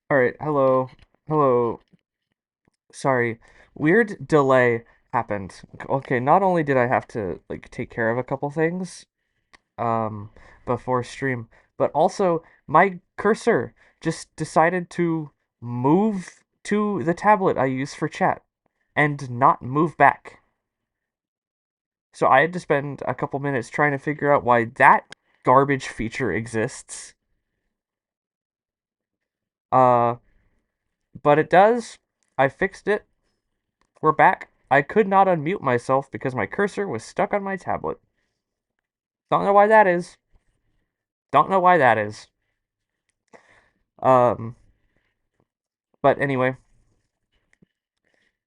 All right, hello. Hello. Sorry. Weird delay happened. Okay, not only did I have to take care of a couple things um before stream, but also my cursor just decided to move to the tablet I use for chat and not move back. So I had to spend a couple minutes trying to figure out why that garbage feature exists. Uh, but it does. I fixed it. We're back. I could not unmute myself because my cursor was stuck on my tablet. Don't know why that is. Don't know why that is. Um, but anyway,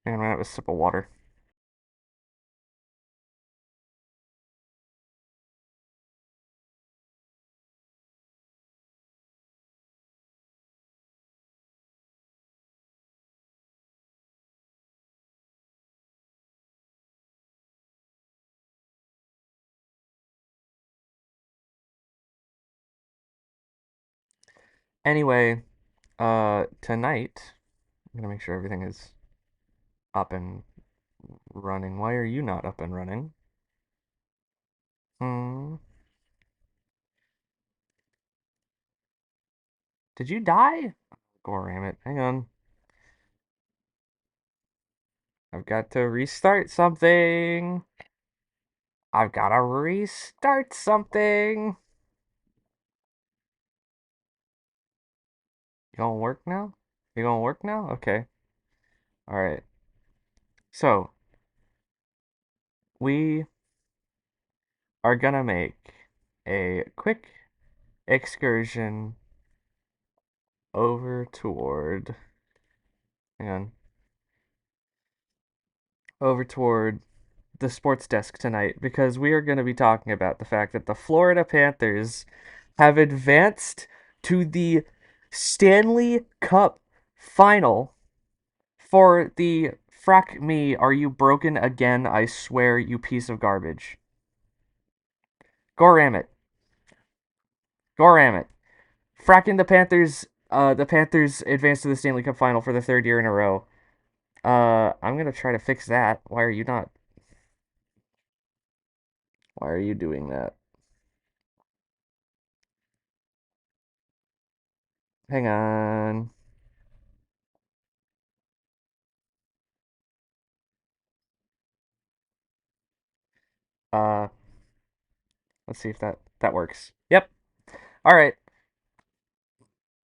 hang on, I have a sip of water. Anyway, tonight I'm gonna make sure everything is up and running. Why are you not up and running? Hmm. Did you die? Goram it. Hang on. I've got to restart something. I've got to restart something. You gonna work now? You gonna work now? Okay. All right. So we are gonna make a quick excursion over toward, hang on, over toward the sports desk tonight because we are going to be talking about the fact that the Florida Panthers have advanced to the Stanley Cup final for the frack me, are you broken again? I swear, you piece of garbage. Goram it. Goram it. Fracking the Panthers advanced to the Stanley Cup final for the third year in a row. I'm gonna try to fix that. Why are you not? Why are you doing that? Hang on. Uh, let's see if that works. Yep. All right.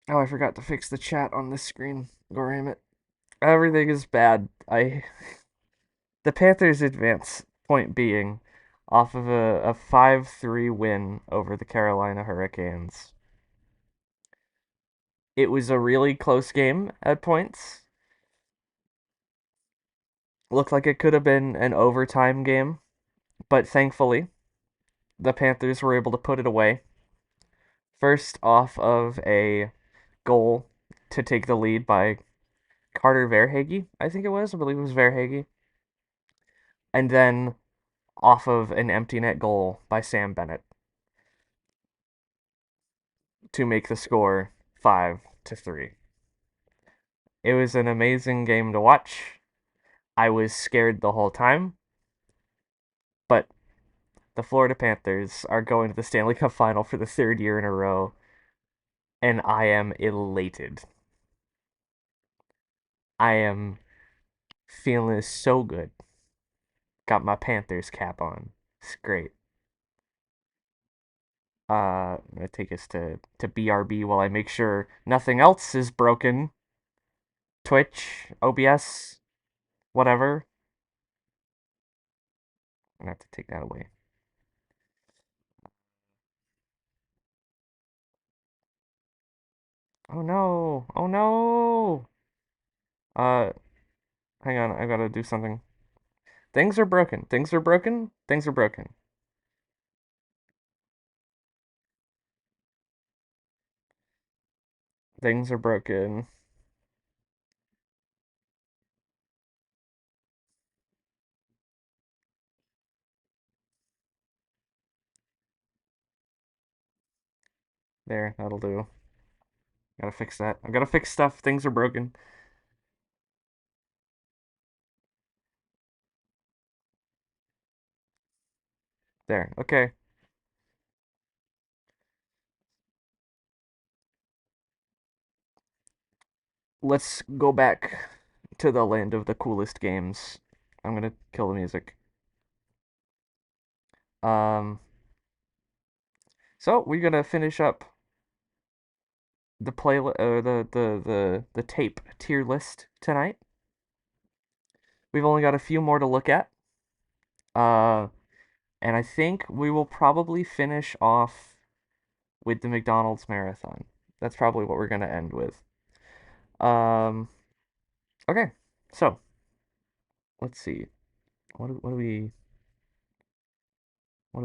Oh, I forgot to fix the chat on this screen. Goram it. Everything is bad. The Panthers advance. Point being, off of a 5-3 win over the Carolina Hurricanes. It was a really close game at points. Looked like it could have been an overtime game, but thankfully, the Panthers were able to put it away. First, off of a goal to take the lead by Carter Verhaeghe, I think it was. I believe it was Verhaeghe. And then off of an empty net goal by Sam Bennett to make the score 5-3. It was an amazing game to watch. I was scared the whole time, but the Florida Panthers are going to the Stanley Cup final for the third year in a row, and I am elated. I am feeling so good. Got my Panthers cap on. It's great. I'm gonna take us to BRB while I make sure nothing else is broken. Twitch, OBS, whatever. I'm gonna have to take that away. Oh no! Oh no! Uh, hang on, I gotta do something. Things are broken. Things are broken. Things are broken. Things are broken. There, that'll do. Gotta fix that. I gotta fix stuff. Things are broken. There. Okay. Let's go back to the land of the coolest games. I'm gonna kill the music. Um, so we're gonna finish up the the tape tier list tonight. We've only got a few more to look at. Uh, and I think we will probably finish off with the McDonald's marathon. That's probably what we're gonna end with. Um, okay. So, let's see. What do we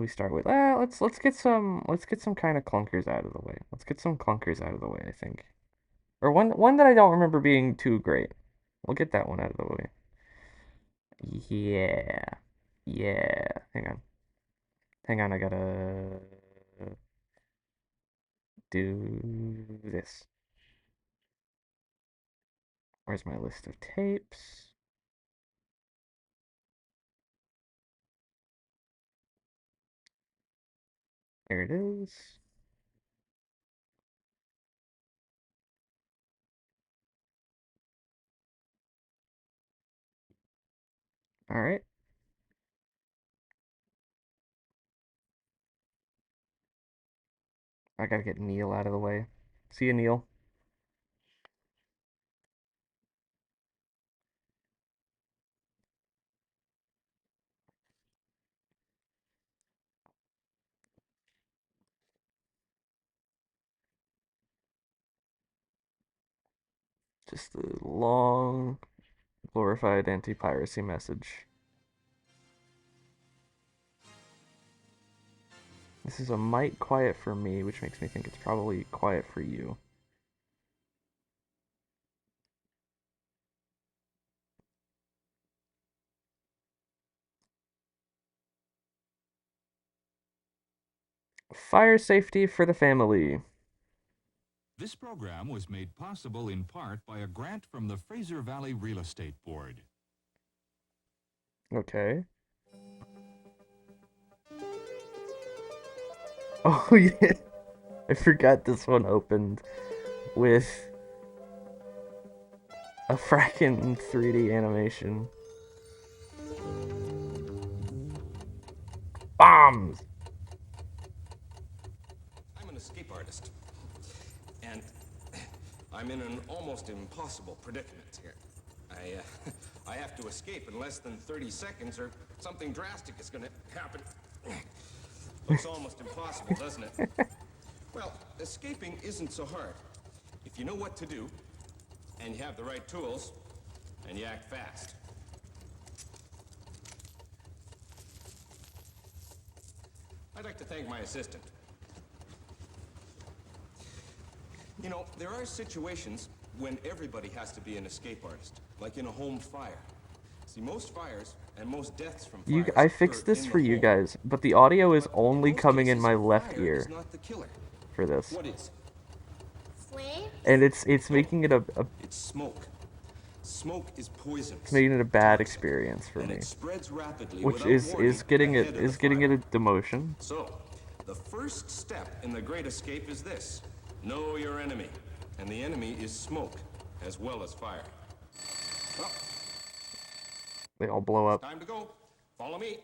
start with? Let's get some kind of clunkers out of the way. Let's get some clunkers out of the way, I think. Or one that I don't remember being too great. We'll get that one out of the way. Yeah. Yeah. Hang on. Hang on, I gotta do this. Where's my list of tapes? There it is. All right. I gotta get Neil out of the way. See you, Neil. Just a long, glorified anti-piracy message. This is a mite quiet for me, which makes me think it's probably quiet for you. Fire safety for the family. This program was made possible in part by a grant from the Fraser Valley Real Estate Board. Okay. Oh yeah. I forgot this one opened with a frackin' 3D animation. Bombs! I'm an escape artist, and I'm in an almost impossible predicament here. I have to escape in less than 30 seconds or something drastic is going to happen. Looks almost impossible, doesn't it? Well, escaping isn't so hard. If you know what to do, and you have the right tools, and you act fast. I'd like to thank my assistant. You know, there are situations when everybody has to be an escape artist, like in a home fire. See, most fires and most deaths from fires I occur fixed this in for the you home. guys, but the audio is But in only most coming in cases, my left fire is ear not the killer. for this. What is? Flames? And it's making it It's smoke. Smoke is poisonous. it's making it a bad toxic, experience for and me. it spreads rapidly Which without warning is getting ahead of the getting it fire. a demotion. So, the first step in the Great Escape is this. Know your enemy. And the enemy is smoke, as well as fire. Well, They all blow up. time to go. Follow me.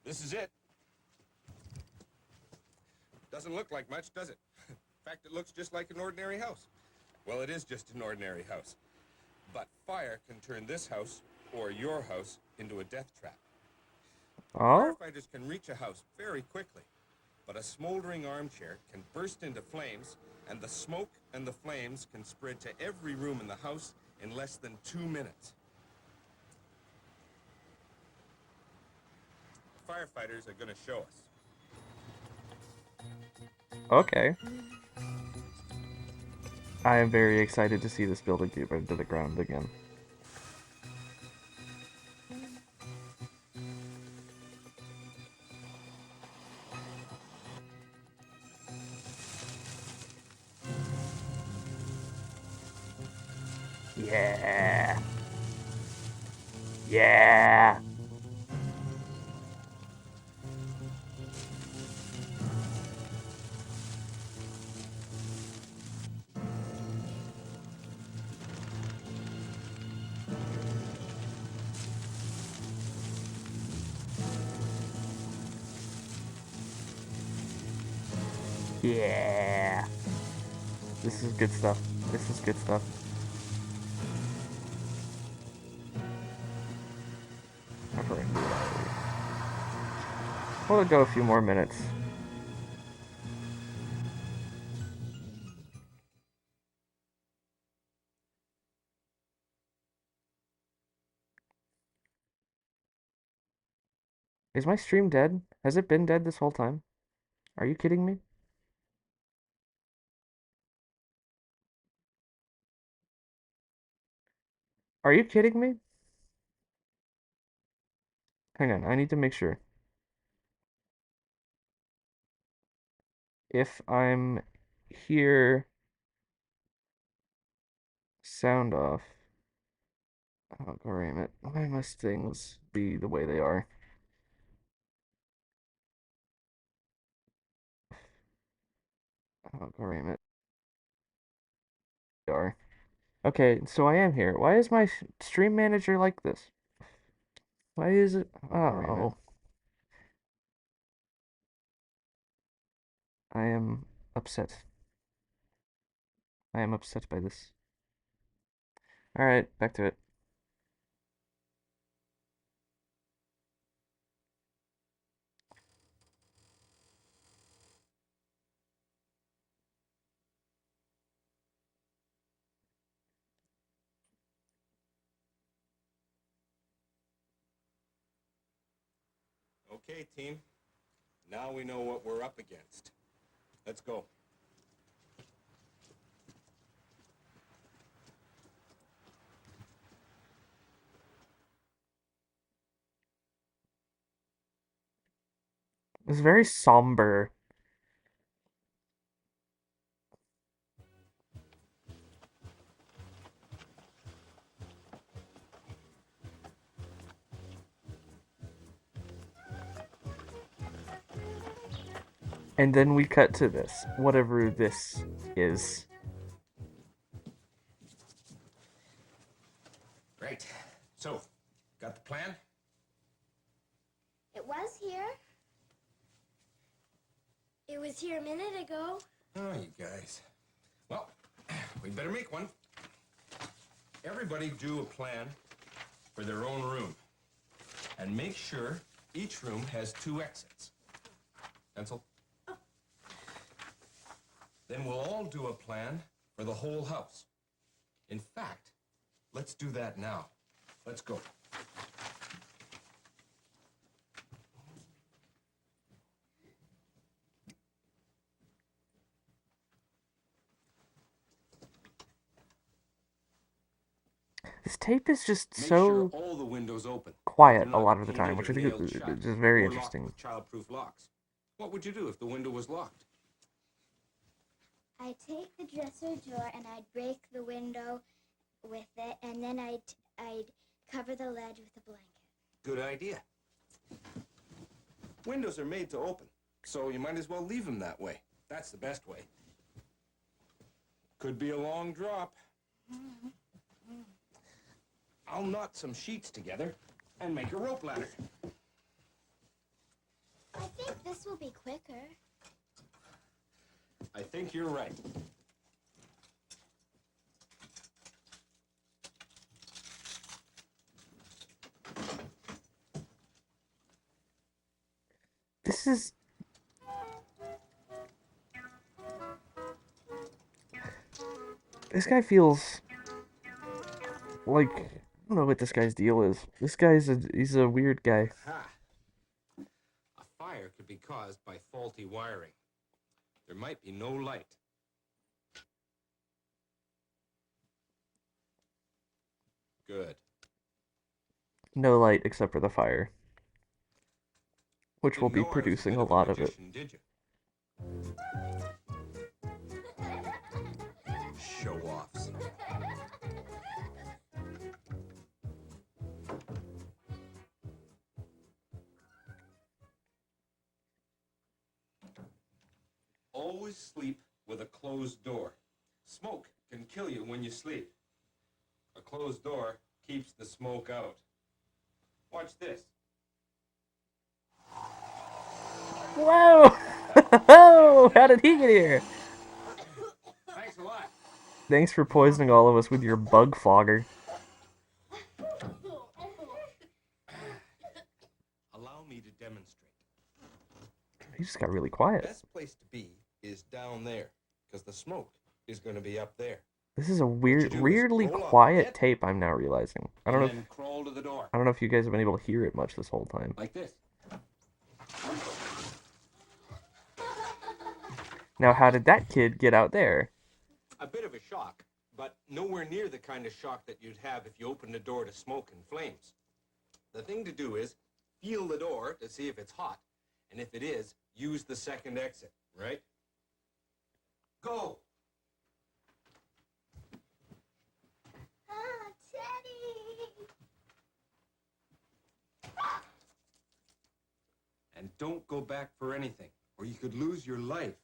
This is it. Doesn't look like much, does it? In fact, it looks just like an ordinary house. Well, it is just an ordinary house. But fire can turn this house, or your house, into a death trap. Oh? Firefighters can reach a house very quickly, but a smoldering armchair can burst into flames, and the smoke and the flames can spread to every room in the house in less than 2 minutes. Firefighters are going to show us. I am very excited to see this building get burned to the ground again. Yeah. Yeah. Yeah. This is good stuff. This is good stuff. Never-ending diary. We'll go a few more minutes. Is my stream dead? Has it been dead this whole time? Are you kidding me? Are you kidding me? Hang on, I need to make sure. If I'm here, sound off. Oh, damn it. Why must things be the way they are? Oh, damn it. They are. Okay, so I am here. Why is my stream manager like this? Why is it? Oh, I am upset. I am upset by this. Alright, back to it. Okay, team. Now we know what we're up against. Let's go. It's very somber. And then we cut to this, whatever this is. Right. So, got the plan? It was here. It was here a minute ago. Oh, you guys. Well, we better make one. Everybody do a plan for their own room. And make sure each room has 2 exits. Pencil? Oh. Then we'll all do a plan for the whole house. In fact, let's do that now. Let's go. This tape is just Make sure so all the windows open. quiet They're a not lot of the time, painted which or I think nailed is shut, just very or locked interesting. with child-proof locks. What would you do if the window was locked? I'd take the dresser drawer and I'd break the window with it, and then I'd cover the ledge with a blanket. Good idea. Windows are made to open, so you might as well leave them that way. That's the best way. Could be a long drop. I'll knot some sheets together and make a rope ladder. I think this will be quicker. I think you're right. This is... This guy feels like... I don't know what this guy's deal is. This guy's he's a weird guy. Ha! A fire could be caused by faulty wiring. There might be no light. Good. No light except for the fire, which will Didn't be know I was a producing bit a of a lot of it. magician, did you? Show-offs. Always sleep with a closed door. Smoke can kill you when you sleep. A closed door keeps the smoke out. Watch this. Whoa! How did he get here? Thanks a lot. Thanks for poisoning all of us with your bug fogger. Allow me to demonstrate. He just got really quiet. Best place to be is down there, because the smoke is going to be up there. This is a you do is weirdly roll up, quiet get- tape. I'm now realizing. I don't know. And then crawl to the door. I don't know if you guys have been able to hear it much this whole time. Like this. Now, how did that kid get out there? A bit of a shock, but nowhere near the kind of shock that you'd have if you opened the door to smoke and flames. The thing to do is feel the door to see if it's hot, and if it is, use the second exit, right? Go! Oh, Teddy! And don't go back for anything, or you could lose your life.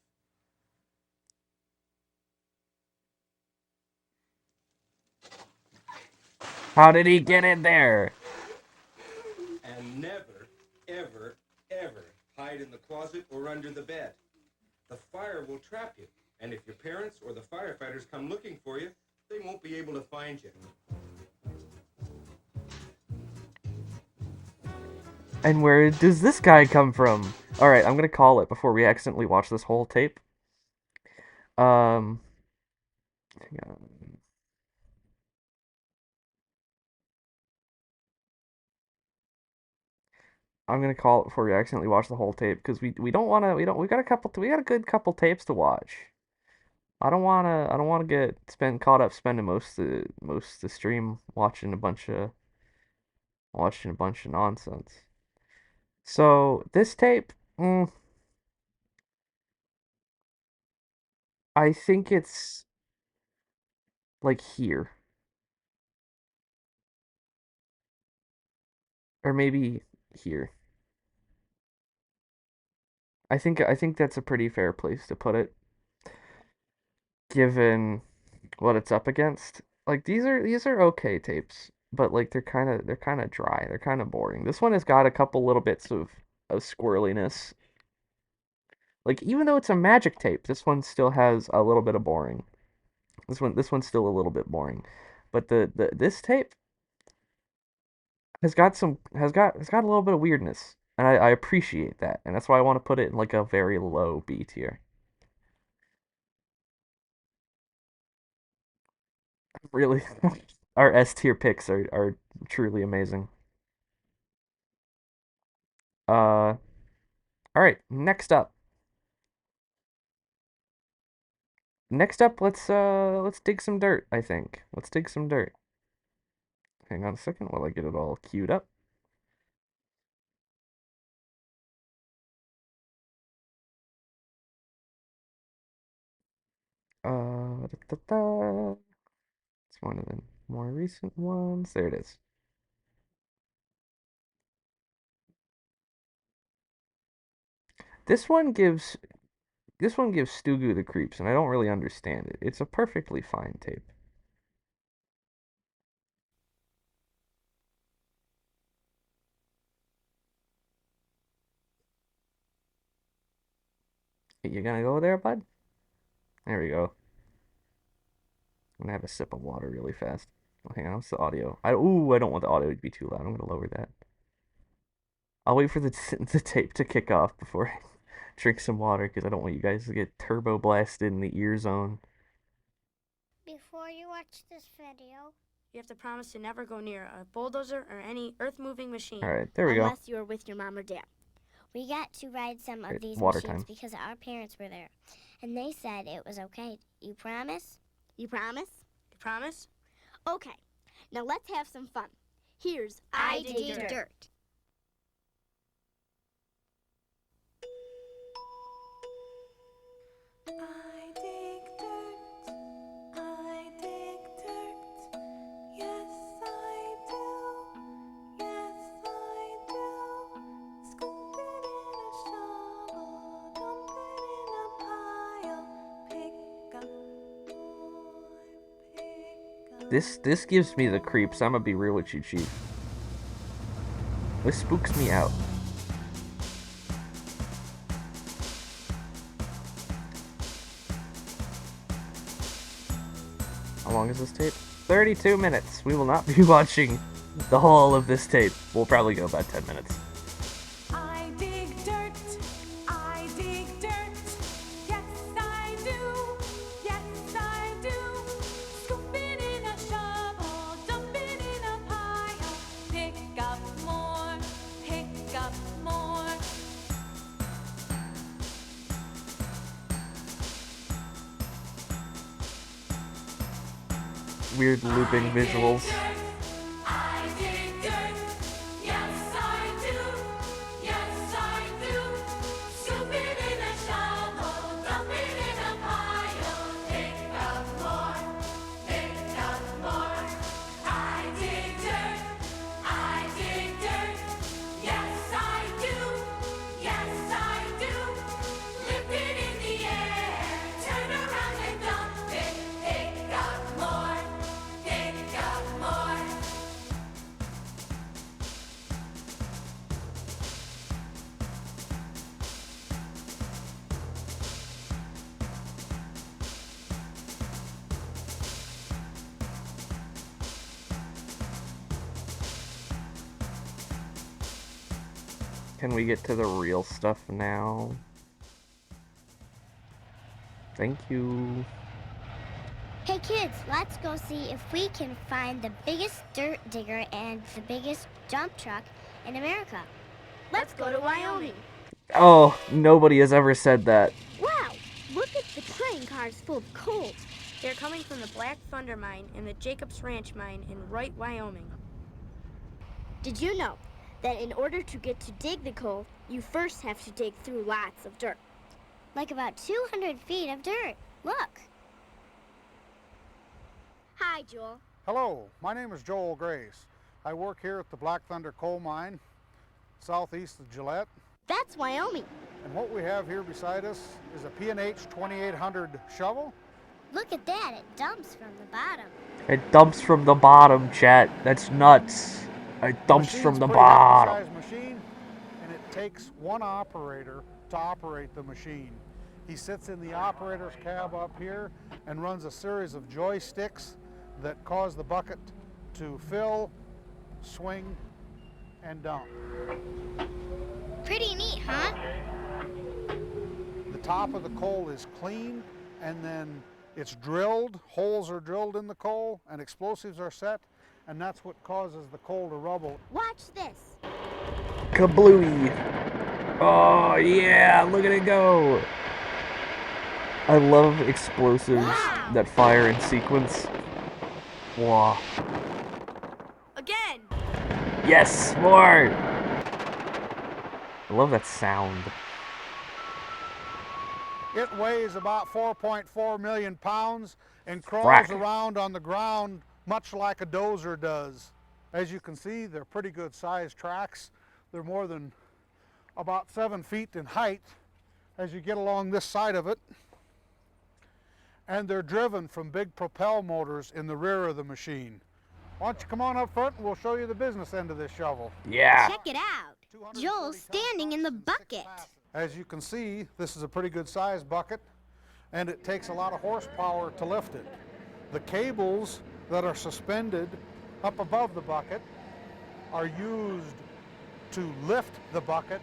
How did he get in there? And never, ever, ever hide in the closet or under the bed. The fire will trap you, and if your parents or the firefighters come looking for you, they won't be able to find you. And where does this guy come from? Alright, I'm gonna call it before we accidentally watch this whole tape. Hang on. I'm gonna call it before we accidentally watch the whole tape because we don't wanna we got a good couple tapes to watch. I don't wanna get caught up spending most of the stream watching a bunch of nonsense. So this tape, I think it's like here. Or maybe here. I think that's a pretty fair place to put it, given what it's up against. Like these are okay tapes, but like they're kind of dry. They're kind of boring. This one has got a couple little bits of squirreliness. Like even though it's a magic tape, this one still has a little bit of boring. This one's still a little bit boring. But this tape has got a little bit of weirdness. And I appreciate that. And that's why I want to put it in like a very low B tier. Really, our S tier picks are truly amazing. All right, next up. Let's dig some dirt, I think. Let's dig some dirt. Hang on a second while I get it all queued up. It's one of the more recent ones. There it is. This one gives Stugu the creeps, and I don't really understand it. It's a perfectly fine tape. You gonna go there, bud? There we go. I'm gonna have a sip of water really fast. Oh, hang on, what's the audio? I don't want the audio to be too loud. I'm gonna lower that. I'll wait for the the tape to kick off before I drink some water because I don't want you guys to get turbo blasted in the ear zone. Before you watch this video, You have to promise to never go near a bulldozer or any earth-moving machine. All right, there we go. Unless you were with your mom or dad. we got to ride some of Great, these water machines time. because our parents were there. And they said it was okay. You promise? You promise? You promise? Okay. Now let's have some fun. Here's I dig dirt. I dig dirt, I dig dirt, yes I do, yes I do. Scoop it in a shovel, dump it in a pile, pick up more, pick up. This gives me the creeps. I'm gonna be real with you, Chief. This spooks me out. How long is this tape? 32 minutes. We will not be watching the whole of this tape. We'll probably go about 10 minutes. I dig dirt, I dig dirt, yes I do, yes I do. Scoop it in a shovel, dump it in a pile, pick up more, pick up more. Weird looping visuals. I dig dirt, yes I do, yes I do. Scoop it in a shovel, dump it in a pile, pick up more, pick up more. I dig dirt, yes I do, yes I do. Lift it in the air, turn around and dump it, pick up more, pick up more. Can we get to the real stuff now? Thank you. Hey kids, let's go see if we can find the biggest dirt digger and the biggest dump truck in America. Let's go to Wyoming. Oh, nobody has ever said that. Wow, look at the train cars full of coal. They're coming from the Black Thunder Mine and the Jacobs Ranch Mine in Wright, Wyoming. Did you know that in order to get to dig the coal, you first have to dig through lots of dirt? Like about 200 feet of dirt. Look. Hi, Joel. Hello, my name is Joel Grace. I work here at the Black Thunder Coal Mine, southeast of Gillette. That's Wyoming. And what we have here beside us is a P&H 2800 shovel. Look at that, it dumps from the bottom. It dumps from the bottom, chat. That's nuts. It dumps Machine's from the pretty hefty bottom. size machine, and it takes one operator to operate the machine. He sits in the operator's cab up here and runs a series of joysticks that cause the bucket to fill, swing, and dump. Pretty neat, huh? The top of the coal is clean, and then it's drilled, holes are drilled in the coal, and explosives are set, and that's what causes the coal to rubble. Watch this. Kablooey. Oh, yeah, look at it go. I love explosives that fire in sequence. Wow. Again! Yes, more! I love that sound. It weighs about 4.4 million pounds and crawls Frack. around on the ground much like a dozer does. As you can see, they're pretty good sized tracks. They're more than about 7 feet in height as you get along this side of it. And they're driven from big propel motors in the rear of the machine. Why don't you come on up front and we'll show you the business end of this shovel. Yeah. Check it out. 240 Joel's standing in the ton pumps and 6 bucket. passes. As you can see, this is a pretty good sized bucket, and it takes a lot of horsepower to lift it. The cables that are suspended up above the bucket are used to lift the bucket,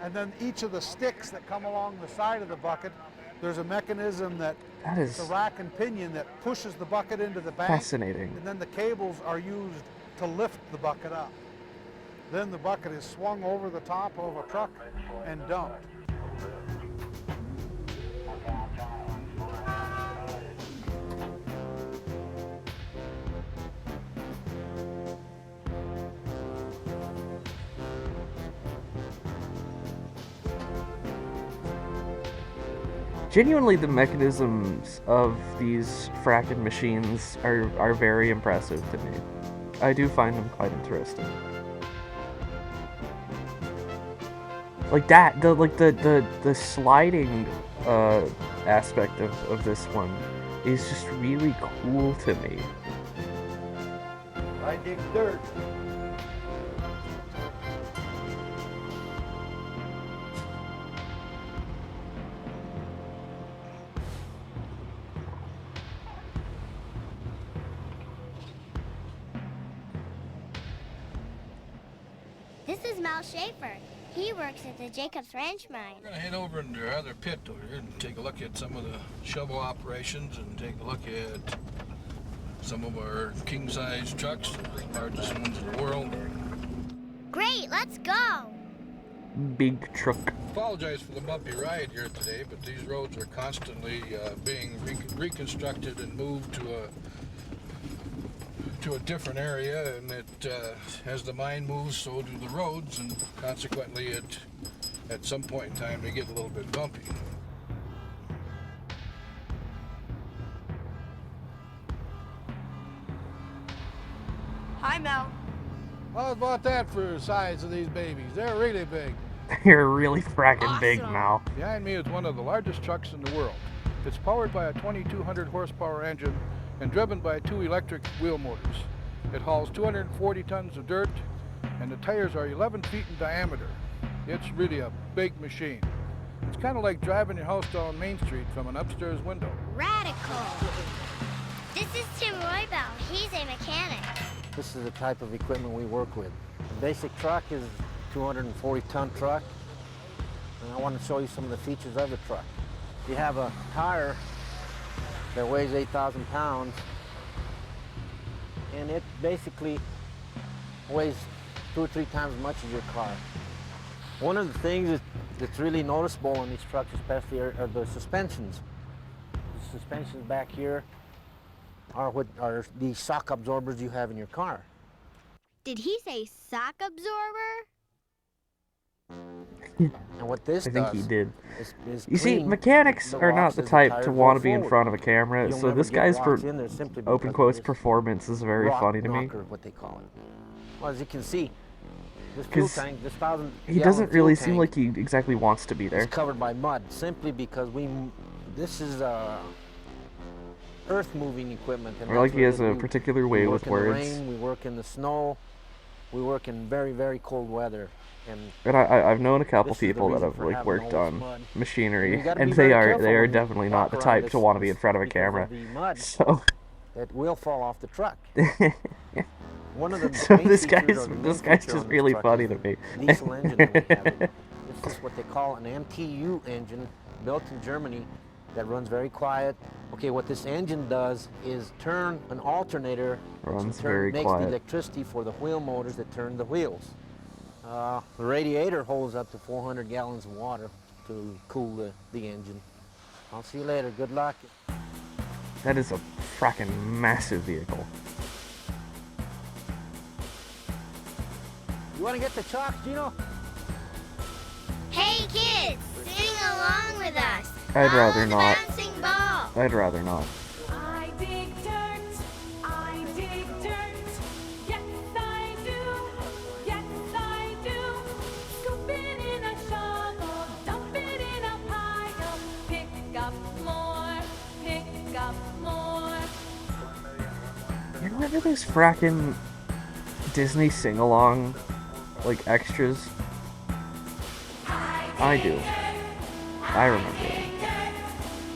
and then each of the sticks that come along the side of the bucket, there's a mechanism that That it's a is rack and pinion that pushes the bucket into the bank, fascinating. and then the cables are used to lift the bucket up. Then the bucket is swung over the top of a truck and dumped. genuinely, the mechanisms of these fracking machines are very impressive to me. I do find them quite interesting. Like that, the sliding aspect of this one is just really cool to me. I dig dirt. This is Mal Schaefer. He works at the Jacobs Ranch mine. We're gonna head over into our other pit over here and take a look at some of the shovel operations and take a look at some of our king-size trucks, the largest ones in the world. Great, let's go. Big truck. Apologize for the bumpy ride here today, but these roads are constantly being reconstructed and moved to a different area, and as the mine moves, so do the roads, and consequently, at some point in time, they get a little bit bumpy. Hi, Mel. How about that for the size of these babies? They're really big. You're really fracking big, Awesome. Mal. Behind me is one of the largest trucks in the world. It's powered by a 2200 horsepower engine and driven by 2 electric wheel motors. It hauls 240 tons of dirt, and the tires are 11 feet in diameter. It's really a big machine. It's kind of like driving your house down Main Street from an upstairs window. Radical. This is Tim Roybell. He's a mechanic. This is the type of equipment we work with. The basic truck is a 240-ton truck, and I want to show you some of the features of the truck. You have a tire that weighs 8,000 pounds, and it basically weighs 2 or 3 times as much as your car. One of the things that's really noticeable on these trucks especially are the suspensions. The suspensions back here are what are the shock absorbers you have in your car. Did he say sock absorber? And what this I think does he did. is You see, clean mechanics the are not rocks the as type tires to go want to be in forward. front of a camera, You'll so never this get guy's rocks in there simply open because of quotes this performance is very rock funny to me. knocker, what they call it. Well, as you can see, this fuel 'Cause tank, this 1,000 He doesn't really seem like he exactly wants to be there. It's covered by mud simply because this is earth moving equipment. And Or like that's he what has we a do. particular We way work with in words. the rain, we work in the snow, we work in very, very cold weather. And I've known a couple This is the people that reason have for like having worked all this on mud. machinery, You gotta and be they very are careful when you definitely not walk the around type this- to want to be in front of a because camera. the mud So that will fall off the truck. One of the So main this features, guy's or the main this guy's feature just on this really truck funny is to the me. Diesel engine that we have. This is what they call an MTU engine, built in Germany, that runs very quiet. Okay, what this engine does is turn an alternator, Runs which very makes quiet. the electricity for the wheel motors that turn the wheels. The radiator holds up to 400 gallons of water to cool the engine. I'll see you later. Good luck. That is a fracking massive vehicle. You want to get the chalk, Gino? Hey kids, sing along with us. I'd Follow rather the not. bouncing ball. I'd rather not. I dig dirt. I dig dirt. Yes, I do. Yes, I do. Scoop it in a shovel. Dump it in a pile. Pick up more. Pick up more. You remember those fracking Disney sing-along, like, extras? I do. I remember them.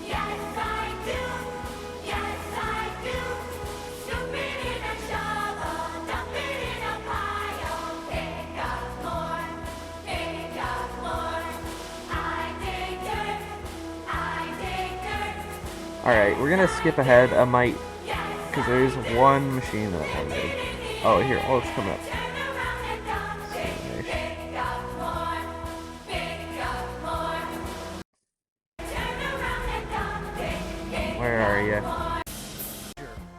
Yes, I do. Yes, I do. Scoop it in a shovel. Dump it in a pile. Pick up more. Pick up more. I dig dirt. I dig dirt. Alright, we're gonna skip ahead. I might, because there's one machine that I want to do. Oh, here, oh, it's coming up. Where are you?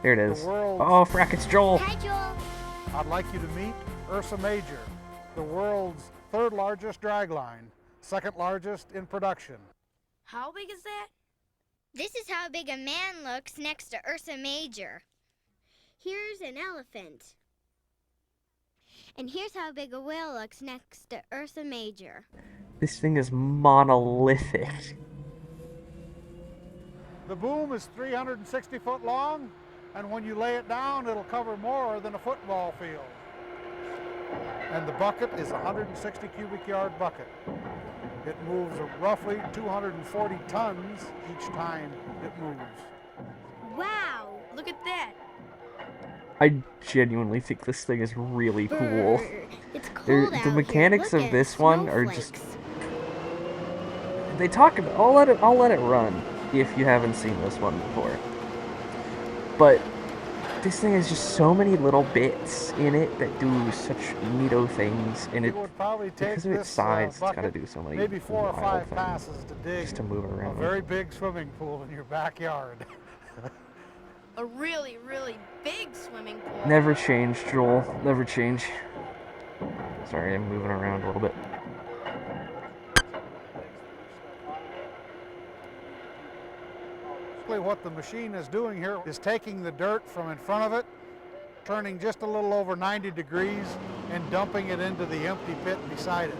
Here it is. The world's- Oh, frack, it's Joel. Hi, Joel. I'd like you to meet Ursa Major, the world's 3rd largest dragline, 2nd largest in production. How big is that? This is how big a man looks next to Ursa Major. Here's an elephant. And here's how big a whale looks next to Ursa Major. This thing is monolithic. The boom is 360 foot long, and when you lay it down, it'll cover more than a football field. And the bucket is a 160 cubic yard bucket. It moves roughly 240 tons each time it moves. Wow, look at that. I genuinely think this thing is really cool. Brr, it's cold out The mechanics here. of Look this at one are just. snowflakes. They talk about. I'll let it run if you haven't seen this one before. But this thing has just so many little bits in it that do such neato things, and It would probably take because of its this size, it's got to bucket do so many maybe 4 or wild 5 things passes to dig just to move a around. very big swimming pool in your backyard. A really, really big swimming pool. Never change, Joel. Never change. Sorry, I'm moving around a little bit. Basically what the machine is doing here is taking the dirt from in front of it, turning just a little over 90 degrees, and dumping it into the empty pit beside it.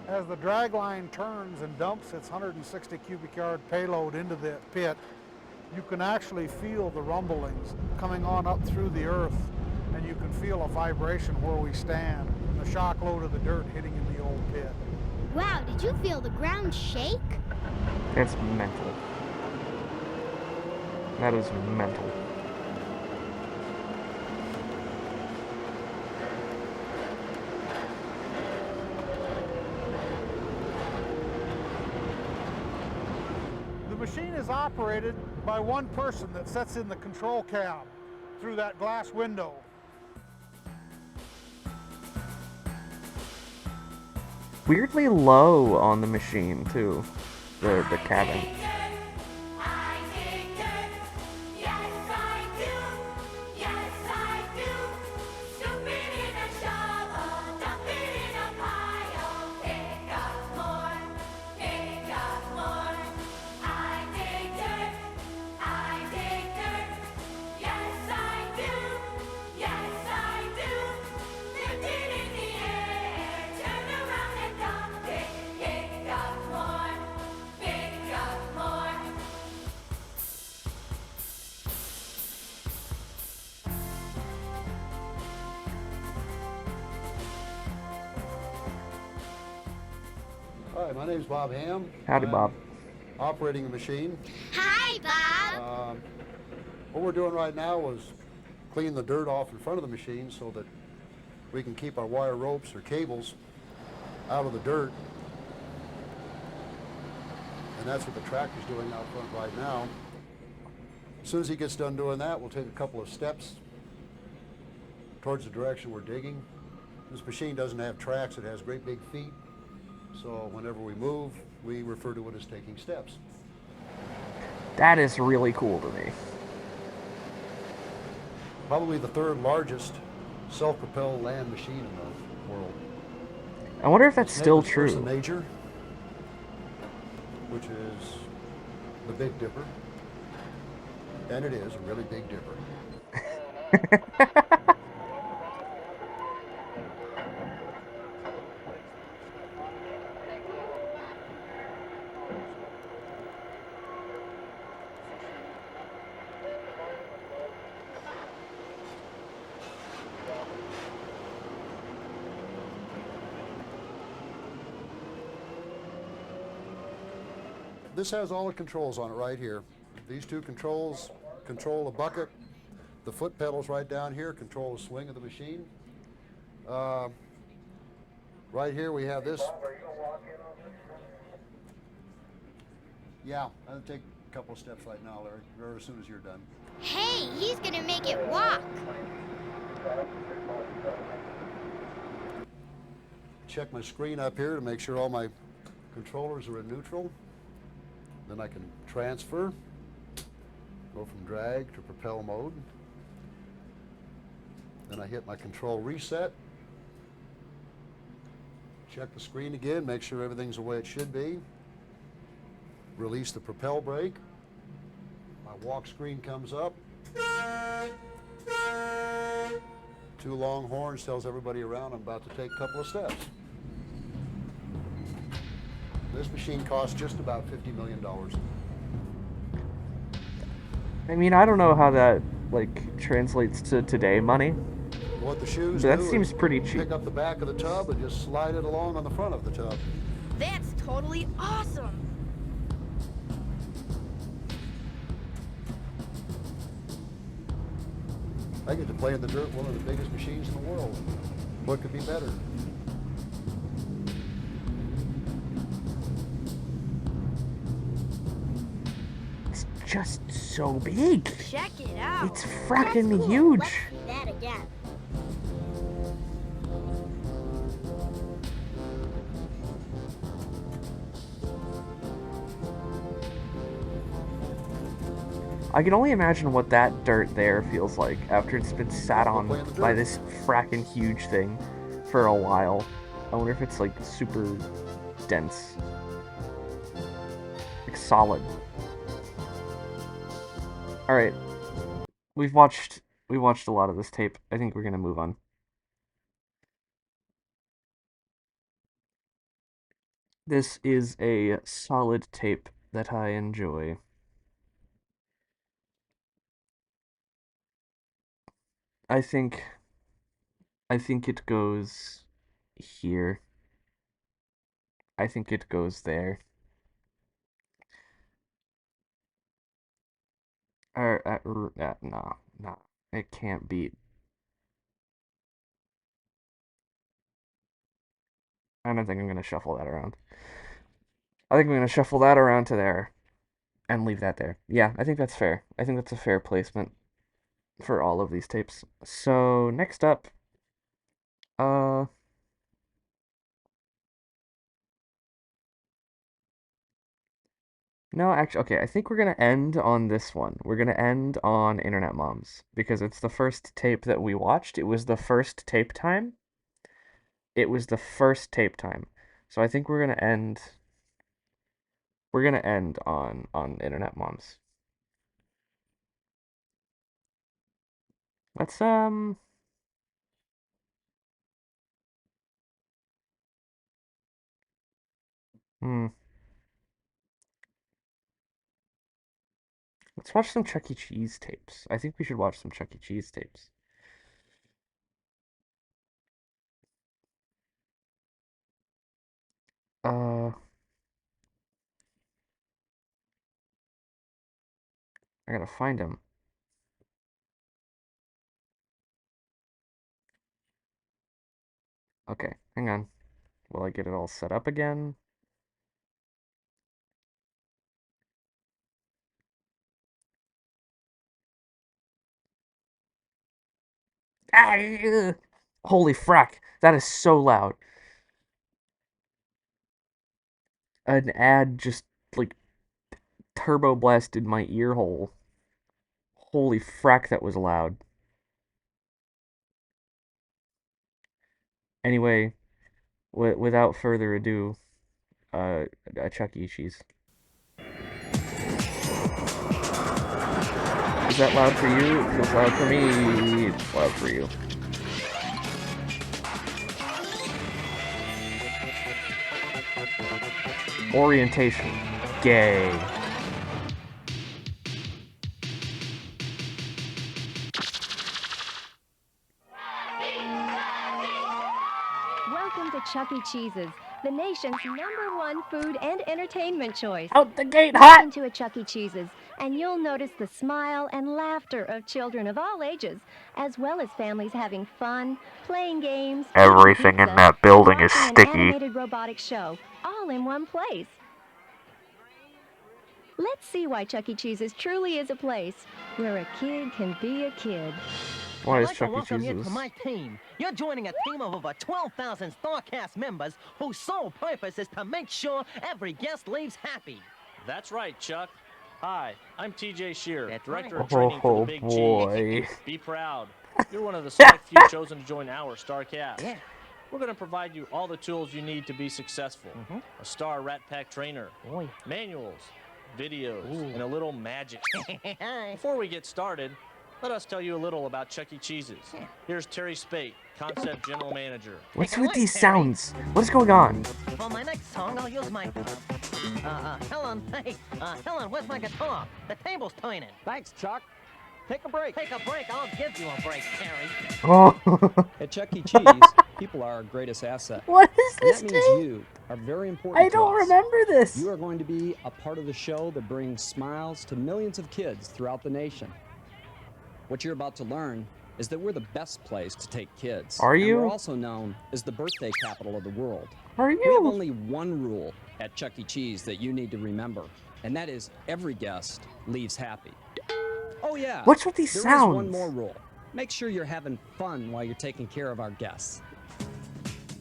As the drag line turns and dumps its 160 cubic yard payload into the pit, you can actually feel the rumblings coming on up through the earth, and you can feel a vibration where we stand, and the shock load of the dirt hitting in the old pit. Wow, did you feel the ground shake? That's mental. That is mental. The machine is operated by one person that sits in the control cab through that glass window. Weirdly low on the machine too, the cabin. I dig dirt. Yes, I do. Yes, I do. Scoop it in a shovel, dump it in a pile. Pick up more, pick up more. I dig dirt. I dig dirt. Yes, I do. Yes, I do. Lift it in the air, turn around and dump it. Pick up more, pick up more. Hi, my name's Bob Ham. Howdy, I'm Bob. Operating the machine. Hi, Bob. What we're doing right now is clean the dirt off in front of the machine so that we can keep our wire ropes or cables out of the dirt. And that's what the tractor's doing out front right now. As soon as he gets done doing that, we'll take a couple of steps towards the direction we're digging. This machine doesn't have tracks, it has great big feet. So whenever we move, we refer to it as taking steps. That is really cool to me. Probably the third largest self-propelled land machine in the world. I wonder if that's Its still name is Ursa true. Major, which is the Big Dipper. And it is a really big dipper. This has all the controls on it right here. These two controls control the bucket. The foot pedals right down here control the swing of the machine. Right here we have this. Yeah, I'll take a couple of steps right now, Larry, or as soon as you're done. Hey, he's gonna make it walk. Check my screen up here to make sure all my controllers are in neutral. Then I can transfer, go from drag to propel mode. Then I hit my control reset. Check the screen again, make sure everything's the way it should be. release the propel brake. My walk screen comes up. 2 long horns tells everybody around I'm about to take a couple of steps. This machine costs just about $50 million. I mean, I don't know how that, like, translates to today money. What the shoes But that do seems is pretty cheap. pick up the back of the tub and just slide it along on the front of the tub. That's totally awesome. I get to play in the dirt, one of the biggest machines in the world. What could be better? It's just so big. Check it out. It's fracking That's cool. huge. Let's see that again. I can only imagine what that dirt there feels like after it's been sat on by this fracking huge thing for a while. I wonder if it's like super dense. Like solid. Alright. We watched a lot of this tape. I think we're gonna move on. This is a solid tape that I enjoy. I think it goes here. I think it goes there. No, it can't be. I don't think I'm gonna shuffle that around. I think I'm gonna shuffle that around to there, and leave that there. Yeah, I think that's fair. I think that's a fair placement for all of these tapes. So next up, no, actually, okay, I think we're gonna end on this one. We're gonna end on Internet Moms, because it's the first tape that we watched. It was the first tape time. It was the first tape time. So I think we're gonna end on Internet Moms. Let's let's watch some Chuck E. Cheese tapes. I think we should watch some Chuck E. Cheese tapes. I gotta find him. Okay, hang on. Will I get it all set up again? Ah, holy frack, that is so loud. An ad just, like, turbo blasted my ear hole. Holy frack, that was loud. Anyway, without further ado, Chuck E. Cheese. Is that loud for you? It feels loud for me. It's loud for you. Orientation. Gay. Welcome to Chuck E. Cheese's, the nation's #1 food and entertainment choice. Out the gate Walk hot! into a Chuck E. Cheese's, and you'll notice the smile and laughter of children of all ages, as well as families having fun, playing games. Everything eating in pizza, that building and is watching sticky. An animated robotic show, all in one place. Let's see why Chuck E. Cheese's truly is a place where a kid can be a kid. Why I'd is like Chuck to E. welcome you to Cheese's? my team. You're joining a team of over 12,000 StarCast members whose sole purpose is to make sure every guest leaves happy. That's right, Chuck. Hi, I'm TJ Shear, That's Director right. of Training for Oh, the Big boy. G. Be proud. You're one of the select few chosen to join our StarCast. Yeah. We're going to provide you all the tools you need to be successful. A Star Rat Pack trainer, Boy. manuals, videos, and a little magic. Before we get started, let us tell you a little about Chuck E. Cheese's. Here's Terry Spate, Concept General Manager. What's with these sounds? What is going on? For my next song, I'll use my... Helen, hey, Helen, where's my guitar? The table's turning. Thanks, Chuck. Take a break. Take a break, I'll give you a break, Terry. Oh. At Chuck E. Cheese, people are our greatest asset. What is this and that means thing? you are very important I to don't us. remember this. You are going to be a part of the show that brings smiles to millions of kids throughout the nation. What you're about to learn is that we're the best place to take kids. Are And you? we're also known as the birthday capital of the world. Are We have you? only one rule at Chuck E. Cheese that you need to remember, and that is every guest leaves happy. Oh yeah. What's with these there sounds? is one more rule. Make sure you're having fun while you're taking care of our guests.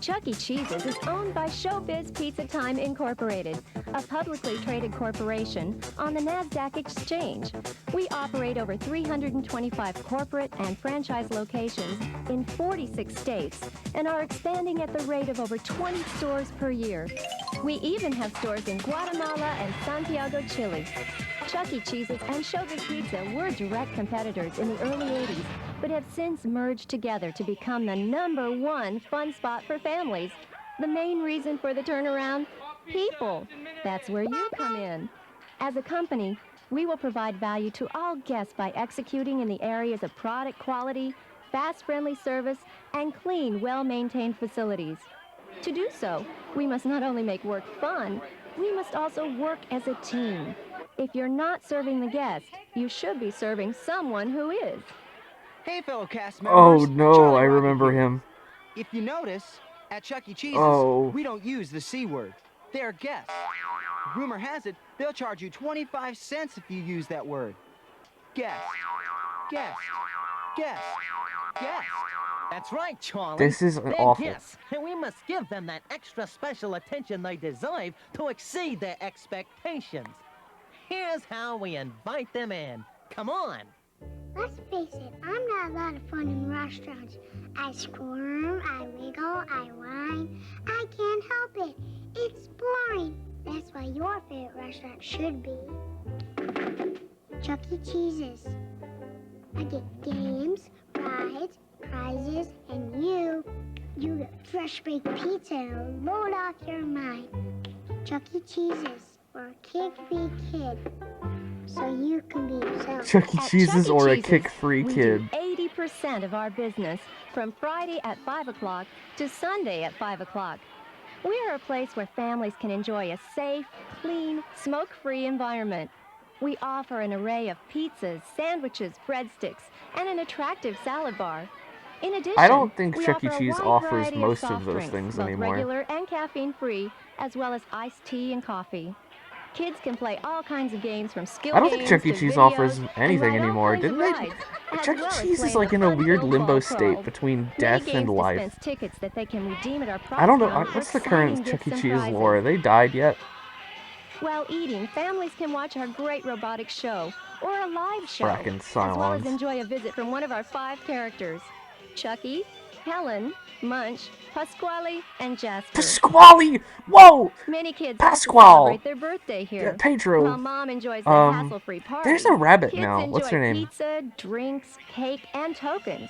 Chuck E. Cheese's is owned by Showbiz Pizza Time Incorporated, a publicly traded corporation on the NASDAQ exchange. We operate over 325 corporate and franchise locations in 46 states and are expanding at the rate of over 20 stores per year. We even have stores in Guatemala and Santiago, Chile. Chuck E. Cheese's and Showbiz Pizza were direct competitors in the early 80s, but have since merged together to become the #1 fun spot for families. The main reason for the turnaround? People. That's where you come in. As a company, we will provide value to all guests by executing in the areas of product quality, fast, friendly service, and clean, well-maintained facilities. To do so, we must not only make work fun, we must also work as a team. If you're not serving the guest, you should be serving someone who is. Hey, fellow cast members. Oh no, Charlie I Rocket remember here. him. If you notice, at Chuck E. Cheese's, Oh. we don't use the C word. They're guests. Rumor has it, they'll charge you 25 cents if you use that word. Guest. Guest. Guest. Guest. That's right, Charlie. This is They're awful. guests, and we must give them that extra special attention they deserve to exceed their expectations. Here's how we invite them in. Come on. Let's face it, I'm not a lot of fun in restaurants. I squirm, I wiggle, I whine. I can't help it. It's boring. That's why your favorite restaurant should be Chuck E. Cheese's. I get games, rides, prizes, and you get fresh baked pizza and load off your mind. Chuck E. Cheese's for a kid-free kid. So you can be yourself. Chuck E. At Cheese's Chuck E. or a Cheese's, kick-free we kid. do 80% of our business from Friday at 5 o'clock to Sunday at 5 o'clock. We are a place where families can enjoy a safe, clean, smoke-free environment. We offer an array of pizzas, sandwiches, breadsticks, and an attractive salad bar. In addition, I don't think we Chuck E. offer a Cheese wide offers variety most of soft those drinks, things both anymore. regular and caffeine-free, as well as iced tea and coffee. Kids can play all kinds of games from skill I don't think games Chuck E. to Cheese videos offers and anything ride all anymore, kinds of didn't they? rides, as Chuck E. well as Cheese is playing like the in a fun weird Go limbo Ball state Pro. between Many death games and life. dispense tickets that they can redeem at our prize I don't know. counter for What's the exciting current Chuck gifts E. and Cheese prizes. lore? Are they died yet? While eating, families can watch our great robotic show or a live show, Frackin' as well as silence. enjoy a visit from one of our 5 characters: Chucky, Helen, Munch, Pasquale, and Jasper. Pasquale! Whoa! Many kids Pasquale! also celebrate their birthday here. Yeah, Pedro. While Mom enjoys the Um, hassle-free party, there's a rabbit kids now. enjoy What's her name? pizza, drinks, cake, and tokens.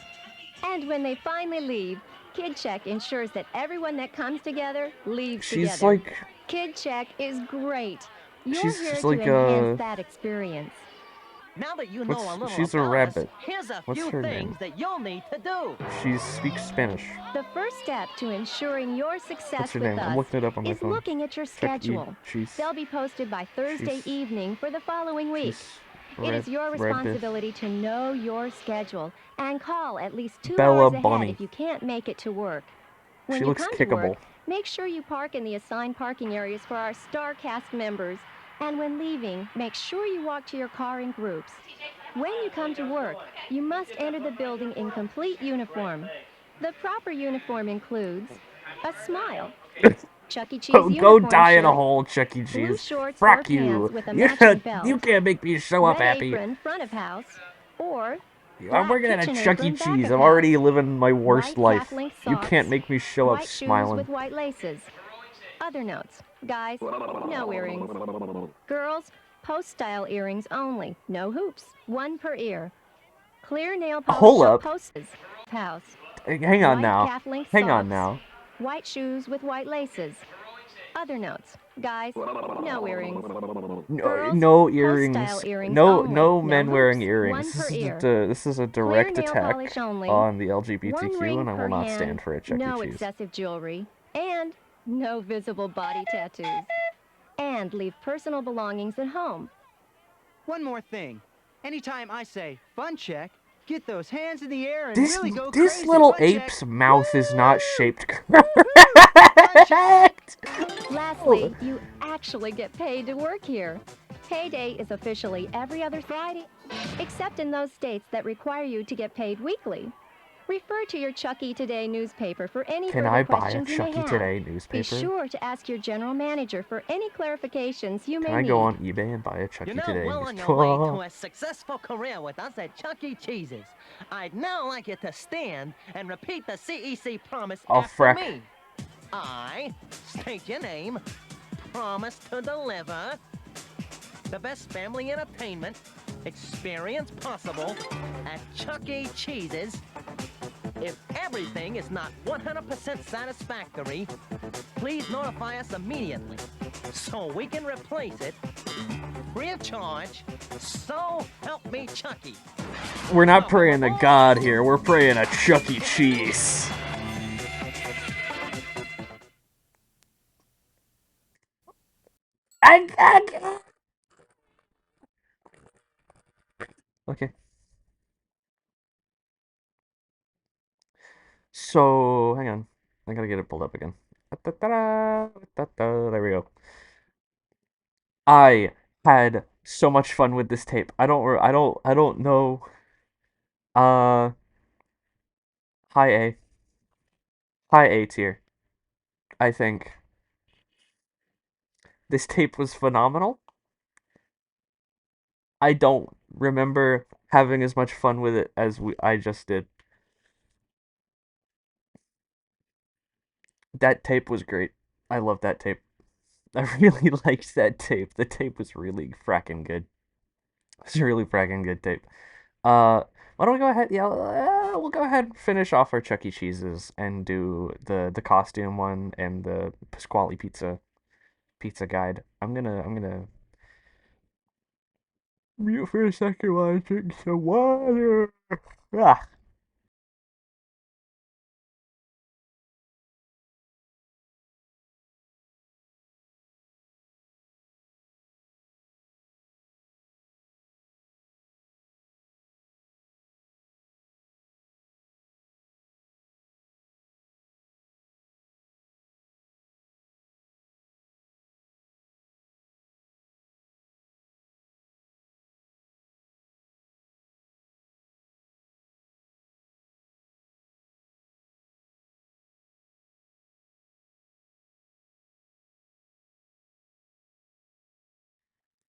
And when they finally leave, Kid Check ensures that everyone that comes together leaves She's together. like... Kid Check is great. You're She's here just to like, enhance that experience. Now that you know What's- a little she's a about rabbit. us, here's a What's few her things name? that you'll need to do. She speaks Spanish. The first step to ensuring your What's success her with name? I'm us looking it up on my is phone. looking at your Chuck E. schedule. Cheese. They'll be posted by Thursday Cheese. evening for the following week. Cheese. It is your Rabbit. responsibility to know your schedule and call at least 2 Bella hours ahead Bunny. if you can't make it to work. When She you looks come kickable. to work, make sure you park in the assigned parking areas for our star cast members. And when leaving, make sure you walk to your car in groups. When you come to work, you must enter the building in complete uniform. The proper uniform includes a smile, Chuck E. Cheese Go uniform die in a shirt, hole, Chuck E. blue Cheese. shorts Fuck or you. pants with a You, matching belt, you can't make me show up red happy. apron front of house, or I'm black working at a kitchen Chuck E. apron back Cheese. of I'm house. already living my worst White life. calf-length You socks, can't make me show up white shoes smiling. with white laces. Other notes. Guys, no earrings. Girls, Post-style earrings only. No hoops. One per ear. Clear nail polish Hold up. posters. House. Hang on White now. calf-link Hang on socks. now. White shoes with white laces. Other notes. Guys, no earrings. No, Girls, no post-style earrings. earrings No, only. no No men wearing hoops. earrings. One per ear. This is a direct nail attack polish only. on the One LGBTQ, ring and I per will not hand. stand for it, Chuck No E. Cheese. excessive jewelry. And no visible body tattoos. And leave personal belongings at home. One more thing. Anytime I say fun check, get those hands in the air and This really go this crazy. little Fun check. ape's mouth is not shaped correct. Lastly, you actually get paid to work here. Payday is officially every other Friday, except in those states that require you to get paid weekly. Refer to your Chucky Today newspaper for any Can further I buy a questions you may Chucky have. Today Be newspaper? sure to ask your general manager for any clarifications you may Can I need. go on eBay and buy a Chucky You're now Today well on your way to newspaper? a successful career with us at Chuck E. Cheese's. I'd now like you to stand and repeat the CEC promise Oh, after frack. me. I state your name, promise to deliver the best family entertainment experience possible at Chuck E. Cheese's. If everything is not 100% satisfactory, please notify us immediately so we can replace it free of charge. So help me, Chucky. We're not praying to God here. We're praying to Chuck E. Cheese. Okay. So, hang on. I gotta get it pulled up again. There we go. I had so much fun with this tape. I don't know. Uh, high A. High A tier. I think. This tape was phenomenal. I don't remember having as much fun with it as I just did. That tape was great. I love that tape. I really liked that tape. The tape was really fracking good. It's a really fracking good tape. Why don't we go ahead? Yeah, we'll go ahead and finish off our Chuck E. Cheese's and do the costume one and the Pasquale pizza guide. I'm gonna mute for a second while I drink some water. Ah.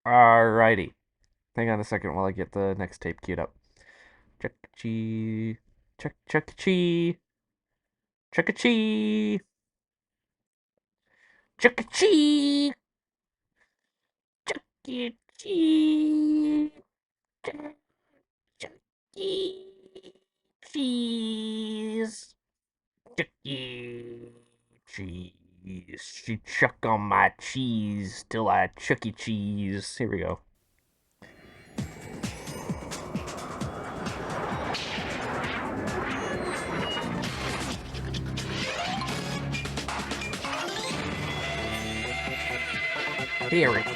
Alrighty. Hang on a second while I get the next tape queued up. Chuck E. Cheese. Chuck E. Cheese. Chuck E. Cheese. Chuck E. Cheese. Chuck E. Cheese. Chuck E. Cheese. Chuck E. Cheese. She chuck on my cheese till I Chuck E. Cheese. Here we go. Here we go.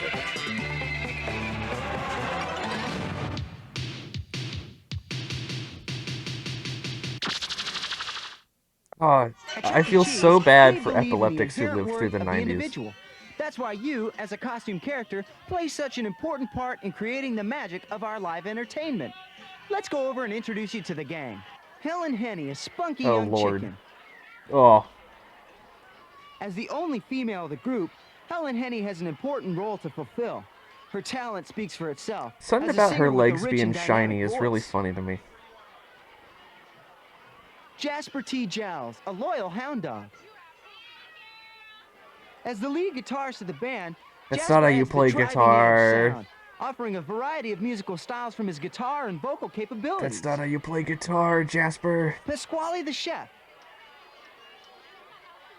Oh, I feel so bad for epileptics who lived through the 90s. That's why you, as a costume character, play such an important part in creating the magic of our live entertainment. Let's go over and introduce you to the gang. Helen Henny, a spunky Oh, young Lord. chicken. Oh, As the only female of the group, Helen Henny has an important role to fulfill. Her talent speaks for itself. something as a about singer her with a legs rich being and dynamic shiny is really voice. funny to me. Jasper T. Jowls, a loyal hound dog. As the lead guitarist of the band, That's Jasper not how you adds the play driving edge guitar. sound. offering a variety of musical styles from his guitar and vocal capabilities. That's not how you play guitar, Jasper. Pasquale the chef.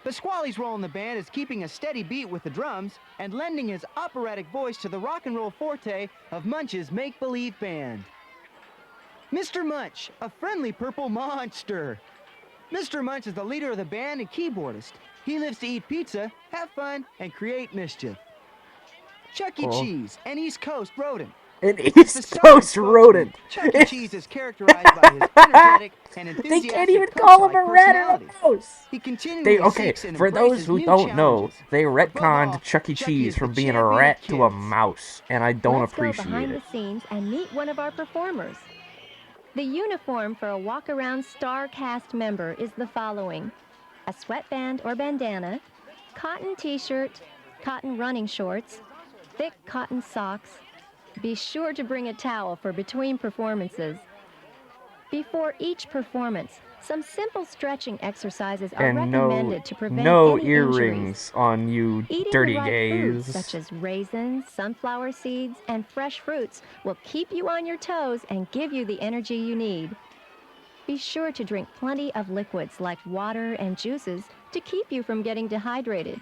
Pasquale's role in the band is keeping a steady beat with the drums and lending his operatic voice to the rock and roll forte of Munch's make-believe band. Mr. Munch, a friendly purple monster. Mr. Munch is the leader of the band and keyboardist. He lives to eat pizza, have fun, and create mischief. Chuck E. Cheese, an East Coast rodent. An East Coast rodent. Chuck E. Cheese is characterized by his energetic and enthusiastic They can't even call him a rat or a mouse. He continually seeks and For those embraces who new don't know, challenges. they Above retconned all, Chuck E. Chucky Cheese is from the being a champion of rat to a kids. mouse, and I don't Let's go appreciate behind it. the scenes and meet one of our performers. The uniform for a walk-around star cast member is the following: a sweatband or bandana, cotton t-shirt, cotton running shorts, thick cotton socks. Be sure to bring a towel for between performances. Before each performance, some simple stretching exercises are And recommended to prevent no any earrings injuries. on you Eating dirty the right foods, gays. such as raisins, sunflower seeds, and fresh fruits, will keep you on your toes and give you the energy you need. Be sure to drink plenty of liquids like water and juices to keep you from getting dehydrated.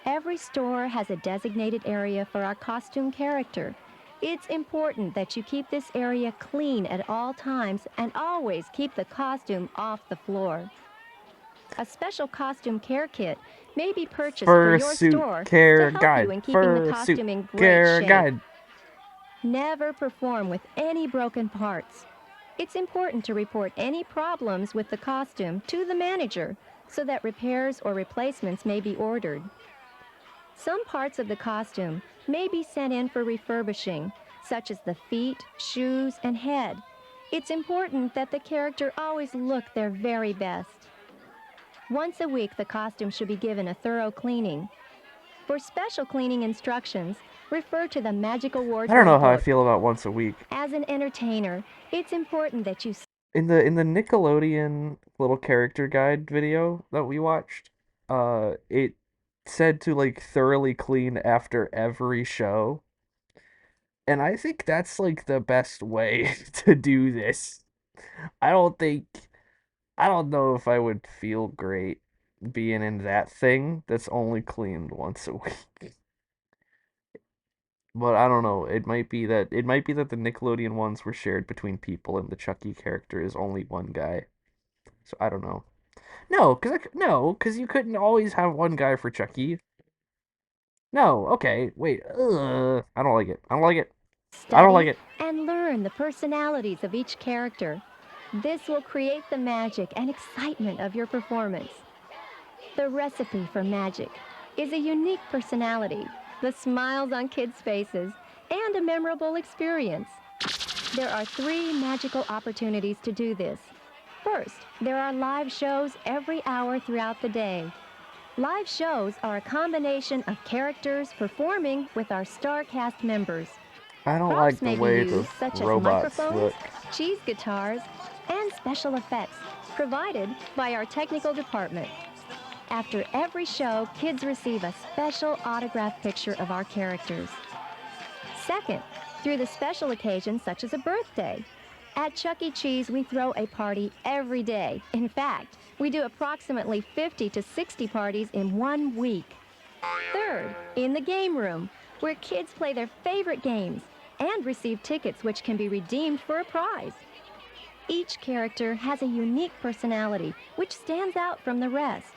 Every store has a designated area for our costume character. It's important that you keep this area clean at all times and always keep the costume off the floor. A special costume care kit may be purchased for your Fursuit store care to help guide. you in keeping the costume in Fursuit great care shape. guide. Never perform with any broken parts. It's important to report any problems with the costume to the manager so that repairs or replacements may be ordered. Some parts of the costume may be sent in for refurbishing, such as the feet, shoes, and head. It's important that the character always look their very best. Once a week, the costume should be given a thorough cleaning. For special cleaning instructions, refer to the Magical Wardrobe I don't know how I book. feel about once a week. As an entertainer, it's important that you In the Nickelodeon little character guide video that we watched, it said to like thoroughly clean after every show. And I think that's like the best way to do this. I don't know if I would feel great being in that thing that's only cleaned once a week. But I don't know. It might be that the Nickelodeon ones were shared between people and the Chucky character is only one guy. So I don't know. No, cuz you couldn't always have one guy for Chucky. No, okay. Wait. I don't like it. I don't like it. I don't like it. and learn the personalities of each character. This will create the magic and excitement of your performance. The recipe for magic is a unique personality, the smiles on kids' faces, and a memorable experience. There are 3 magical opportunities to do this. First, there are live shows every hour throughout the day. Live shows are a combination of characters performing with our star cast members. I don't Props like the may be way used, the such as robots microphones, look. cheese guitars, and special effects provided by our technical department. After every show, kids receive a special autographed picture of our characters. Second, through the special occasions such as a birthday. At Chuck E. Cheese, we throw a party every day. In fact, we do approximately 50 to 60 parties in 1 week. Third, in the game room, where kids play their favorite games and receive tickets which can be redeemed for a prize. Each character has a unique personality which stands out from the rest.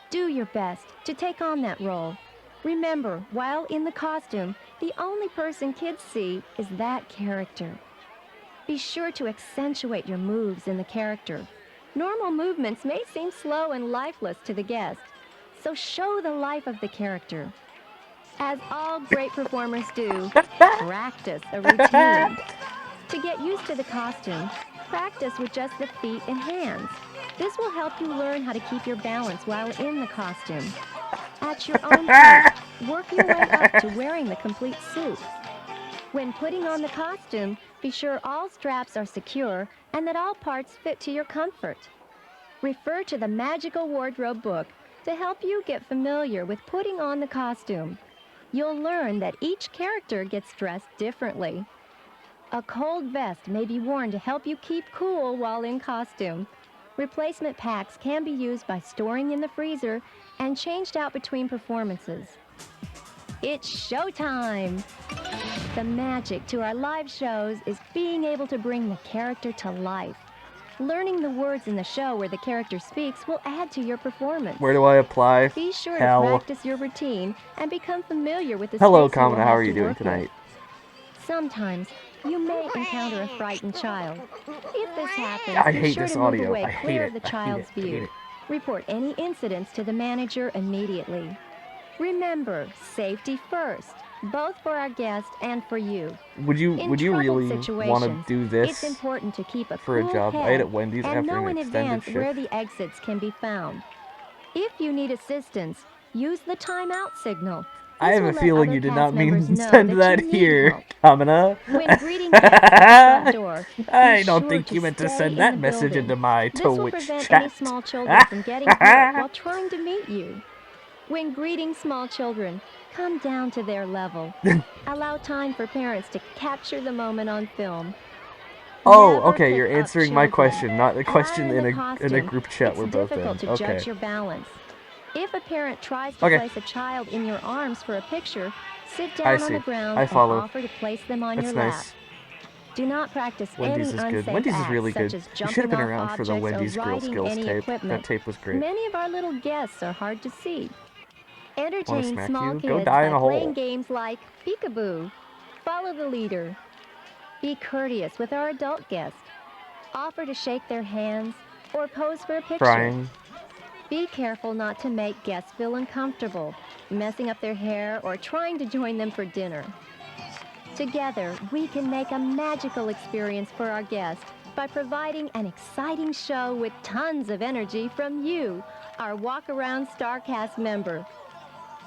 Do your best to take on that role. Remember, while in the costume, the only person kids see is that character. Be sure to accentuate your moves in the character. Normal movements may seem slow and lifeless to the guest, so show the life of the character. As all great performers do, practice a routine. To get used to the costume, practice with just the feet and hands. This will help you learn how to keep your balance while in the costume. At your own pace, work your way up to wearing the complete suit. When putting on the costume, be sure all straps are secure and that all parts fit to your comfort. Refer to the Magical Wardrobe book to help you get familiar with putting on the costume. you'll learn that each character gets dressed differently. A cold vest may be worn to help you keep cool while in costume. Replacement packs can be used by storing in the freezer and changed out between performances. It's showtime! The magic to our live shows is being able to bring the character to life. Learning the words in the show where the character speaks will add to your performance. Where do I apply? Be sure Hell. to practice your routine and become familiar with the Hello, space you will Kamina. How have are to you doing work tonight? with. Sometimes you may encounter a frightened child. If this happens, I be hate sure this to move audio. away I hate clear it. of the I hate child's it. I hate view. it. Report any incidents to the manager immediately. Remember, safety first, both for our guest and for you. Would you In really troubled want to situations, do it's this important to keep a for a cool job? I ate head at Wendy's and after know an in extended advance where shift. the exits can be found. If you need assistance, use the timeout signal. I This have will a let feeling other you did cast not mean members to know send that that you need here, help. Kamina. When greeting guests at the front door, I be don't sure think to you meant to stay send in that the message building. into my This will Twitch prevent chat. any small children from getting hurt while trying to meet you. When greeting small children, come down to their level. Allow time for parents to capture the moment on film. Oh, Never okay, pick you're up answering my children. question, not the While question in in the a costume, group chat it's we're both in. difficult to Okay. judge your balance. If a parent tries to Okay. place a child in your arms for a picture, sit I down on see. the ground I and follow. offer to place them on That's your lap. nice. Do not practice Wendy's any is good. unsafe Wendy's is acts, really such good. as You should have jumping been off around for the objects Wendy's or Grill riding Skills any tape. equipment. That tape was great. Many of our little guests are hard to see. Wanna Entertain smack small you? Go kids die in by a playing hole. games like peekaboo. Follow the leader. Be courteous with our adult guests. Offer to shake their hands or pose for a picture. Crying. Be careful not to make guests feel uncomfortable, messing up their hair or trying to join them for dinner. Together, we can make a magical experience for our guests by providing an exciting show with tons of energy from you, our Walk Around StarCast member.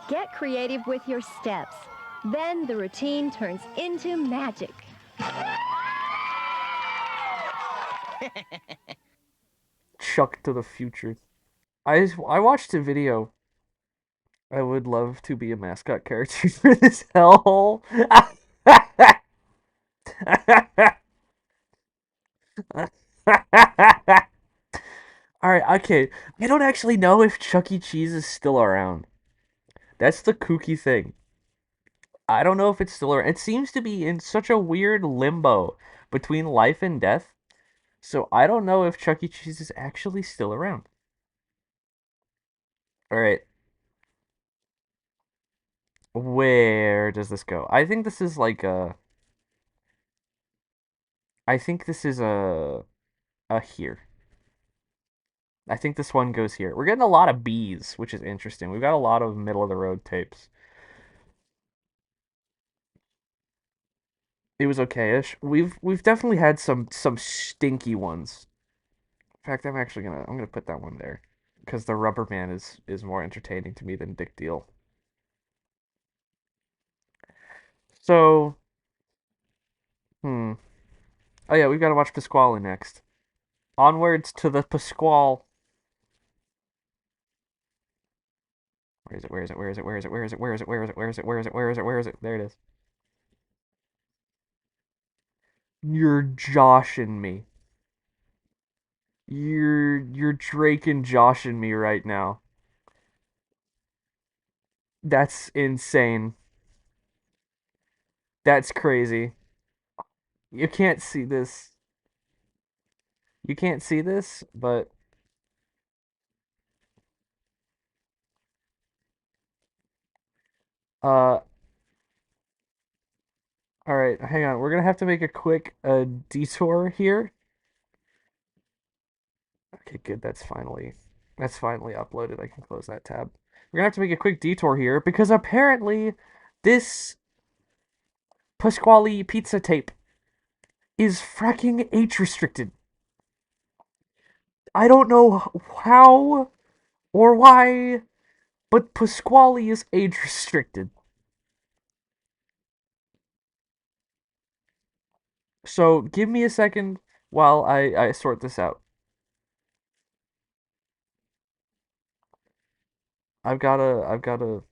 Get creative with your steps. Then the routine turns into magic. Chuck to the future. I watched a video. I would love to be a mascot character for this hellhole. Alright, okay. I don't actually know if Chuck E. Cheese is still around. That's the kooky thing. I don't know if it's still around. It seems to be in such a weird limbo between life and death. So I don't know if Chuck E. Cheese is actually still around. Alright. Where does this go? I think this is like a... I think this is a here. I think this one goes here. We're getting a lot of B's, which is interesting. We've got a lot of middle of the road tapes. It was okay-ish. We've definitely had some stinky ones. In fact, I'm gonna put that one there because the Rubber Man is more entertaining to me than Dick Deal. So, oh yeah, we've got to watch Pasquale next. Onwards to the Pasquale. Where is it? Where is it? Where is it? Where is it? Where is it? Where is it? Where is it? Where is it? Where is it? Where is it? Where is it? There it is. You're joshing me. You're Drake and joshing me right now. That's insane. That's crazy. You can't see this. You can't see this, but uh all right, hang on. We're gonna have to make a quick detour here. Okay, good. That's finally uploaded. I can close that tab. We're gonna have to make a quick detour here because apparently this Pasquale pizza tape is fracking age restricted. I don't know how or why, but Pasquale is age restricted. So give me a second while I sort this out. I've gotta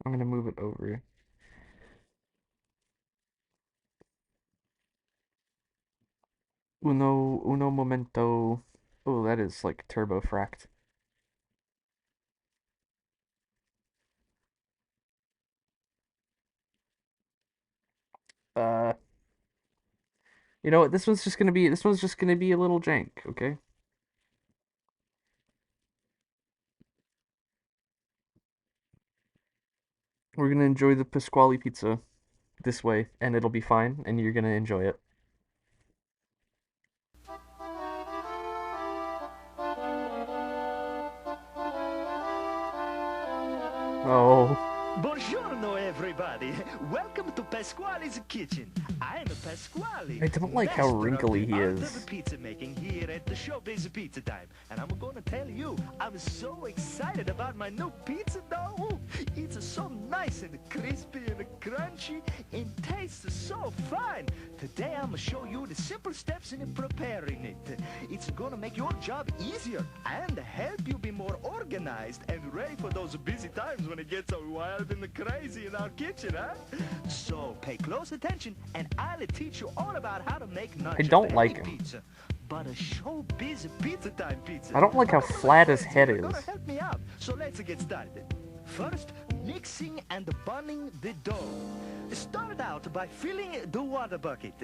I'm gonna move it over. Uno momento. Oh, that is like turbo fracked. Uh, you know what? This one's just gonna be a little jank, okay? We're gonna enjoy the Pasquale pizza this way, and it'll be fine, and you're gonna enjoy it. Oh. Buongiorno, everybody. Welcome to Pasquale's Kitchen. I'm Pasquale. I don't like how wrinkly he Art of is. pizza making here at the Showbiz Pizza Time. And I'm gonna tell you, I'm so excited about my new pizza dough. It's so nice and crispy and crunchy and tastes so fine. Today I'm gonna show you the simple steps in preparing it. It's gonna make your job easier and help you be more organized and ready for those busy times when it gets so wild and crazy in our kitchen, huh? So pay close attention and I'll teach you all about how to make not I just don't a like healthy him. pizza, but a Showbiz Pizza Time pizza. I don't like how flat his head You're is. gonna help me out, so let's get started. First, mixing and bunning the dough. Start out by filling the water bucket.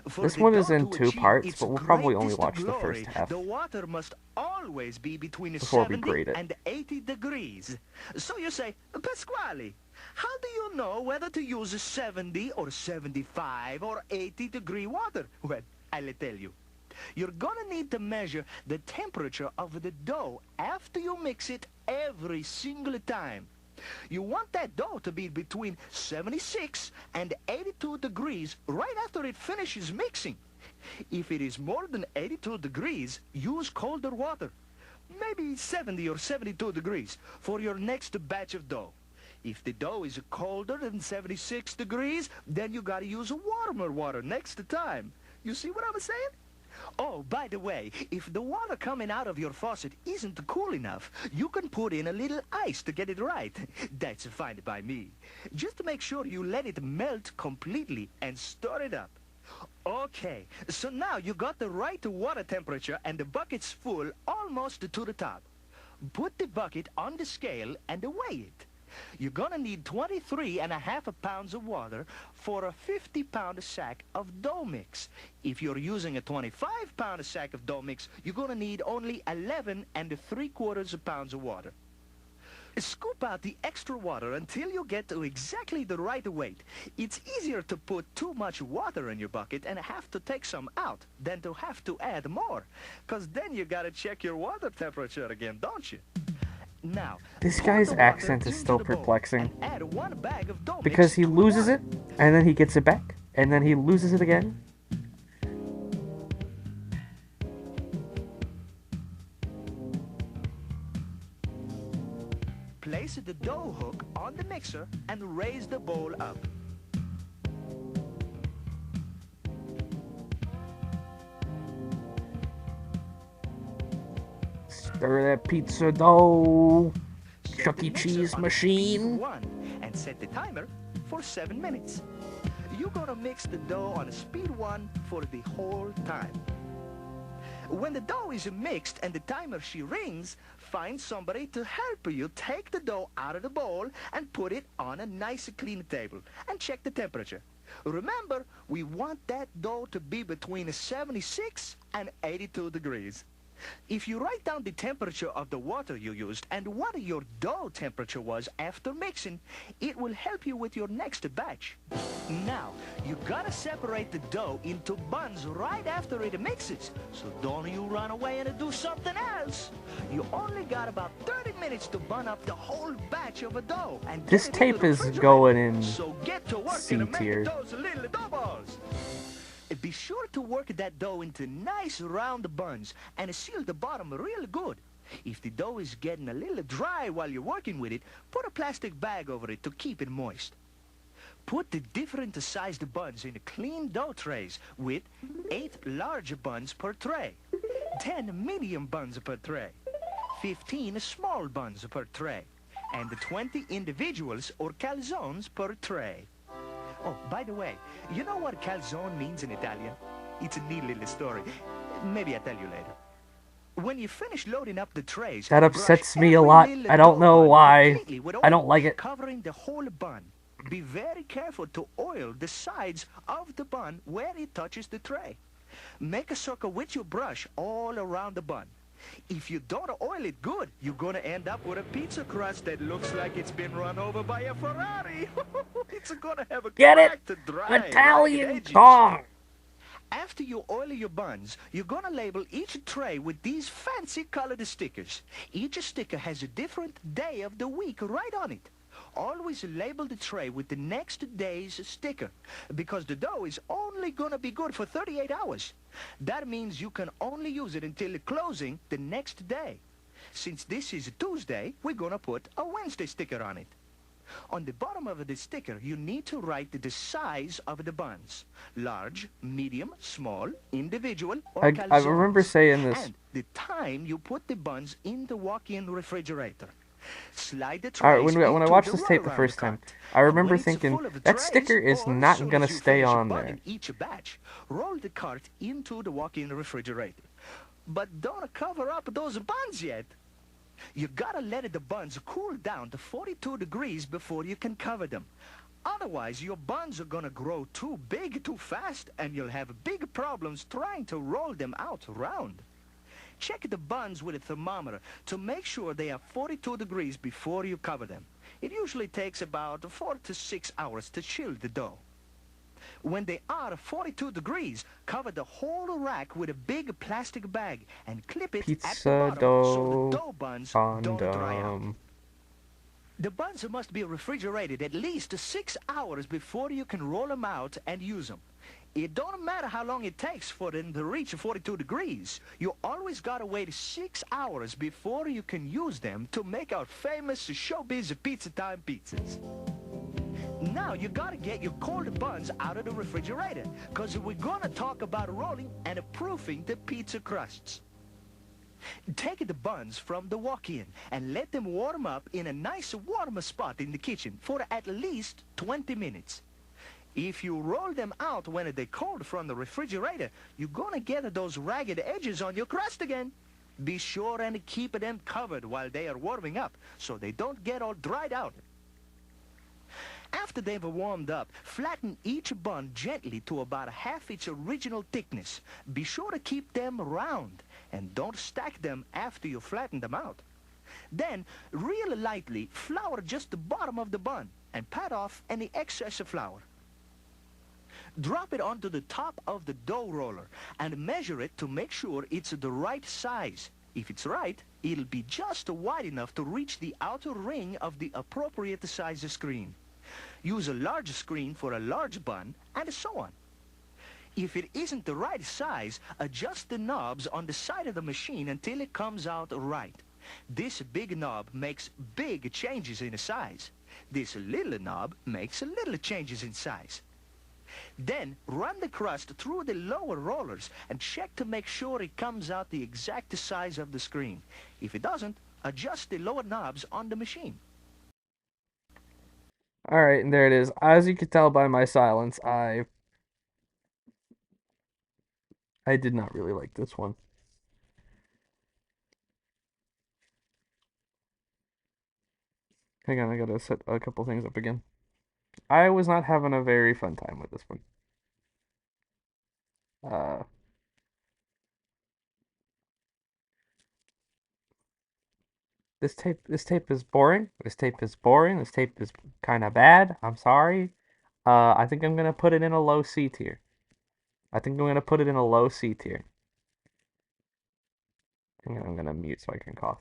For This the one is dough in to 2 achieve parts, its but we'll probably only greatest watch the glory, first half the water must always be between before we 70 grade it. and 80 degrees. So you say, Pasquale, how do you know whether to use 70 or 75 or 80 degree water? Well, I'll tell you. You're gonna need to measure the temperature of the dough after you mix it every single time. You want that dough to be between 76 and 82 degrees right after it finishes mixing. If it is more than 82 degrees, use colder water. Maybe 70 or 72 degrees for your next batch of dough. If the dough is colder than 76 degrees, then you gotta use warmer water next time. You see what I'm saying? Oh, by the way, if the water coming out of your faucet isn't cool enough, you can put in a little ice to get it right. That's fine by me. Just to make sure you let it melt completely and stir it up. Okay, so now you got the right water temperature and the bucket's full almost to the top. Put the bucket on the scale and weigh it. You're gonna need 23.5 pounds of water for a 50-pound sack of dough mix. If you're using a 25-pound sack of dough mix, you're gonna need only 11.75 pounds of water. Scoop out the extra water until you get to exactly the right weight. It's easier to put too much water in your bucket and have to take some out than to have to add more, 'cause then you gotta check your water temperature again, don't you? Now, This pour guy's the water accent is into still the bowl perplexing. and add 1 bag of dough Because mix he to loses water. it, and then he gets it back, and then he loses it again. Place the dough hook on the mixer and raise the bowl up. Stir that pizza dough. Set Chuck the E. mixer Cheese on speed machine. 1 and set the timer for 7 minutes. You're gonna mix the dough on speed 1 for the whole time. When the dough is mixed and the timer she rings, find somebody to help you take the dough out of the bowl and put it on a nice clean table and check the temperature. Remember, we want that dough to be between 76 and 82 degrees. If you write down the temperature of the water you used and what your dough temperature was after mixing, it will help you with your next batch. Now, you gotta separate the dough into buns right after it mixes, so don't you run away and do something else. You only got about 30 minutes to bun up the whole batch of a dough. And This get it into tape the is refrigerator. going in So get to work C and make tier. those little dough balls. Be sure to work that dough into nice round buns and seal the bottom real good. If the dough is getting a little dry while you're working with it, put a plastic bag over it to keep it moist. Put the different sized buns in clean dough trays with 8 large buns per tray, 10 medium buns per tray, 15 small buns per tray, and 20 individuals or calzones per tray. Oh, by the way, you know what calzone means in Italian? It's a neat little story. Maybe I'll tell you later. When you finish loading up the trays, That brush upsets me a every lot. little I don't dough know bun why. completely with I don't oil, like it. covering the whole bun. Be very careful to oil the sides of the bun where it touches the tray. Make a circle with your brush all around the bun. If you don't oil it good, you're going to end up with a pizza crust that looks like it's been run over by a Ferrari. It's going to have a Get it? cracked, dry, Italian ragged edges. car. After you oil your buns, you're going to label each tray with these fancy colored stickers. Each sticker has a different day of the week right on it. Always label the tray with the next day's sticker, because the dough is only going to be good for 38 hours. That means you can only use it until the closing the next day. Since this is Tuesday, we're going to put a Wednesday sticker on it. On the bottom of the sticker, you need to write the size of the buns. Large, medium, small, individual, or I remember calzones. saying this. And the time you put the buns in the walk-in refrigerator. Slide the Alright, trays when I into watched the this tape the runaround first time, cart. I remember When it's thinking, full of that trays, sticker is or not soon gonna as you stay finish a on bun there. in each batch, roll the cart into the walk-in refrigerator. But don't cover up those buns yet. You gotta let the buns cool down to 42 degrees before you can cover them. Otherwise, your buns are gonna grow too big too fast, and you'll have big problems trying to roll them out round. Check the buns with a thermometer to make sure they are 42 degrees before you cover them. It usually takes about 4 to 6 hours to chill the dough. When they are 42 degrees, cover the whole rack with a big plastic bag and clip it at the Pizza bottom so the dough dough buns don't dry out. condom. The buns must be refrigerated at least 6 hours before you can roll them out and use them. It don't matter how long it takes for them to reach 42 degrees. You always gotta wait 6 hours before you can use them to make our famous Showbiz Pizza Time pizzas. Now you gotta get your cold buns out of the refrigerator, because we're gonna talk about rolling and proofing the pizza crusts. Take the buns from the walk-in and let them warm up in a nice warm spot in the kitchen for at least 20 minutes. If you roll them out when they're cold from the refrigerator, you're gonna get those ragged edges on your crust again. Be sure and keep them covered while they are warming up so they don't get all dried out. After they've warmed up, flatten each bun gently to about half its original thickness. Be sure to keep them round and don't stack them after you flatten them out. Then, real lightly, flour just the bottom of the bun and pat off any excess flour. Drop it onto the top of the dough roller and measure it to make sure it's the right size. If it's right, it'll be just wide enough to reach the outer ring of the appropriate size screen. Use a large screen for a large bun, and so on. If it isn't the right size, adjust the knobs on the side of the machine until it comes out right. This big knob makes big changes in size. This little knob makes little changes in size. Then run the crust through the lower rollers and check to make sure it comes out the exact size of the screen. If it doesn't, adjust the lower knobs on the machine. Alright, and there it is. As you could tell by my silence, I did not really like this one. Hang on, I gotta set a couple things up again. I was not having a very fun time with this one. This tape is boring. This tape is boring. This tape is kind of bad. I'm sorry. I think I'm gonna put it in a low C tier. I think I'm gonna put it in a low C tier. And I'm gonna mute so I can cough.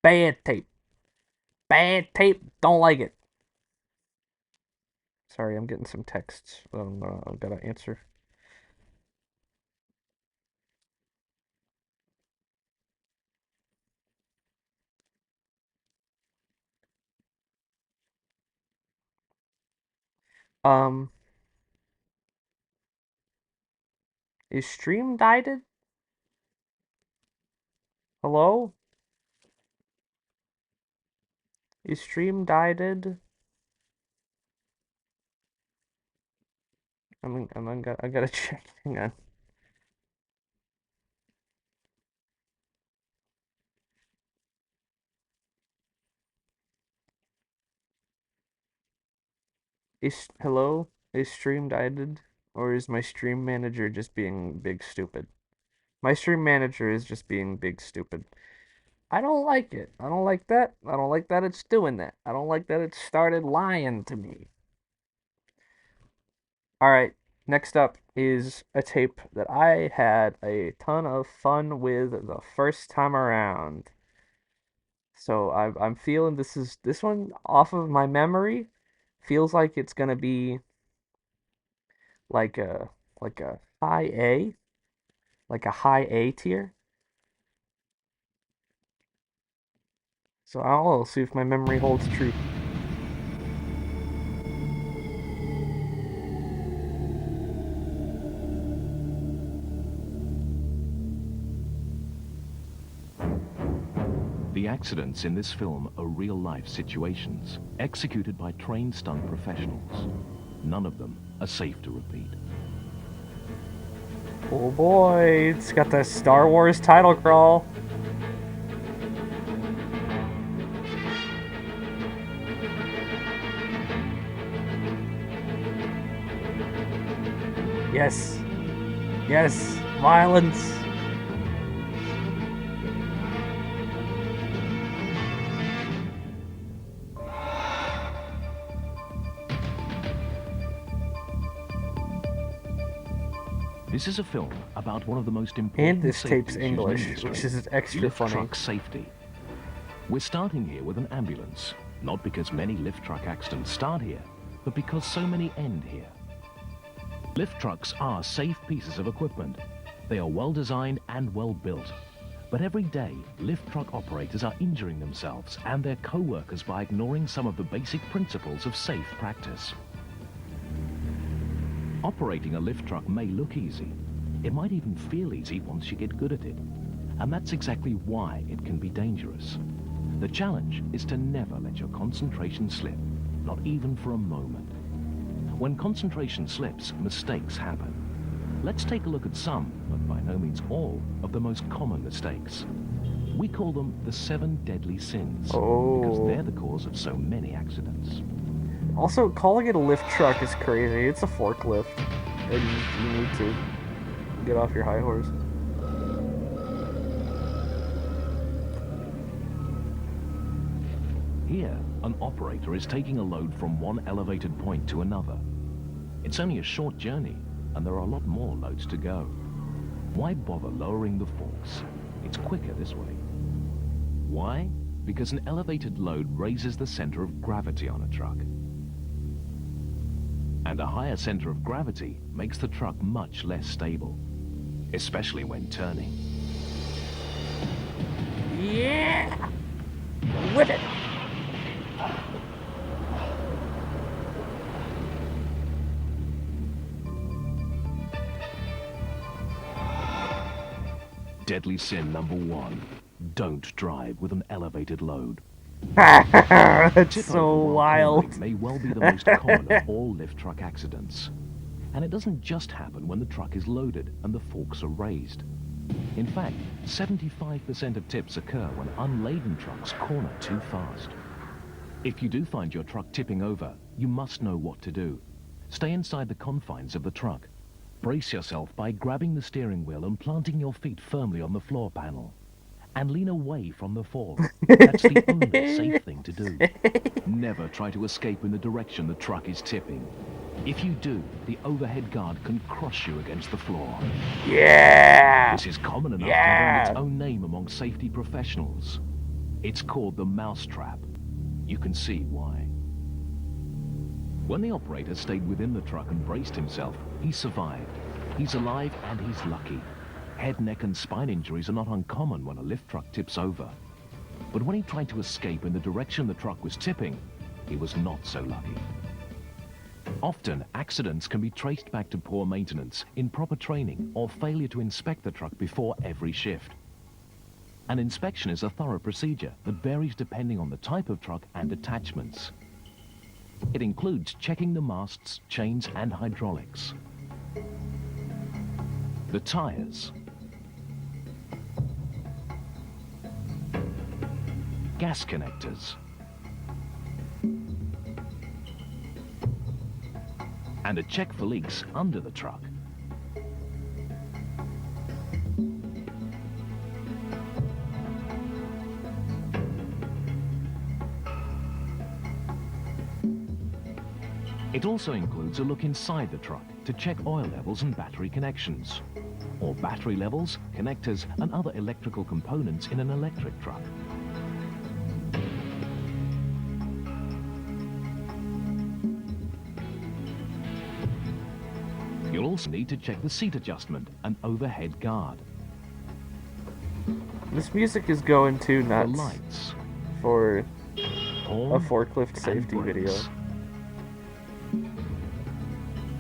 Bad tape. Bad tape. Don't like it. Sorry, I'm getting some texts. I've gotta answer. Is stream guided? Hello? Is stream died? I gotta check. Hang on. Hello? Is stream died? Or is my stream manager just being big stupid? My stream manager is just being big stupid. I don't like it. I don't like that. I don't like that it's doing that. I don't like that it started lying to me. Alright, next up is a tape that I had a ton of fun with the first time around. So I'm feeling this one off of my memory feels like it's gonna be like a high A, like a high A tier. So I'll see if my memory holds true. The accidents in this film are real-life situations, executed by trained stunt professionals. None of them are safe to repeat. Oh boy, it's got the Star Wars title crawl. Yes. Yes. Violence. This is a film about one of the most important And this tape's safety issues in English, industry, which is extra lift funny. truck safety. We're starting here with an ambulance, not because many lift truck accidents start here, but because so many end here. Lift trucks are safe pieces of equipment. They are well designed and well built. But every day, lift truck operators are injuring themselves and their co-workers by ignoring some of the basic principles of safe practice. Operating a lift truck may look easy. It might even feel easy once you get good at it. And that's exactly why it can be dangerous. The challenge is to never let your concentration slip, not even for a moment. When concentration slips, mistakes happen. Let's take a look at some, but by no means all, of the most common mistakes. We call them the 7 deadly sins, because they're the cause of so many accidents. Also, calling it a lift truck is crazy. It's a forklift, and you need to get off your high horse. Here, an operator is taking a load from one elevated point to another. It's only a short journey, and there are a lot more loads to go. Why bother lowering the forks? It's quicker this way. Why? Because an elevated load raises the center of gravity on a truck. And a higher center of gravity makes the truck much less stable, especially when turning. Yeah! Whip it! Deadly sin number 1. Don't drive with an elevated load. That's so wild. May well be the most common of all lift truck accidents. And it doesn't just happen when the truck is loaded and the forks are raised. In fact, 75% of tips occur when unladen trucks corner too fast. If you do find your truck tipping over, you must know what to do. Stay inside the confines of the truck. Brace yourself by grabbing the steering wheel and planting your feet firmly on the floor panel. And lean away from the fall. That's the only safe thing to do. Never try to escape in the direction the truck is tipping. If you do, the overhead guard can crush you against the floor. Yeah! This is common enough to earn its own name among safety professionals. It's called the mousetrap. You can see why. When the operator stayed within the truck and braced himself, he survived. He's alive and he's lucky. Head, neck, and spine injuries are not uncommon when a lift truck tips over. But when he tried to escape in the direction the truck was tipping, he was not so lucky. Often, accidents can be traced back to poor maintenance, improper training, or failure to inspect the truck before every shift. An inspection is a thorough procedure that varies depending on the type of truck and attachments. It includes checking the masts, chains, and hydraulics, the tires, gas connectors, and a check for leaks under the truck. It also includes a look inside the truck to check oil levels and battery connections, or battery levels, connectors, and other electrical components in an electric truck. You'll also need to check the seat adjustment and overhead guard. This music is going too nuts The lights, for horn, a forklift and safety video. brakes.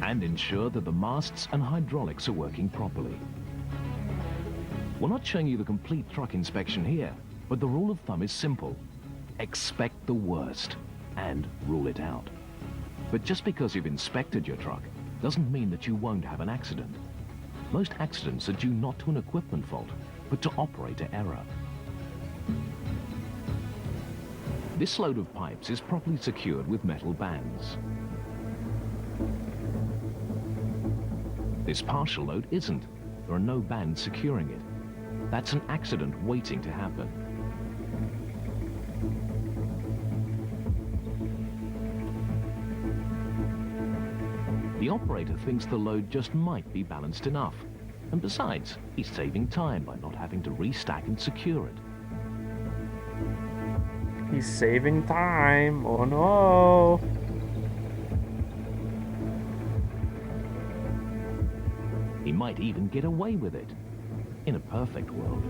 And ensure that the masts and hydraulics are working properly. We're not showing you the complete truck inspection here, but the rule of thumb is simple. Expect the worst and rule it out. But just because you've inspected your truck doesn't mean that you won't have an accident. Most accidents are due not to an equipment fault, but to operator error. This load of pipes is properly secured with metal bands. This partial load isn't. There are no bands securing it. That's an accident waiting to happen. The operator thinks the load just might be balanced enough. And besides, he's saving time by not having to restack and secure it. He's saving time. Oh no. He might even get away with it. In a perfect world.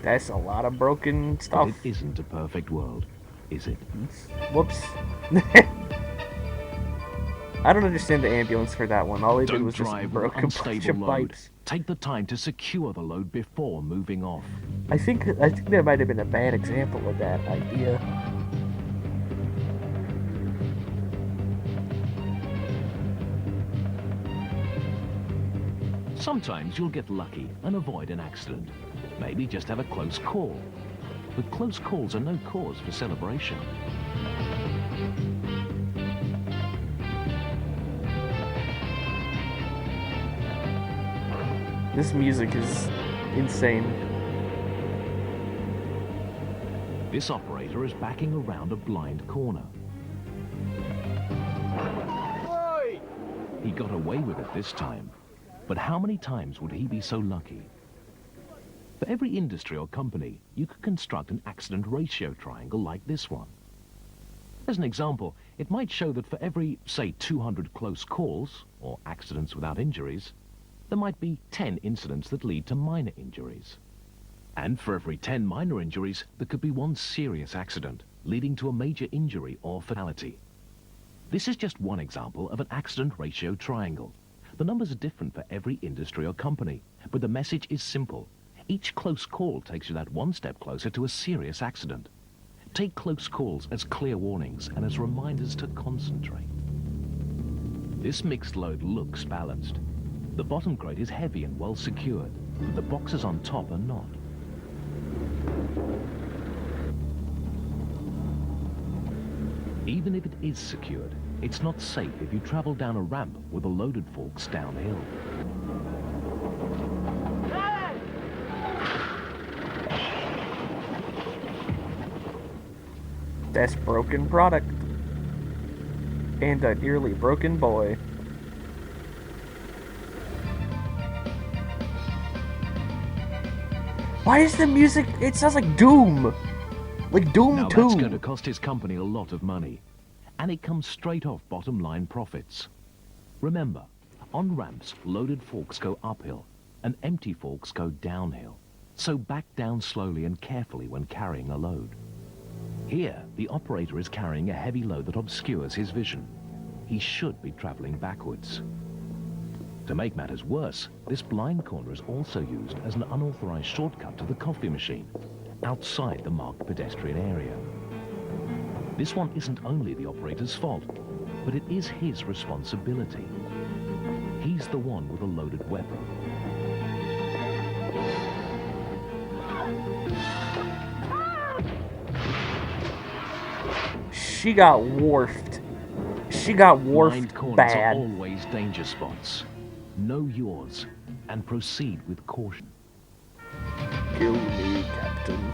That's a lot of broken stuff. But it isn't a perfect world, is it? Whoops. I don't understand the ambulance for that one. All he did Don't was just drive with broke a bunch unstable of load. pipes. Take the time to secure the load before moving off. I think that might have been a bad example of that idea. Sometimes you'll get lucky and avoid an accident. Maybe just have a close call. But close calls are no cause for celebration. This music is insane. This operator is backing around a blind corner. He got away with it this time. But how many times would he be so lucky? For every industry or company, you could construct an accident ratio triangle like this one. As an example, it might show that for every, say, 200 close calls, or accidents without injuries, there might be 10 incidents that lead to minor injuries. And for every 10 minor injuries, there could be one serious accident, leading to a major injury or fatality. This is just one example of an accident ratio triangle. The numbers are different for every industry or company, but the message is simple. Each close call takes you that one step closer to a serious accident. Take close calls as clear warnings and as reminders to concentrate. This mixed load looks balanced. The bottom crate is heavy and well secured, but the boxes on top are not. Even if it is secured, it's not safe if you travel down a ramp with the loaded forks downhill. That's broken product. And a nearly broken boy. Why is the music... It sounds like Doom. Like Doom Now 2. that's going to cost his company a lot of money. And it comes straight off bottom line profits. Remember, on ramps, loaded forks go uphill. and empty forks go downhill. So back down slowly and carefully when carrying a load. Here, the operator is carrying a heavy load that obscures his vision. He should be traveling backwards. To make matters worse, this blind corner is also used as an unauthorized shortcut to the coffee machine, outside the marked pedestrian area. This one isn't only the operator's fault, but it is his responsibility. He's the one with a loaded weapon. She got wharfed. She got wharfed Blind corners bad. are always danger spots. Know yours and proceed with caution. Kill me, Captain.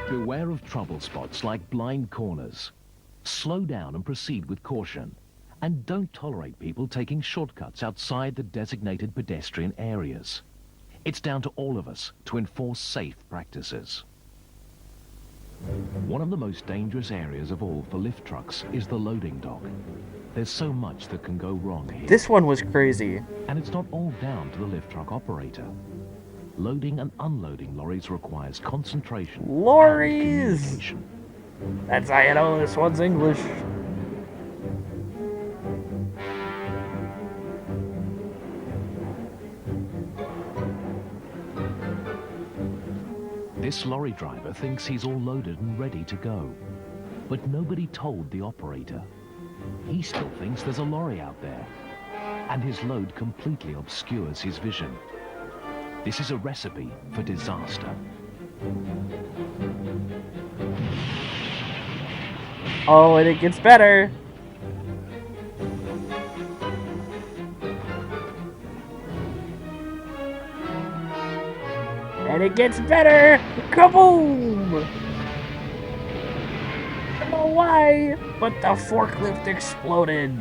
Beware of trouble spots like blind corners. Slow down and proceed with caution. And don't tolerate people taking shortcuts outside the designated pedestrian areas. It's down to all of us to enforce safe practices. One of the most dangerous areas of all for lift trucks is the loading dock. There's so much that can go wrong here. This one was crazy. And it's not all down to the lift truck operator. Loading and unloading lorries requires concentration and Lorries! communication. That's how you know this one's English. This lorry driver thinks he's all loaded and ready to go. But nobody told the operator. He still thinks there's a lorry out there. And his load completely obscures his vision. This is a recipe for disaster. Oh, and it gets better. And it gets better! Kaboom! I don't know why, but the forklift exploded.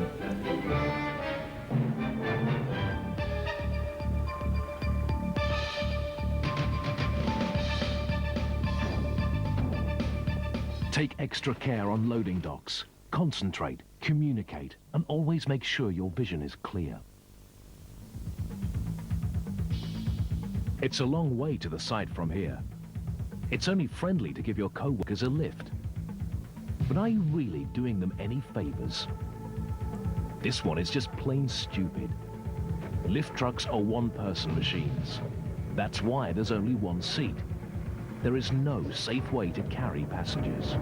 Take extra care on loading docks. Concentrate, communicate, and always make sure your vision is clear. It's a long way to the site from here. It's only friendly to give your co-workers a lift. But are you really doing them any favors? This one is just plain stupid. Lift trucks are one-person machines. That's why there's only one seat. There is no safe way to carry passengers.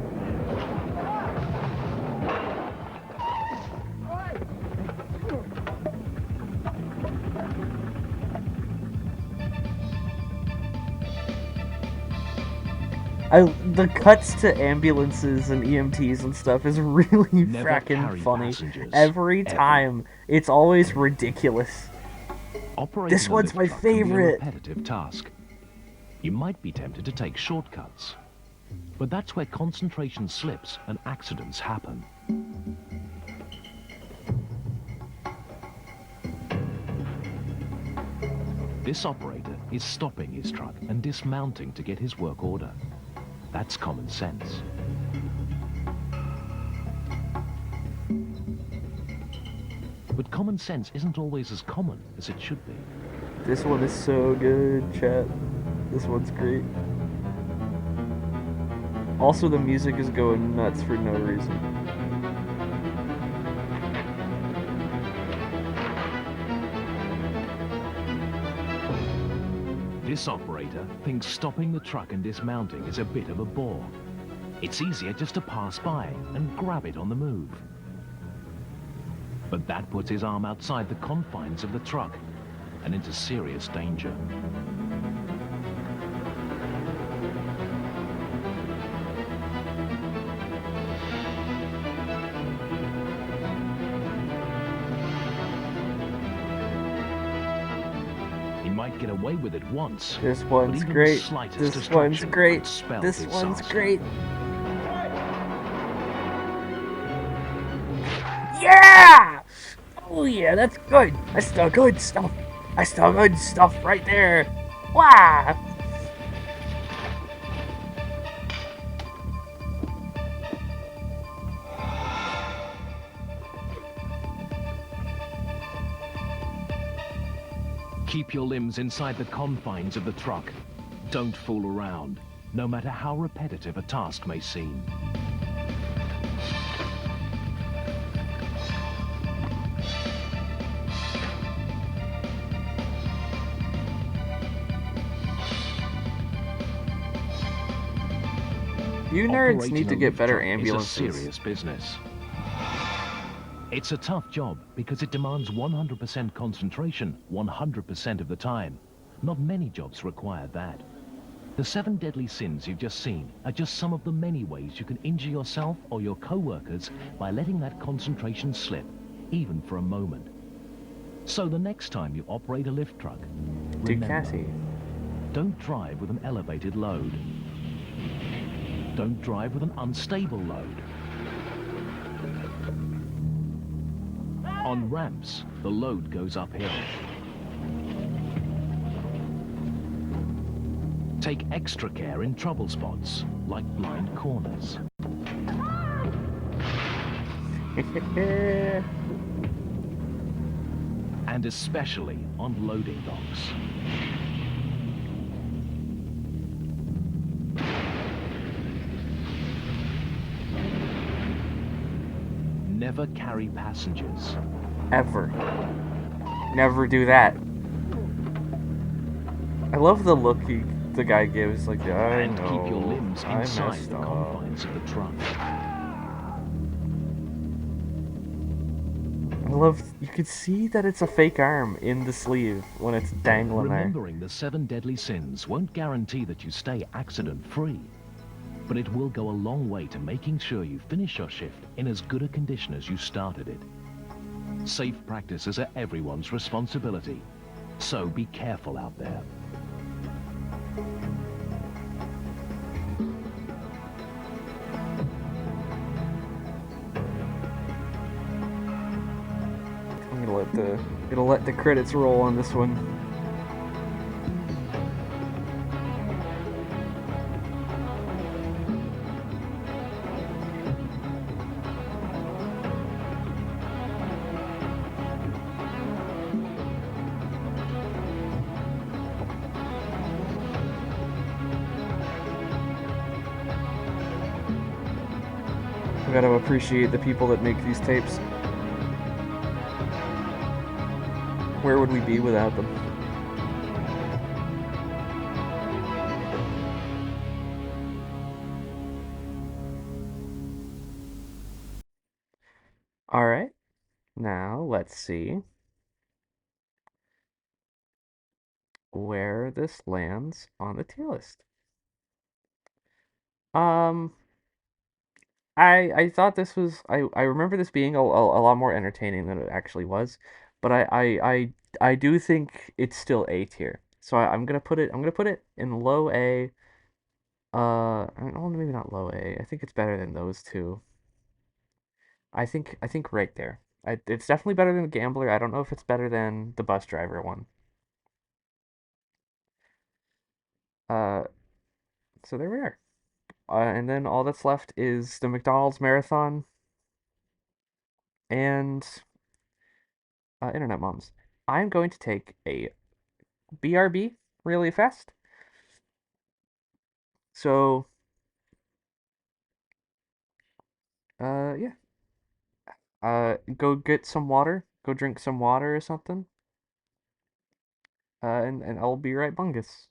The cuts to ambulances and EMTs and stuff is really Never fracking carry funny. passengers, Every ever. time. It's always ridiculous. Operating This a one's lift my truck can be a favorite. repetitive task. You might be tempted to take shortcuts. But that's where concentration slips and accidents happen. This operator is stopping his truck and dismounting to get his work order. That's common sense. But common sense isn't always as common as it should be. This one is so good, chat. This one's great. Also, the music is going nuts for no reason. This operator thinks stopping the truck and dismounting is a bit of a bore. It's easier just to pass by and grab it on the move. But that puts his arm outside the confines of the truck and into serious danger. He might get away with it once. This but one's even the great. slightest This distraction one's great. could spell This one's disaster. great. Yeah! Oh yeah, that's good. That's the good stuff. That's the good stuff right there. Wow! Keep your limbs inside the confines of the truck. Don't fool around, no matter how repetitive a task may seem. You nerds Operating need to a get lift better truck ambulances. is a serious business. It's a tough job because it demands 100% concentration 100% of the time. Not many jobs require that. The 7 deadly sins you've just seen are just some of the many ways you can injure yourself or your co-workers by letting that concentration slip, even for a moment. So the next time you operate a lift truck, remember, Ducati. don't drive with an elevated load. Don't drive with an unstable load. On ramps, the load goes uphill. Take extra care in trouble spots, like blind corners. And especially on loading docks. Never carry passengers. Ever. Never do that. I love the look the guy gives, like, I And know, keep your limbs I inside messed the up. confines of the truck. I love, you could see that it's a fake arm in the sleeve when it's dangling there. Remembering the 7 deadly sins won't guarantee that you stay accident-free, but it will go a long way to making sure you finish your shift in as good a condition as you started it. Safe practices are everyone's responsibility, so be careful out there. I'm gonna let the credits roll on this one. I gotta appreciate the people that make these tapes. Where would we be without them? Alright, now let's see where this lands on the tier list. I thought this was I remember this being a lot more entertaining than it actually was, but I do think it's still A tier. So I'm gonna put it in low A. Maybe not low A. I think it's better than those two. I think right there. It's definitely better than the Gambler. I don't know if it's better than the bus driver one. Uh, so there we are. And then all that's left is the McDonald's Marathon and Internet Moms. I'm going to take a BRB really fast. So, yeah. Go get some water. Go drink some water or something. And I'll be right bungus.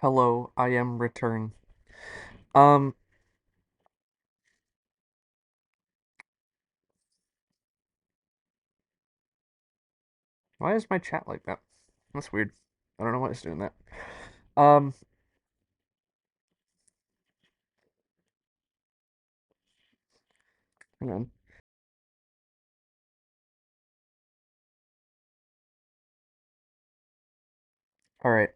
Hello, I am return. Um, why is my chat like that? That's weird. I don't know why it's doing that. Um, hang on. All right.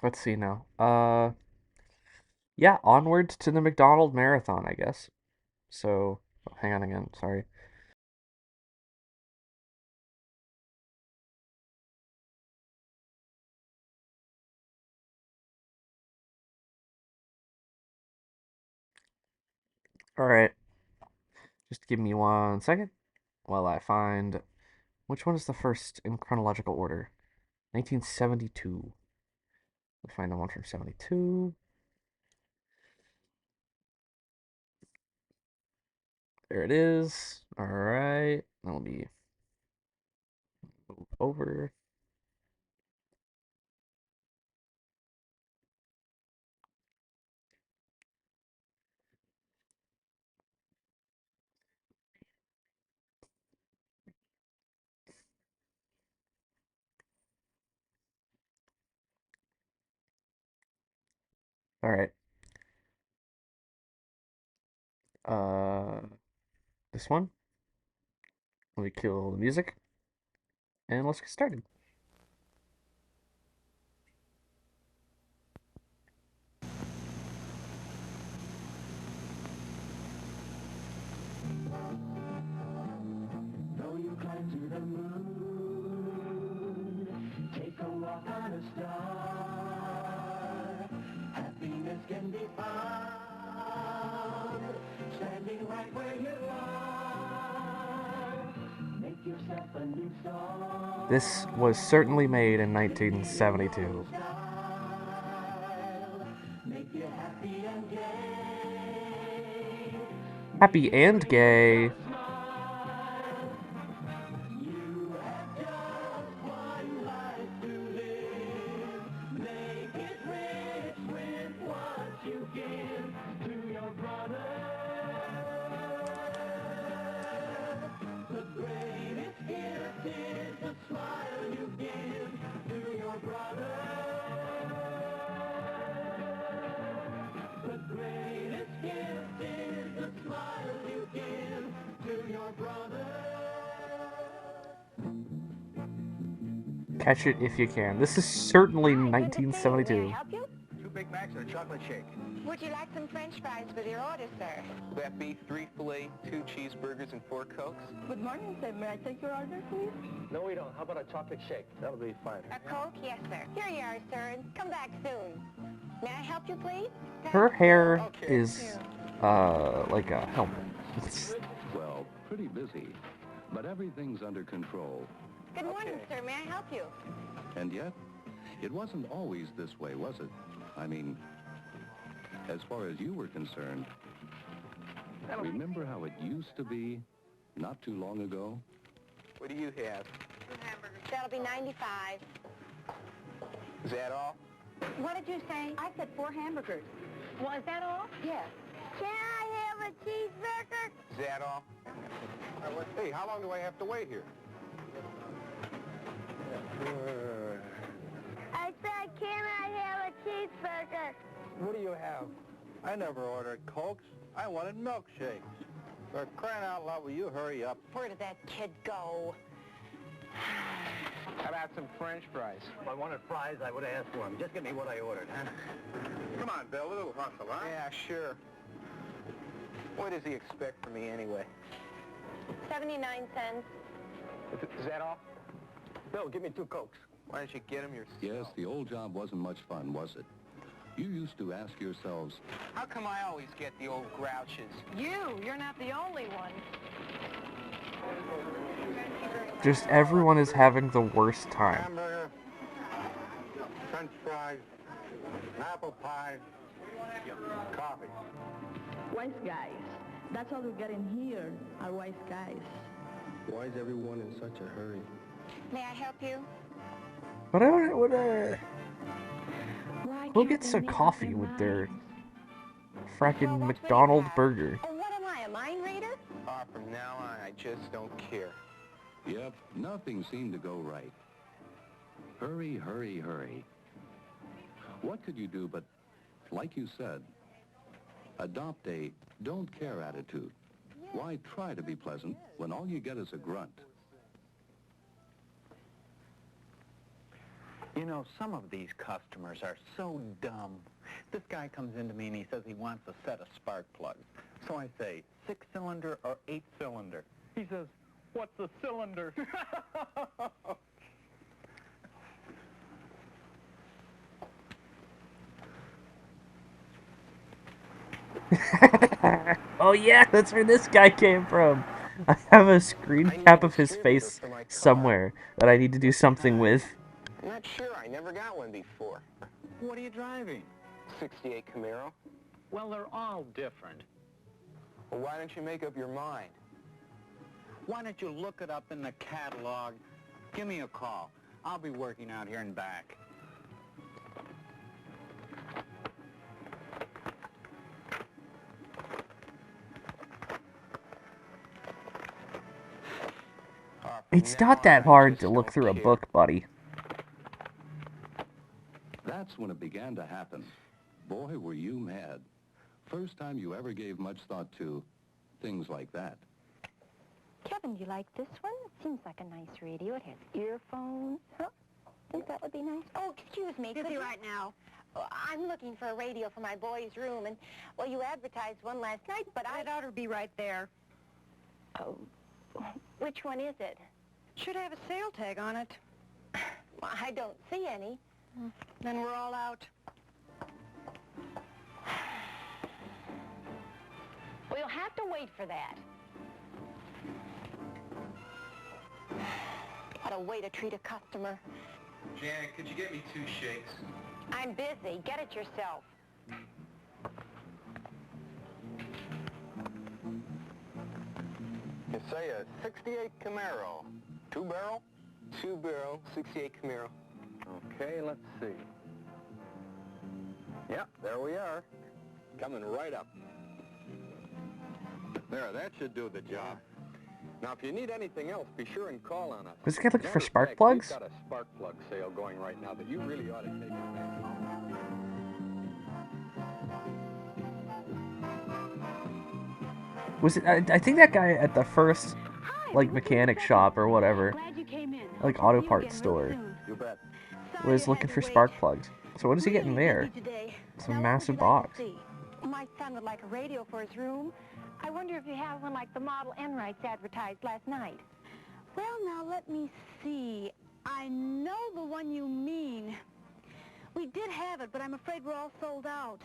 Let's see now. Yeah, onward to the McDonald Marathon, I guess. So, hang on again. Sorry. All right. Just give me 1 second while I find which one is the first in chronological order. 1972. We'll find the one from 72. There it is. All right. Now let me move over. All right. This one. Let me kill the music. And let's get started. Though you climb to the moon, take a walk on a star. Happiness can be found standing right where you are. Make yourself a new song. This was certainly made in 1972. Make you happy and gay. Happy and gay. Catch it if you can. This is certainly 1972. Two Big Macs and a chocolate shake. Would you like some French fries with your order, sir? Will that be 3 filet, 2 cheeseburgers, and 4 Cokes? Good morning, sir. May I take your order, please? No, we don't. How about a chocolate shake? That'll be fine. A Coke? Yes, sir. Here you are, sir, and come back soon. May I help you, please? Her hair is, like a helmet. Well, pretty busy, but everything's under control. Good morning, sir. May I help you? And yet, it wasn't always this way, was it? I mean, as far as you were concerned, remember how it used to be not too long ago? What do you have? 2 hamburgers. That'll be $95. Is that all? What did you say? I said 4 hamburgers. Was that all? Yes. Can I have a cheeseburger? Is that all? Hey, how long do I have to wait here? I said, can I have a cheeseburger? What do you have? I never ordered Cokes. I wanted milkshakes. For crying out loud, will you hurry up? Where did that kid go? How about some French fries? If I wanted fries, I would have asked for them. Just give me what I ordered, huh? Come on, Bill, a little hustle, huh? Yeah, sure. What does he expect from me anyway? 79 cents. Is that all? Bill, give me 2 Cokes. Why don't you get him yourself? Yes, the old job wasn't much fun, was it? You used to ask yourselves, How come I always get the old grouches? You're not the only one. Just everyone is having the worst time. Hamburger, French fries, apple pie, coffee. Wise guys. That's all we got in here, are wise guys. Why is everyone in such a hurry? May I help you? What? Who gets a coffee with their fracking McDonald's burger? Oh, what am I, a mind reader? From now on, I just don't care. Yep, nothing seemed to go right. Hurry, hurry, hurry. What could you do but, like you said, adopt a don't care attitude? Why try to be pleasant when all you get is a grunt? You know, some of these customers are so dumb. This guy comes into me and he says he wants a set of spark plugs. So I say, 6-cylinder or 8-cylinder? He says, what's a cylinder? Oh yeah, that's where this guy came from. I have a screen cap of his face somewhere that I need to do something with. I'm not sure. I never got one before. What are you driving? 68 Camaro. Well, they're all different. Well, why don't you make up your mind? Why don't you look it up in the catalog? Give me a call. I'll be working out here and back. It's not that hard to look through a book, buddy. That's when it began to happen. Boy, were you mad. First time you ever gave much thought to things like that. Kevin, do you like this one? It seems like a nice radio. It has earphones. Huh? Think that would be nice? Oh, excuse me. Busy could you- right now. Oh, I'm looking for a radio for my boy's room, and, well, you advertised one last night, but It ought to be right there. Oh, which one is it? Should have a sale tag on it. Well, I don't see any. Then we're all out. Well, you'll have to wait for that. What a way to treat a customer. Janet, could you get me 2 shakes? I'm busy. Get it yourself. You say a 68 Camaro. 2-barrel? 2-barrel, 68 Camaro. Okay, let's see. Yep, there we are. Coming right up. There, that should do the job. Now, if you need anything else, be sure and call on us. Was this guy looking for Matter of spark fact, plugs? We've got a spark plug sale going right now that you really ought to take advantage of. Was it? I think that guy at the first, like, mechanic shop or whatever, like auto parts store, You bet. was looking for spark plugs. So what is he getting there? It's a massive box. My son would like a radio for his room. I wonder if you have one like the Model Enrights advertised last night. Well, now, let me see. I know the one you mean. We did have it, but I'm afraid we're all sold out.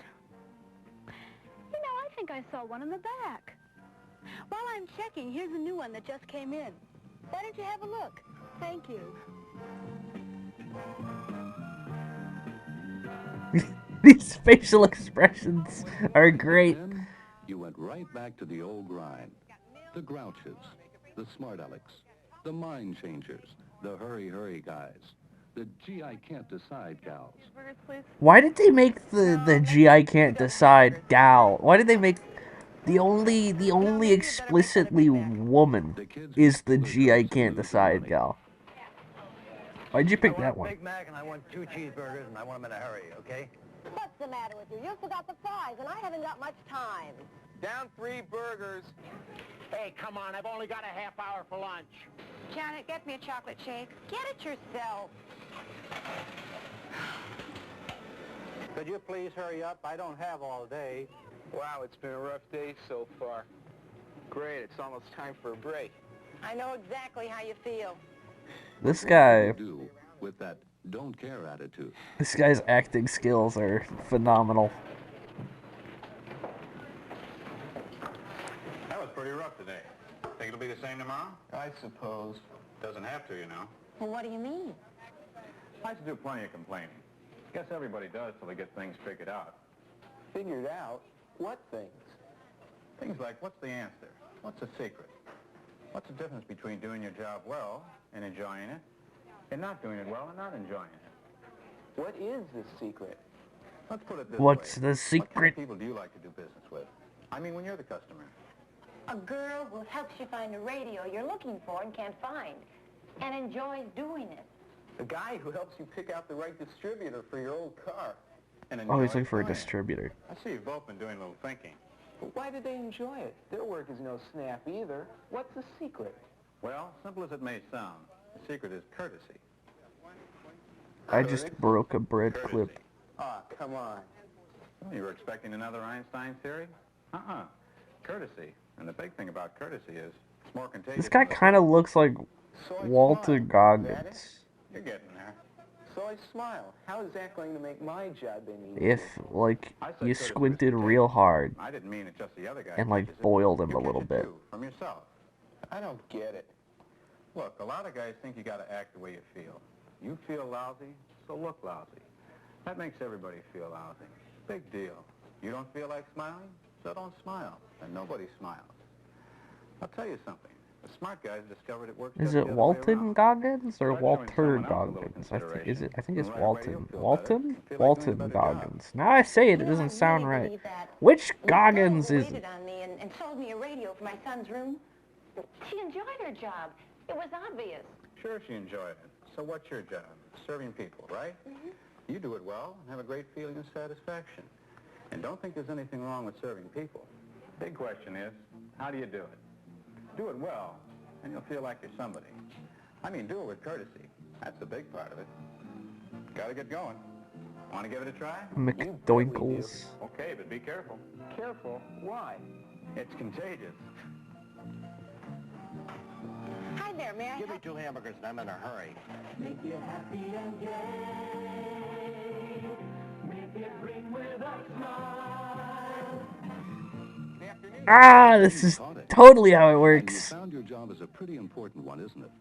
You know, I think I saw one in the back. While I'm checking, here's a new one that just came in. Why don't you have a look? Thank you. These facial expressions are great. Then you went right back to the old grind. The grouches, the smart alecks, the mind changers, the hurry guys, the gee I can't decide gals. Why did they make the G I can't decide gal? Why did they make the only explicitly woman is the G I can't decide gal? Why'd you pick that one? Big Mac, and I want 2 cheeseburgers, and I want them in a hurry, okay? What's the matter with you? You forgot the fries, and I haven't got much time. Down 3 burgers. Hey, come on, I've only got a half hour for lunch. Janet, get me a chocolate shake. Get it yourself. Could you please hurry up? I don't have all day. Wow, it's been a rough day so far. Great, it's almost time for a break. I know exactly how you feel. This guy, Do with that don't care attitude. this guy's acting skills are phenomenal. That was pretty rough today. Think it'll be the same tomorrow? I suppose. Doesn't have to, you know. Well, what do you mean? I used to do plenty of complaining. Guess everybody does till they get things figured out. Figured out? What things? Things like, what's the answer? What's the secret? What's the difference between doing your job well and enjoying it, and not doing it well and not enjoying it? What is the secret? Let's put it this What's way. the What kind secret? of people do you like to do business with? I mean, when you're the customer. A girl who helps you find a radio you're looking for and can't find, and enjoys doing it. The guy who helps you pick out the right distributor for your old car. And Oh, he's enjoy looking for a doing it. distributor. I see you've both been doing a little thinking. But why did they enjoy it? Their work is no snap either. What's the secret? Well, simple as it may sound, the secret is courtesy. I just broke a bread clip. Ah, come on. You were expecting another Einstein theory? Uh-uh. Courtesy. And the big thing about courtesy is it's more contagious. This guy kind of looks like Walter Goggins. You're getting there. So I smile. How is that going to make my job any If, like, you squinted real hard I didn't mean it just the other guy. and, like, boiled him a little bit. From yourself. I don't get it. Look, a lot of guys think you got to act the way you feel. You feel lousy, so look lousy. That makes everybody feel lousy. Big deal. You don't feel like smiling, so don't smile. And nobody smiles. I'll tell you something. The smart guys discovered it works. Is just it the other way Walton around. Goggins or Try showing Walter someone else a little Goggins? I think is it. I think it's consideration. Walton. Right away, you'll feel Walton. better. Feel like doing a Walton better job. Goggins. Now I say it, it doesn't sound right. Which Goggins is it? Waited on me and sold me a radio for my son's room. She enjoyed her job. It was obvious. Sure she enjoyed it. So what's your job? Serving people, right? You do it well and have a great feeling of satisfaction. And don't think there's anything wrong with serving people. Big question is, how do you do it? Do it well, and you'll feel like you're somebody. I mean, do it with courtesy. That's the big part of it. Gotta get going. Want to give it a try? McDoinkles. Okay, but be careful. Careful? Why? It's contagious. Hi there, may I Give me 2 hamburgers and I'm in a hurry. Make you happy and gay. Make it ring with a smile. Ah, this is totally how it works. You found your job is a pretty important one, isn't it?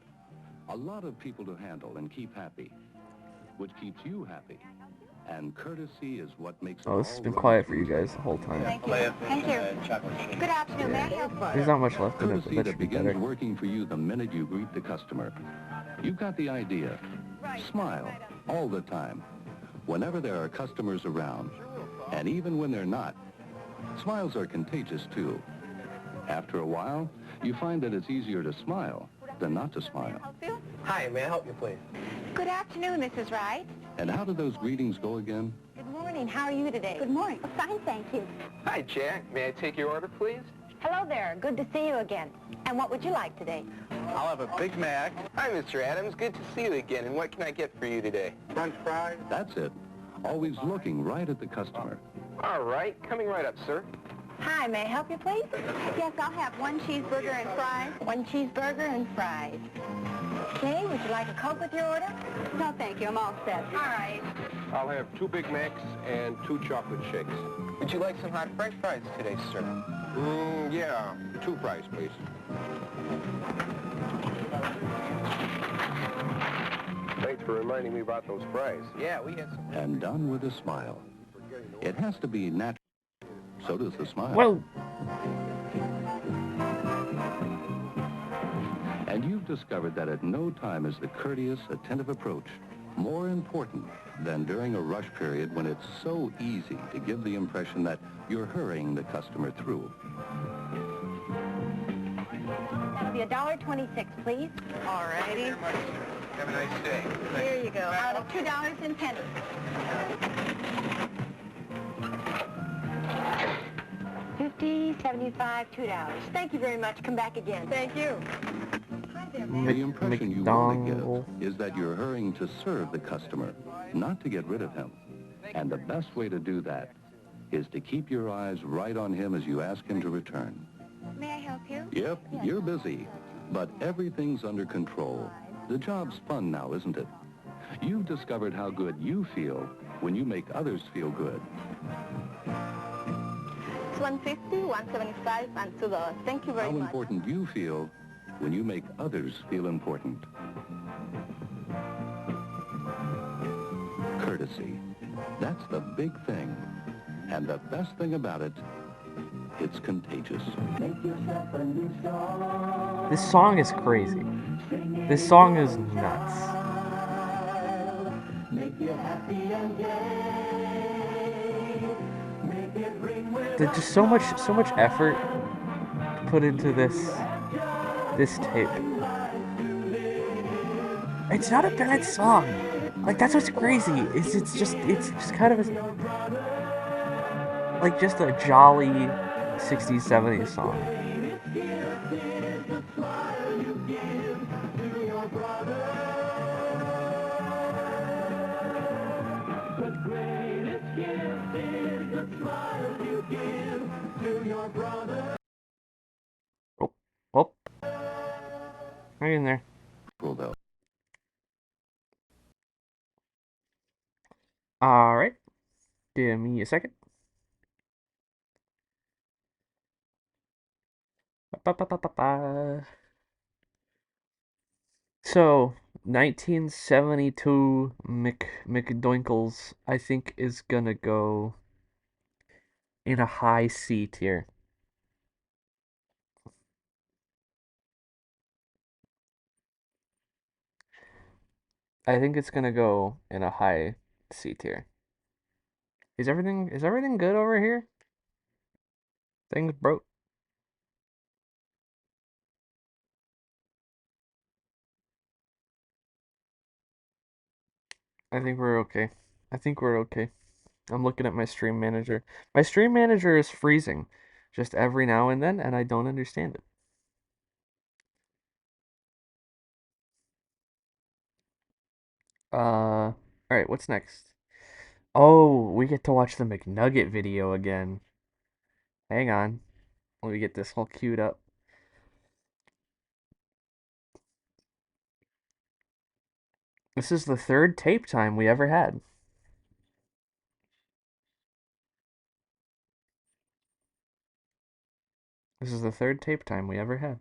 A lot of people to handle and keep happy, which keeps you happy. And courtesy is what makes it Oh, this has all been run quiet for you smoothly. guys the whole time. Thank you. Good afternoon, may I help you? There's not much left in it, but Courtesy that that should be begins better. working for you the minute you greet the customer. You've got the idea. Smile all the time, whenever there are customers around, and even when they're not. Smiles are contagious too. After a while, you find that it's easier to smile than not to smile. Hi, may I help you, please? Good afternoon, Mrs. Wright. And how do those greetings go again? Good morning. How are you today? Good morning. Fine, thank you. Hi, Jack. May I take your order, please? Hello there. Good to see you again. And what would you like today? I'll have a Big Mac. Hi, Mr. Adams. Good to see you again. And what can I get for you today? French fries. That's it. Always looking right at the customer. All right. Coming right up, sir. Hi, may I help you, please? Yes, I'll have 1 cheeseburger and fries. 1 cheeseburger and fries. Okay, would you like a Coke with your order? No, thank you. I'm all set. All right. I'll have 2 Big Macs and 2 chocolate shakes. Would you like some hot French fries today, sir? Yeah. 2 fries, please. Thanks for reminding me about those fries. Yeah, we had some. And done with a smile. It has to be natural. So does the smile. Whoa. And you've discovered that at no time is the courteous, attentive approach more important than during a rush period when it's so easy to give the impression that you're hurrying the customer through. That'll be $1.26, please. All righty. Have a nice day. Here you go. Out of $2 and pennies. 50, 75, $2. Thank you very much. Come back again. Thank you. The impression you want to give is that you're hurrying to serve the customer, not to get rid of him. And the best way to do that is to keep your eyes right on him as you ask him to return. May I help you? Yep, you're busy, but everything's under control. The job's fun now, isn't it? You've discovered how good you feel when you make others feel good. It's 150, 175, and $2. Thank you very How much. important you feel when you make others feel important. Courtesy. That's the big thing. And the best thing about it, it's contagious. This song is crazy. This song is nuts. Make you happy and gay. There's just so much effort put into this tape. It's not a bad song. Like, that's what's crazy. It's just kind of like just a jolly 60s, 70s song. Oh. Hang in there. Pulled out. Alright. Give me a second. So, 1972 McDoinkles, I think, is gonna go in a high C tier. I think it's gonna go in a high C tier. Is everything good over here? Things broke. I think we're okay. I'm looking at my stream manager. My stream manager is freezing just every now and then, and I don't understand it. Alright, what's next? Oh, we get to watch the McNugget video again. Hang on. Let me get this all queued up. This is the third tape time we ever had. This is the third tape time we ever had.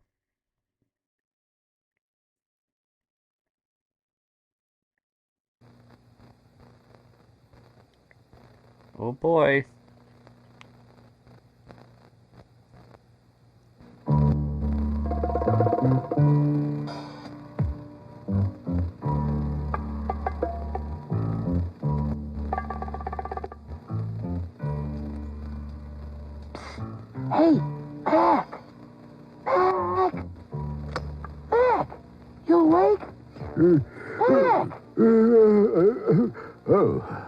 Oh boy. Hey, Mac! Mac! Mac! You awake? Mac!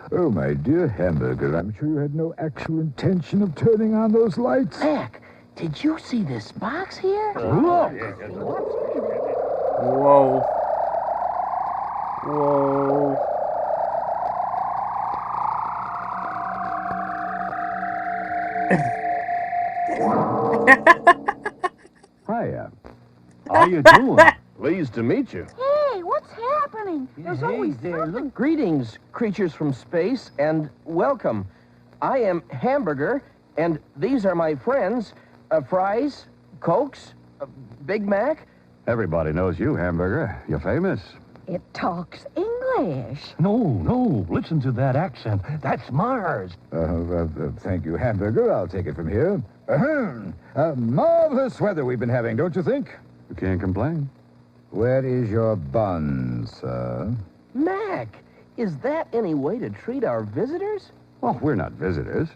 Oh, my dear Hamburger, I'm sure you had no actual intention of turning on those lights. Mac, did you see this box here? Look! Whoa. Whoa. Hiya. How you doing? Pleased to meet you. Hey, what's happening? There's always there. something. Look, greetings, creatures from space, and welcome. I am Hamburger, and these are my friends, Fries, Cokes, Big Mac. Everybody knows you, Hamburger. You're famous. It talks English. No, listen to that accent. That's Mars. Thank you, Hamburger. I'll take it from here. Marvelous weather we've been having, don't you think? You can't complain. Where is your bun, sir? Mac, is that any way to treat our visitors? Oh, we're not visitors.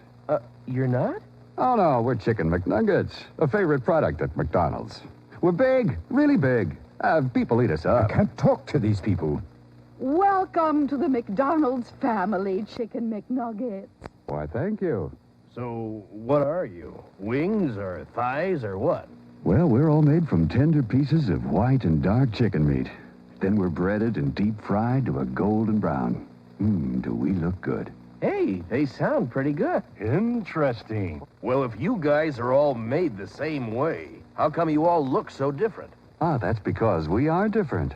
You're not? Oh, no, we're Chicken McNuggets, a favorite product at McDonald's. We're big, really big. People eat us up. I can't talk to these people. Welcome to the McDonald's family, Chicken McNuggets. Why, thank you. So, what are you? Wings or thighs or what? Well, we're all made from tender pieces of white and dark chicken meat. Then we're breaded and deep fried to a golden brown. Do we look good? Hey, they sound pretty good. Interesting. Well, if you guys are all made the same way, how come you all look so different? Ah, that's because we are different.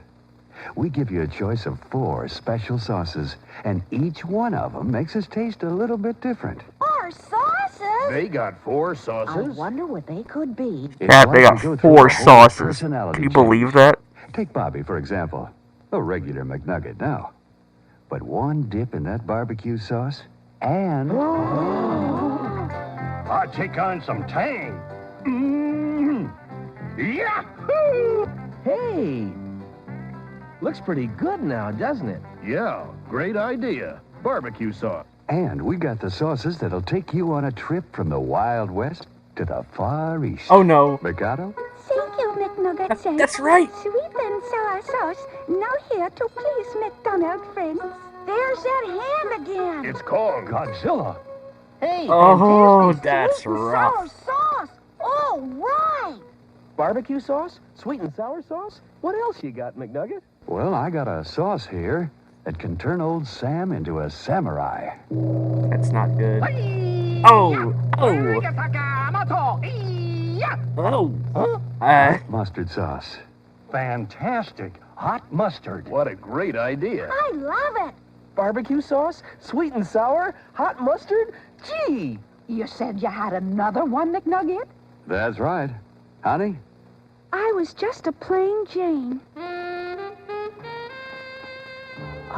We give you a choice of 4 special sauces, and each one of them makes us taste a little bit different. Our sauces? They got 4 I sauces? wonder what they could be. Yeah, they got 4 sauces. Can you believe that? Take Bobby, for example. A regular McNugget now. But one dip in that barbecue sauce, and... I take on some tang. Yahoo! Hey! Looks pretty good now, doesn't it? Yeah, great idea. Barbecue sauce. And we got the sauces that'll take you on a trip from the Wild West to the Far East. Oh no. Mikado? Thank you, McNuggets. That's right. Sweet and sour sauce. Now here to please McDonald friends. There's that hand again. It's called Godzilla. Hey, Oh, fantastic. that's Sweet and rough. sour sauce. All right. Barbecue sauce? Sweet and sour sauce? What else you got, McNugget? Well, I got a sauce here that can turn old Sam into a samurai. That's not good. Oh, oh, oh. Mustard sauce. Fantastic. Hot mustard. What a great idea. I love it. Barbecue sauce? Sweet and sour? Hot mustard? Gee! You said you had another one, McNugget? That's right. Honey? I was just a plain Jane.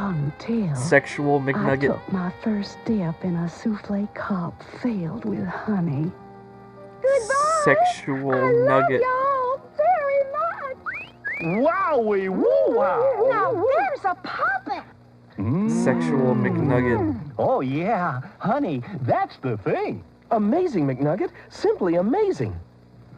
Until Sexual I McNugget. took my first dip in a souffle cup filled with honey. Sexual nugget. y'all very much. Wowie woo-wow. Now there's a puppet. Sexual McNugget. Oh, yeah. Honey, that's the thing. Amazing, McNugget. Simply amazing.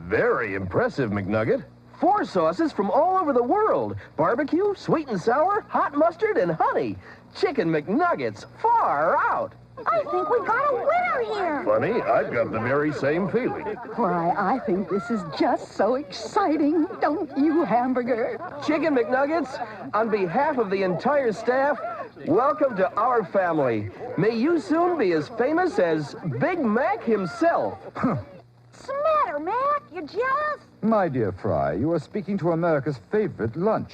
Very impressive, McNugget. 4 sauces from all over the world. Barbecue, sweet and sour, hot mustard, and honey. Chicken McNuggets. Far out. I think we got a winner here. Funny, I've got the very same feeling. Why, I think this is just so exciting, don't you, Hamburger? Chicken McNuggets, on behalf of the entire staff, welcome to our family. May you soon be as famous as Big Mac himself. What's the matter, Mac? You jealous? My dear Fry, you are speaking to America's favorite lunch.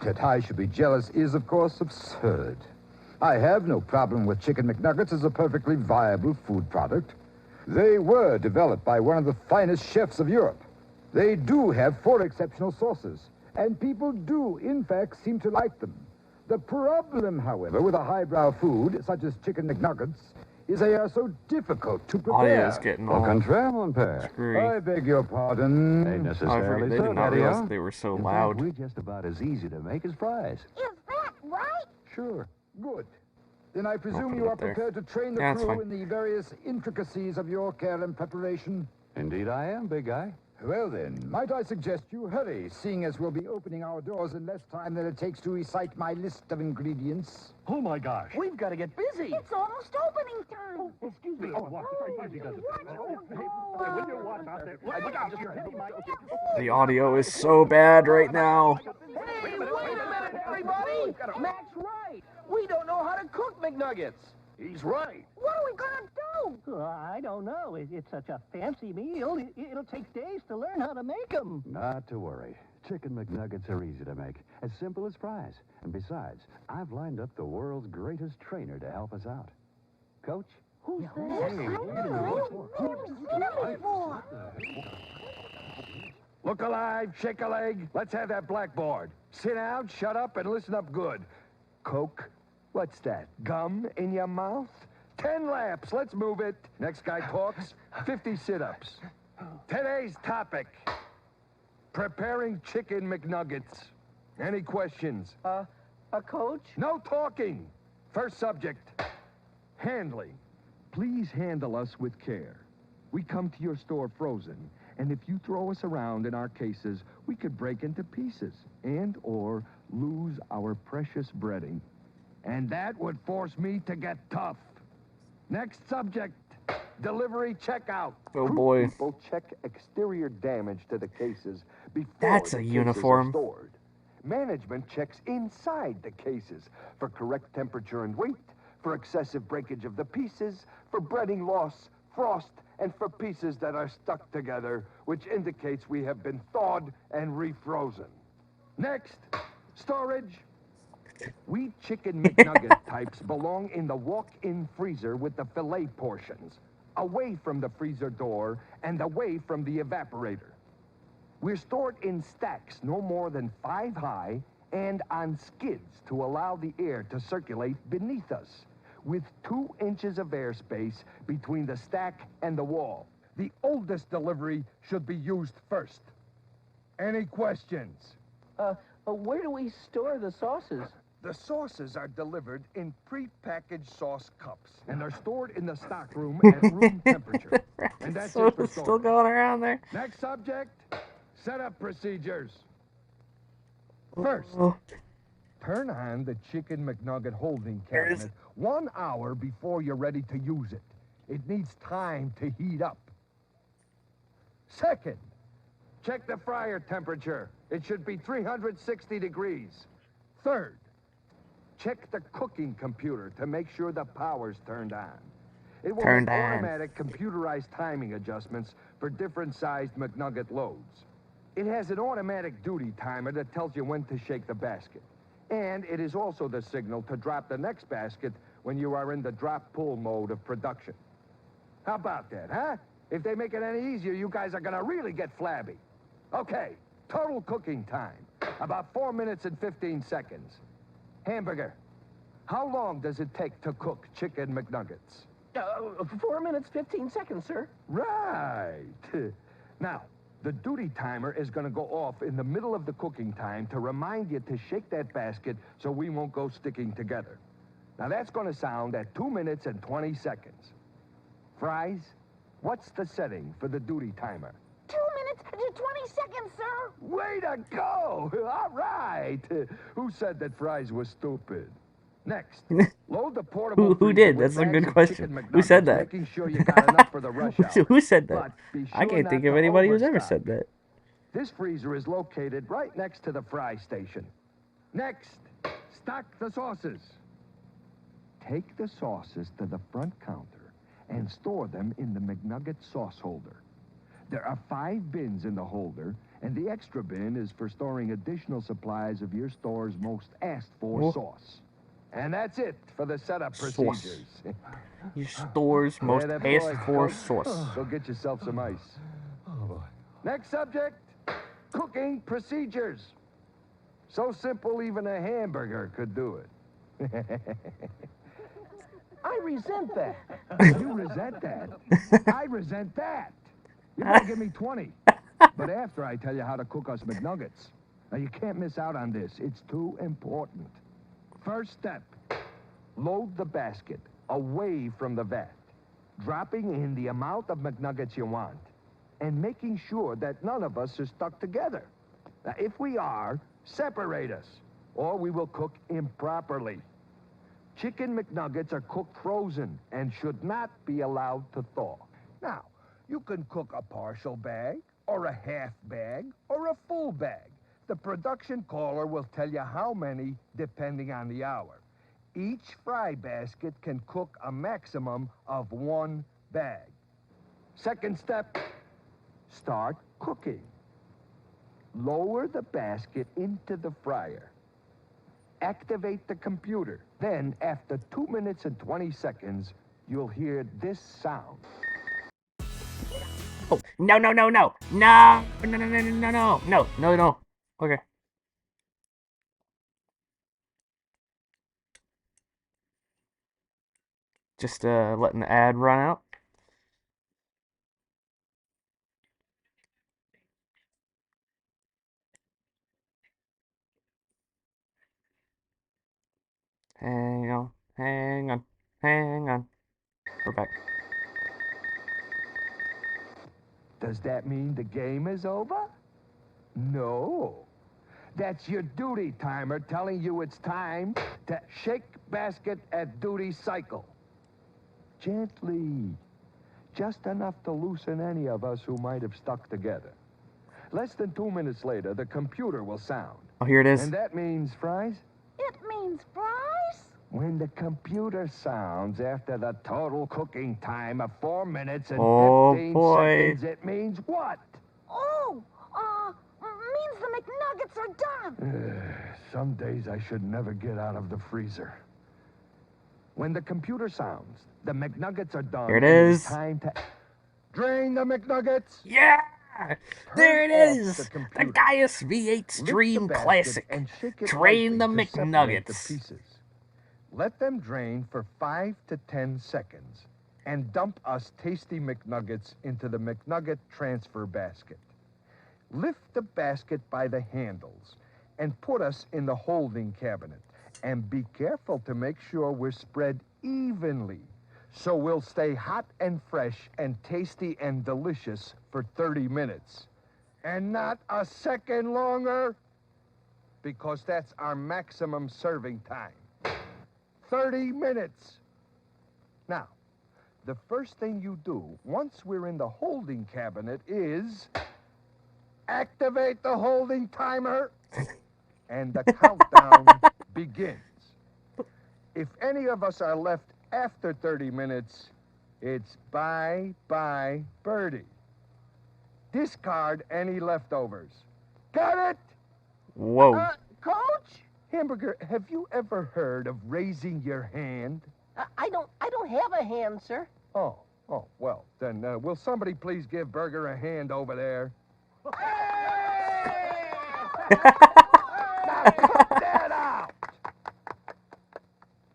That I should be jealous is, of course, absurd. I have no problem with Chicken McNuggets as a perfectly viable food product. They were developed by one of the finest chefs of Europe. They do have 4 exceptional sauces, and people do, in fact, seem to like them. The problem, however, with a highbrow food, such as Chicken McNuggets, is they are so difficult to prepare. Audio's getting Au all contraire, mon père. screwy. I beg your pardon. Ain't I necessarily forget, they so, did not Daddy-o. realize they were so In fact, loud. we're just about as easy to make as fries. Is that right? Sure. Good. Then I presume put you it are there. prepared to train the Yeah, that's crew fine. in the various intricacies of your care and preparation? Indeed I am, big guy. Well then, might I suggest you hurry, seeing as we'll be opening our doors in less time than it takes to recite my list of ingredients? Oh, my gosh. We've got to get busy. It's almost opening time. Excuse me. Oh, watch. He does it. When you watch out there, look out, your heavy mic. The audio is so bad right now. Hey, wait a minute, everybody. Mac's right. We don't know how to cook McNuggets. He's right. What are we gonna do? I don't know. It's such a fancy meal. It'll take days to learn how to make them. Not to worry. Chicken McNuggets are easy to make. As simple as fries. And besides, I've lined up the world's greatest trainer to help us out. Coach? Who's that? I've never seen him before. Look alive, shake a leg. Let's have that blackboard. Sit down, shut up, and listen up good. Coke? What's that? Gum in your mouth? 10 laps. Let's move it. Next guy talks. 50 sit-ups. Today's topic. Preparing chicken McNuggets. Any questions? A coach? No talking. First subject. Handling. Please handle us with care. We come to your store frozen, and if you throw us around in our cases, we could break into pieces and or lose our precious breading. And that would force me to get tough. Next subject. Delivery checkout. Oh boy. People check exterior damage to the cases before That's the a cases uniform. are stored. Management checks inside the cases for correct temperature and weight, for excessive breakage of the pieces, for breading loss, frost, and for pieces that are stuck together, which indicates we have been thawed and refrozen. Next, storage. We chicken McNugget types belong in the walk-in freezer with the fillet portions, away from the freezer door and away from the evaporator. We're stored in stacks no more than 5 high and on skids to allow the air to circulate beneath us, with 2 inches of airspace between the stack and the wall. The oldest delivery should be used first. Any questions? Where do we store the sauces? The sauces are delivered in pre-packaged sauce cups, and they're stored in the stockroom at room temperature. And that's So it for it's still storage. going around there. Next subject, setup procedures. First, Oh. turn on the Chicken McNugget holding There is- cabinet 1 hour before you're ready to use it. It needs time to heat up. Second, check the fryer temperature. It should be 360 degrees. Third, check the cooking computer to make sure the power's turned on. It will Turned make on. automatic computerized timing adjustments for different sized McNugget loads. It has an automatic duty timer that tells you when to shake the basket. And it is also the signal to drop the next basket when you are in the drop-pull mode of production. How about that, huh? If they make it any easier, you guys are gonna really get flabby. Okay, total cooking time, about 4 minutes and 15 seconds. Hamburger, how long does it take to cook Chicken McNuggets? 4 minutes, 15 seconds, sir. Right. Now, the duty timer is going to go off in the middle of the cooking time to remind you to shake that basket so we won't go sticking together. Now, that's going to sound at 2 minutes and 20 seconds. Fries, what's the setting for the duty timer? 2 minutes and 20 seconds, sir. Way to go! All right. Who said that fries was stupid? Next, load the portable Who freezer did? with That's a bags good of question. Chicken Who said McNuggets, that? making sure you got enough for the rush hour. Who said that? But be I sure can't not think of to anybody who's ever overstock. said that. This freezer is located right next to the fry station. Next, stock the sauces. Take the sauces to the front counter and store them in the McNugget sauce holder. There are 5 bins in the holder, and the extra bin is for storing additional supplies of your store's most asked-for Oh. sauce. And that's it for the setup Sauce. procedures. Your store's most Yeah, that boy, asked for go- sauce. Go get yourself some ice. Next subject, cooking procedures. So simple, even a hamburger could do it. I resent that. You resent that? I resent that. You better give me 20. But after I tell you how to cook us McNuggets. Now, you can't miss out on this. It's too important. First step, load the basket away from the vat, dropping in the amount of McNuggets you want, and making sure that none of us are stuck together. Now, if we are, separate us, or we will cook improperly. Chicken McNuggets are cooked frozen and should not be allowed to thaw. Now, you can cook a partial bag, or a half bag, or a full bag. The production caller will tell you how many, depending on the hour. Each fry basket can cook a maximum of 1 bag. Second step, start cooking. Lower the basket into the fryer. Activate the computer. Then, after 2 minutes and 20 seconds, you'll hear this sound. Oh, no, no, no, no. No, no, no, no, no, no, no. No, no, no. Okay. Just letting the ad run out. Hang on, hang on, hang on. We're back. Does that mean the game is over? No. That's your duty timer telling you it's time to shake basket at duty cycle. Gently. Just enough to loosen any of us who might have stuck together. Less than 2 minutes later, the computer will sound. Oh, here it is. And that means, fries, It means fries? when the computer sounds after the total cooking time of 4 minutes and Oh, 15 boy. seconds, it means what? Oh, means the McNuggets are done. Some days I should never get out of the freezer. When the computer sounds, the McNuggets are done. Here it and is. It's time to drain the McNuggets. Yeah! There it Turn off is! the The computer. Gaius V8 Lift the Stream basket Classic. and shake it Drain the lightly to separate McNuggets. the pieces. Let them drain for 5 to 10 seconds and dump us tasty McNuggets into the McNugget transfer basket. Lift the basket by the handles and put us in the holding cabinet And be careful to make sure we're spread evenly, so we'll stay hot and fresh and tasty and delicious for 30 minutes. And not a second longer, because that's our maximum serving time. 30 minutes. Now, the first thing you do once we're in the holding cabinet is activate the holding timer, and the countdown begins. If any of us are left after 30 minutes, it's bye-bye birdie. Discard any leftovers. Got it? Whoa. Coach? Hamburger, have you ever heard of raising your hand? I don't have a hand, sir. Oh, well, then will somebody please give Burger a hand over there? Now cut that out!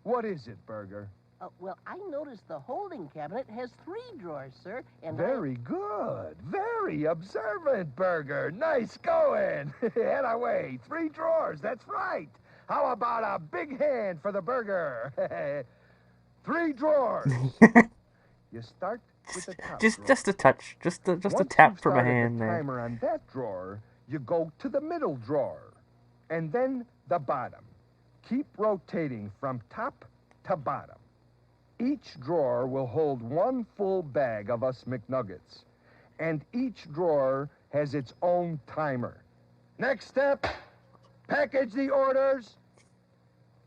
What is it, Burger? Well, I noticed the holding cabinet has 3 drawers, sir, and Very good. Very observant, Burger. Nice going. Head away. 3 drawers. That's right. How about a big hand for the Burger? 3 drawers. You start with the top drawer. Just a touch. Just a tap from a hand there. Timer on that drawer, you go to the middle drawer, and then the bottom. Keep rotating from top to bottom. Each drawer will hold 1 full bag of us McNuggets, and each drawer has its own timer. Next step, package the orders.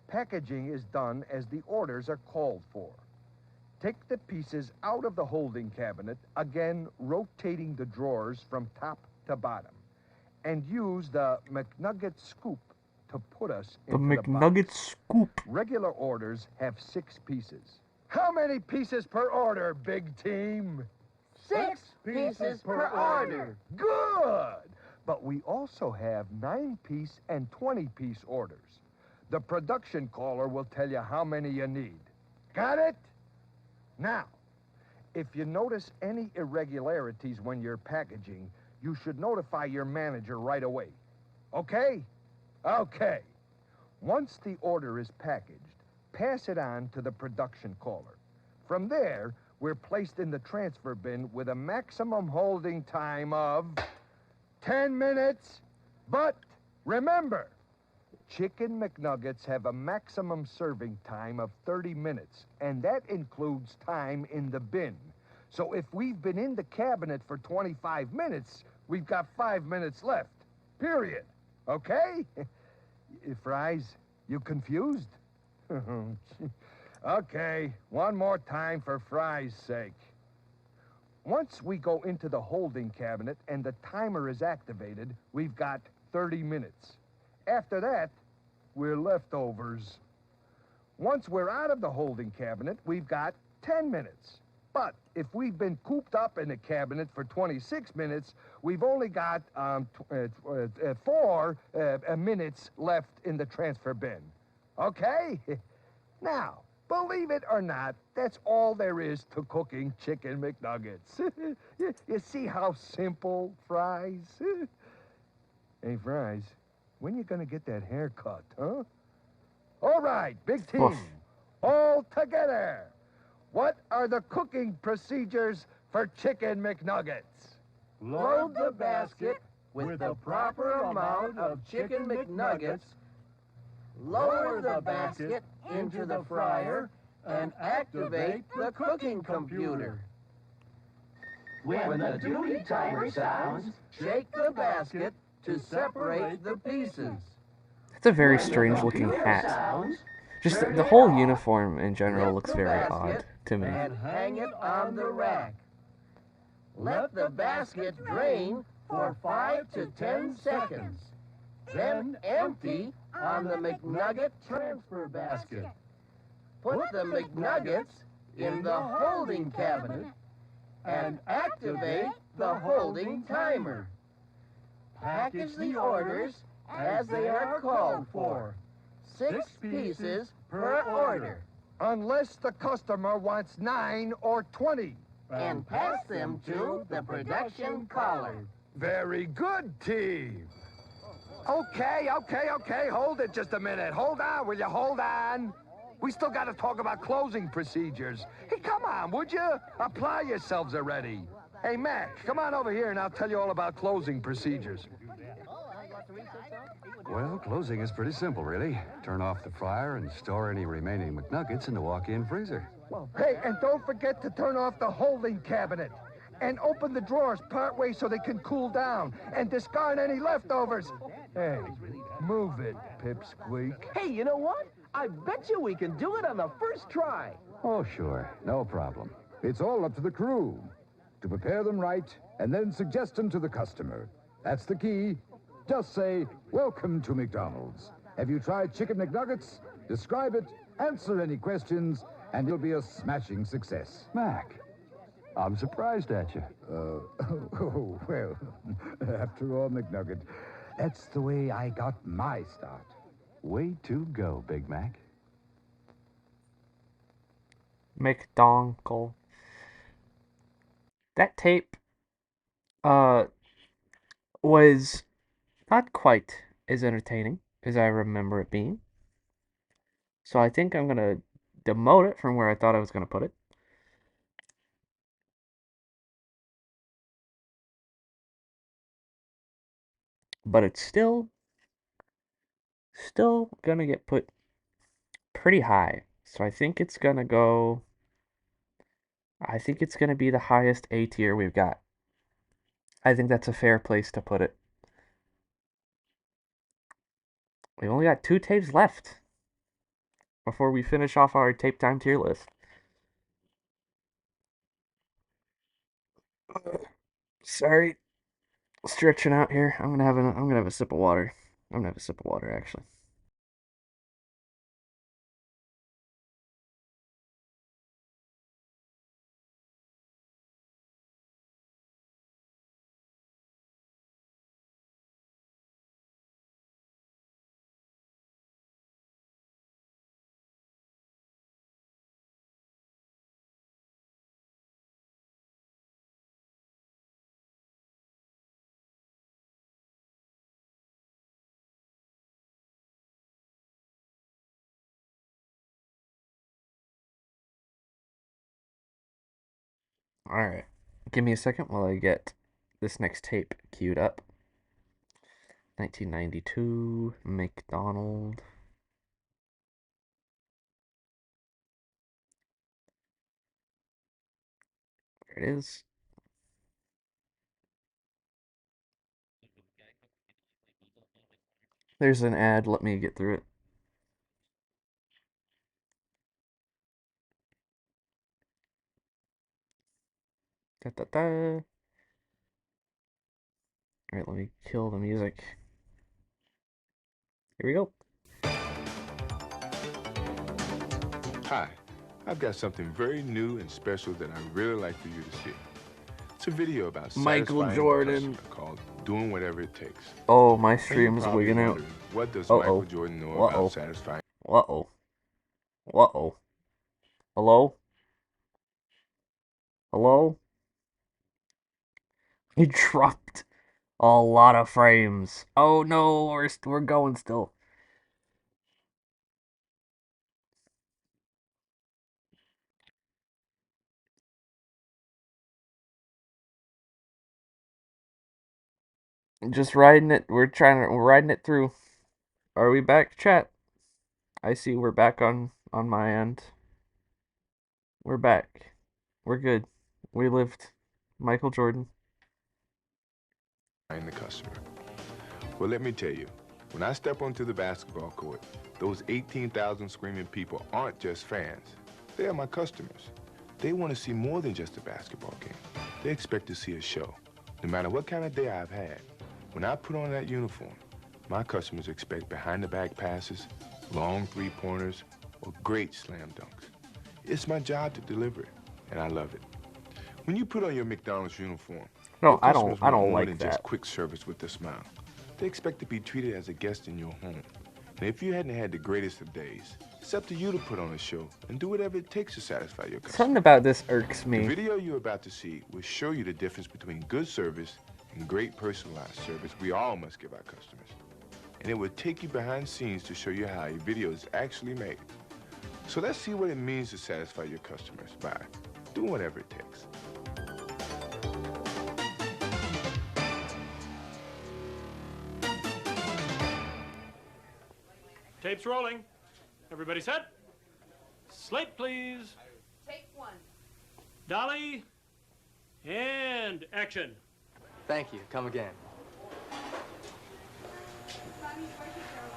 Packaging is done as the orders are called for. Take the pieces out of the holding cabinet, again rotating the drawers from top to bottom, and use the McNugget scoop to put us The into the McNugget box. scoop. Regular orders have 6 pieces. How many pieces per order, big team? 6 pieces per order. Good! But we also have 9-piece and 20-piece orders. The production caller will tell you how many you need. Got it? Now, if you notice any irregularities when you're packaging, you should notify your manager right away. Okay? Okay. Once the order is packaged, pass it on to the production caller. From there, we're placed in the transfer bin with a maximum holding time of 10 minutes. But remember, Chicken McNuggets have a maximum serving time of 30 minutes, and that includes time in the bin. So if we've been in the cabinet for 25 minutes, we've got 5 minutes left. Period. Okay? Fries, you confused? Okay, one more time for Fry's sake. Once we go into the holding cabinet and the timer is activated, we've got 30 minutes. After that, we're leftovers. Once we're out of the holding cabinet, we've got 10 minutes. But if we've been cooped up in the cabinet for 26 minutes, we've only got 4 minutes left in the transfer bin. Okay? Now, believe it or not, that's all there is to cooking Chicken McNuggets. You see how simple, Fries? Hey, Fries, when you gonna get that haircut, huh? All right, big team, all together. What are the cooking procedures for Chicken McNuggets? Load the basket with the proper amount of Chicken McNuggets. Lower the basket into the fryer and activate the cooking computer. When the duty timer sounds, shake the basket to separate the pieces. It's a very strange looking hat. Just the whole uniform in general looks very odd to me. And hang it on the rack. Let the basket drain for 5 to 10 seconds. Then empty on the McNugget transfer basket. Put the McNuggets in the holding cabinet and activate the holding timer. Package the orders as they are called for. 6 pieces per order. Unless the customer wants 9 or 20. And pass them to the production caller. Very good, team. Okay. Hold it just a minute. Hold on, will you? Hold on. We still got to talk about closing procedures. Hey, come on, would you? Apply yourselves already. Hey, Mac, come on over here and I'll tell you all about closing procedures. Well, closing is pretty simple, really. Turn off the fryer and store any remaining McNuggets in the walk-in freezer. Hey, and don't forget to turn off the holding cabinet. And open the drawers partway so they can cool down. And discard any leftovers. Hey, move it, Pipsqueak. Hey, you know what? I bet you we can do it on the first try. Oh, sure. No problem. It's all up to the crew to prepare them right and then suggest them to the customer. That's the key. Just say, welcome to McDonald's. Have you tried Chicken McNuggets? Describe it, answer any questions, and you'll be a smashing success. Mac, I'm surprised at you. Well, after all, McNugget, that's the way I got my start. Way to go, Big Mac. McDongle. That tape was not quite as entertaining as I remember it being. So I think I'm gonna demote it from where I thought I was gonna put it. But it's still gonna get put pretty high. So I think it's gonna go, I think it's gonna be the highest A tier we've got. I think that's a fair place to put it. We only got 2 tapes left before we finish off our tape time tier list. Sorry, stretching out here. I'm gonna have a sip of water. I'm gonna have a sip of water actually. Alright, give me a second while I get this next tape queued up. 1992, McDonald. There it is. There's an ad, let me get through it. Da, da, da. Alright, let me kill the music. Here we go. Hi, I've got something very new and special that I'd really like for you to see. It's a video about Michael satisfying Jordan. the customer called Doing Whatever It Takes. Oh, my And you're stream's probably wigging out. wondering, what does Uh-oh. Michael Jordan know Uh-oh. about satisfying? Uh-oh. Uh-oh. Hello? Hello? He dropped a lot of frames. Oh no, we're going still. Just riding it. We're riding it through. Are we back, chat? I see we're back on my end. We're back. We're good. We lived. Michael Jordan. The customer. Well, let me tell you, when I step onto the basketball court, those 18,000 screaming people aren't just fans. They are my customers. They want to see more than just a basketball game. They expect to see a show, no matter what kind of day I've had. When I put on that uniform, my customers expect behind-the-back passes, long three-pointers, or great slam dunks. It's my job to deliver it, and I love it. When you put on your McDonald's uniform, No, your I customers don't want more like than that. just quick service with a smile. They expect to be treated as a guest in your home. And if you hadn't had the greatest of days, it's up to you to put on a show and do whatever it takes to satisfy your customers. Something about this irks The me. video you're about to see will show you the difference between good service and great personalized service we all must give our customers. and it will take you behind the scenes to show you how a video is actually made. So let's see what it means to satisfy your customers by doing whatever it takes. Tape's rolling. Everybody set? Slate, please. Take one. Dolly, and action. Thank you. Come again.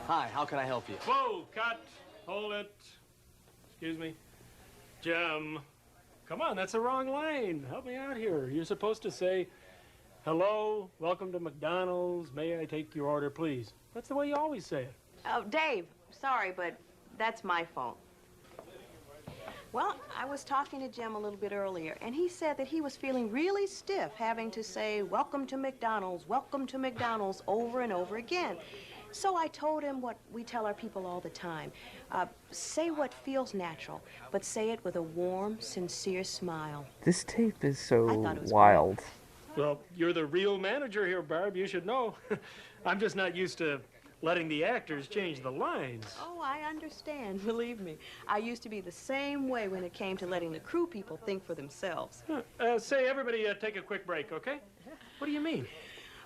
Hi, how can I help you? Whoa, cut. Hold it. Excuse me. Jim. Come on, that's the wrong line. Help me out here. You're supposed to say, hello, welcome to McDonald's. May I take your order, please? That's the way you always say it. Oh, Dave, sorry, but that's my fault. Well, I was talking to Jim a little bit earlier, and he said that he was feeling really stiff having to say, welcome to McDonald's, over and over again. So I told him what we tell our people all the time. Say what feels natural, but say it with a warm, sincere smile. This tape is so thought it was wild. Well, you're the real manager here, Barb. You should know. I'm just not used to letting the actors change the lines. Oh, I understand, believe me. I used to be the same way when it came to letting the crew people think for themselves. Say, everybody take a quick break, okay? What do you mean?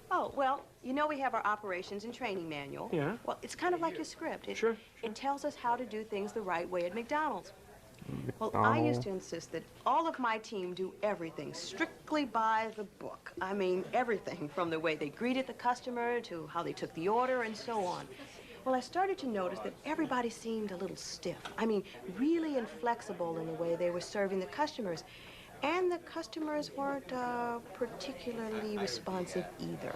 Oh, well, you know we have our operations and training manual. Yeah. Well, it's kind of like your script. Sure. It tells us how to do things the right way at McDonald's. Well, I used to insist that all of my team do everything strictly by the book. I mean, everything from the way they greeted the customer to how they took the order and so on. Well, I started to notice that everybody seemed a little stiff. I mean, really inflexible in the way they were serving the customers. And the customers weren't particularly responsive either.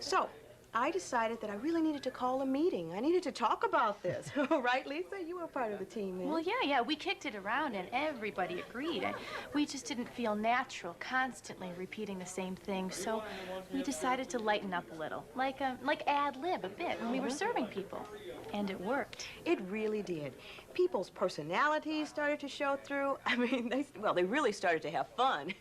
So I decided that I really needed to call a meeting. I needed to talk about this. Right, Lisa? You were part of the team, man. Well, yeah, we kicked it around and everybody agreed. We just didn't feel natural constantly repeating the same thing, so we decided to lighten up a little, like ad-lib a bit when we were serving people. And it worked. It really did. People's personalities started to show through. I mean, they really started to have fun.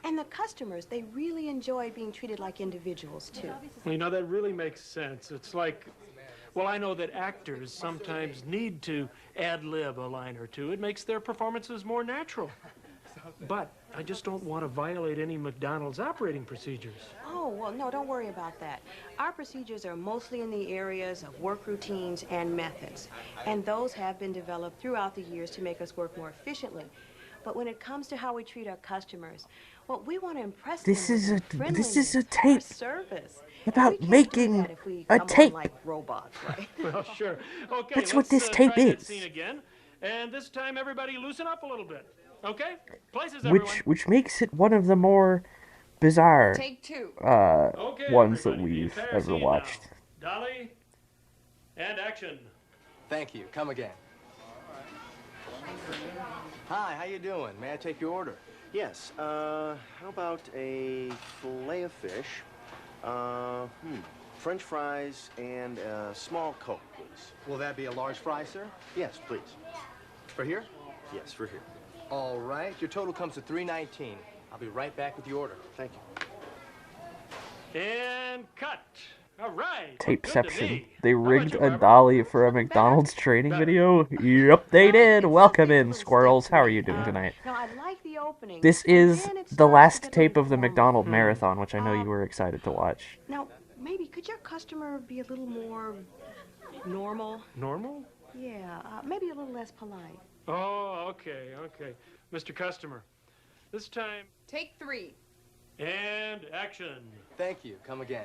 And the customers, they really enjoyed being treated like individuals, too. Well, you know, that really makes sense. It's like, well, I know that actors sometimes need to ad-lib a line or two. It makes their performances more natural. But I just don't want to violate any McDonald's operating procedures. Oh, well, no, don't worry about that. Our procedures are mostly in the areas of work routines and methods. And those have been developed throughout the years to make us work more efficiently. But when it comes to how we treat our customers, well, we want to impress them with This is a tape service. about making a tape. Like robots, right? Well, sure. Okay, That's what this try tape that is. scene again. And this time, everybody loosen up a little bit. Okay? Places, everyone. Which makes it one of the more bizarre Take two. ones that everybody, the we've entire ever scene watched. now. Dolly, and action. Thank you. Come again. Hi, how you doing? May I take your order? Yes, how about a fillet of fish, French fries, and a small Coke, please. Will that be a large fry, sir? Yes, please. For here? Yes, for here. All right. Your total comes to $3.19. I'll be right back with your order. Thank you. And cut. All right. Tapeception. They rigged a dolly for a McDonald's training video? Yep, they did. Welcome in, squirrels. How are you doing tonight? Now, I like the opening. This is the last tape of the McDonald Marathon, which I know you were excited to watch. Now, maybe could your customer be a little more normal? Normal? Yeah, maybe a little less polite. Oh, okay. Mr. Customer, this time, Take three. and action. Thank you. Come again.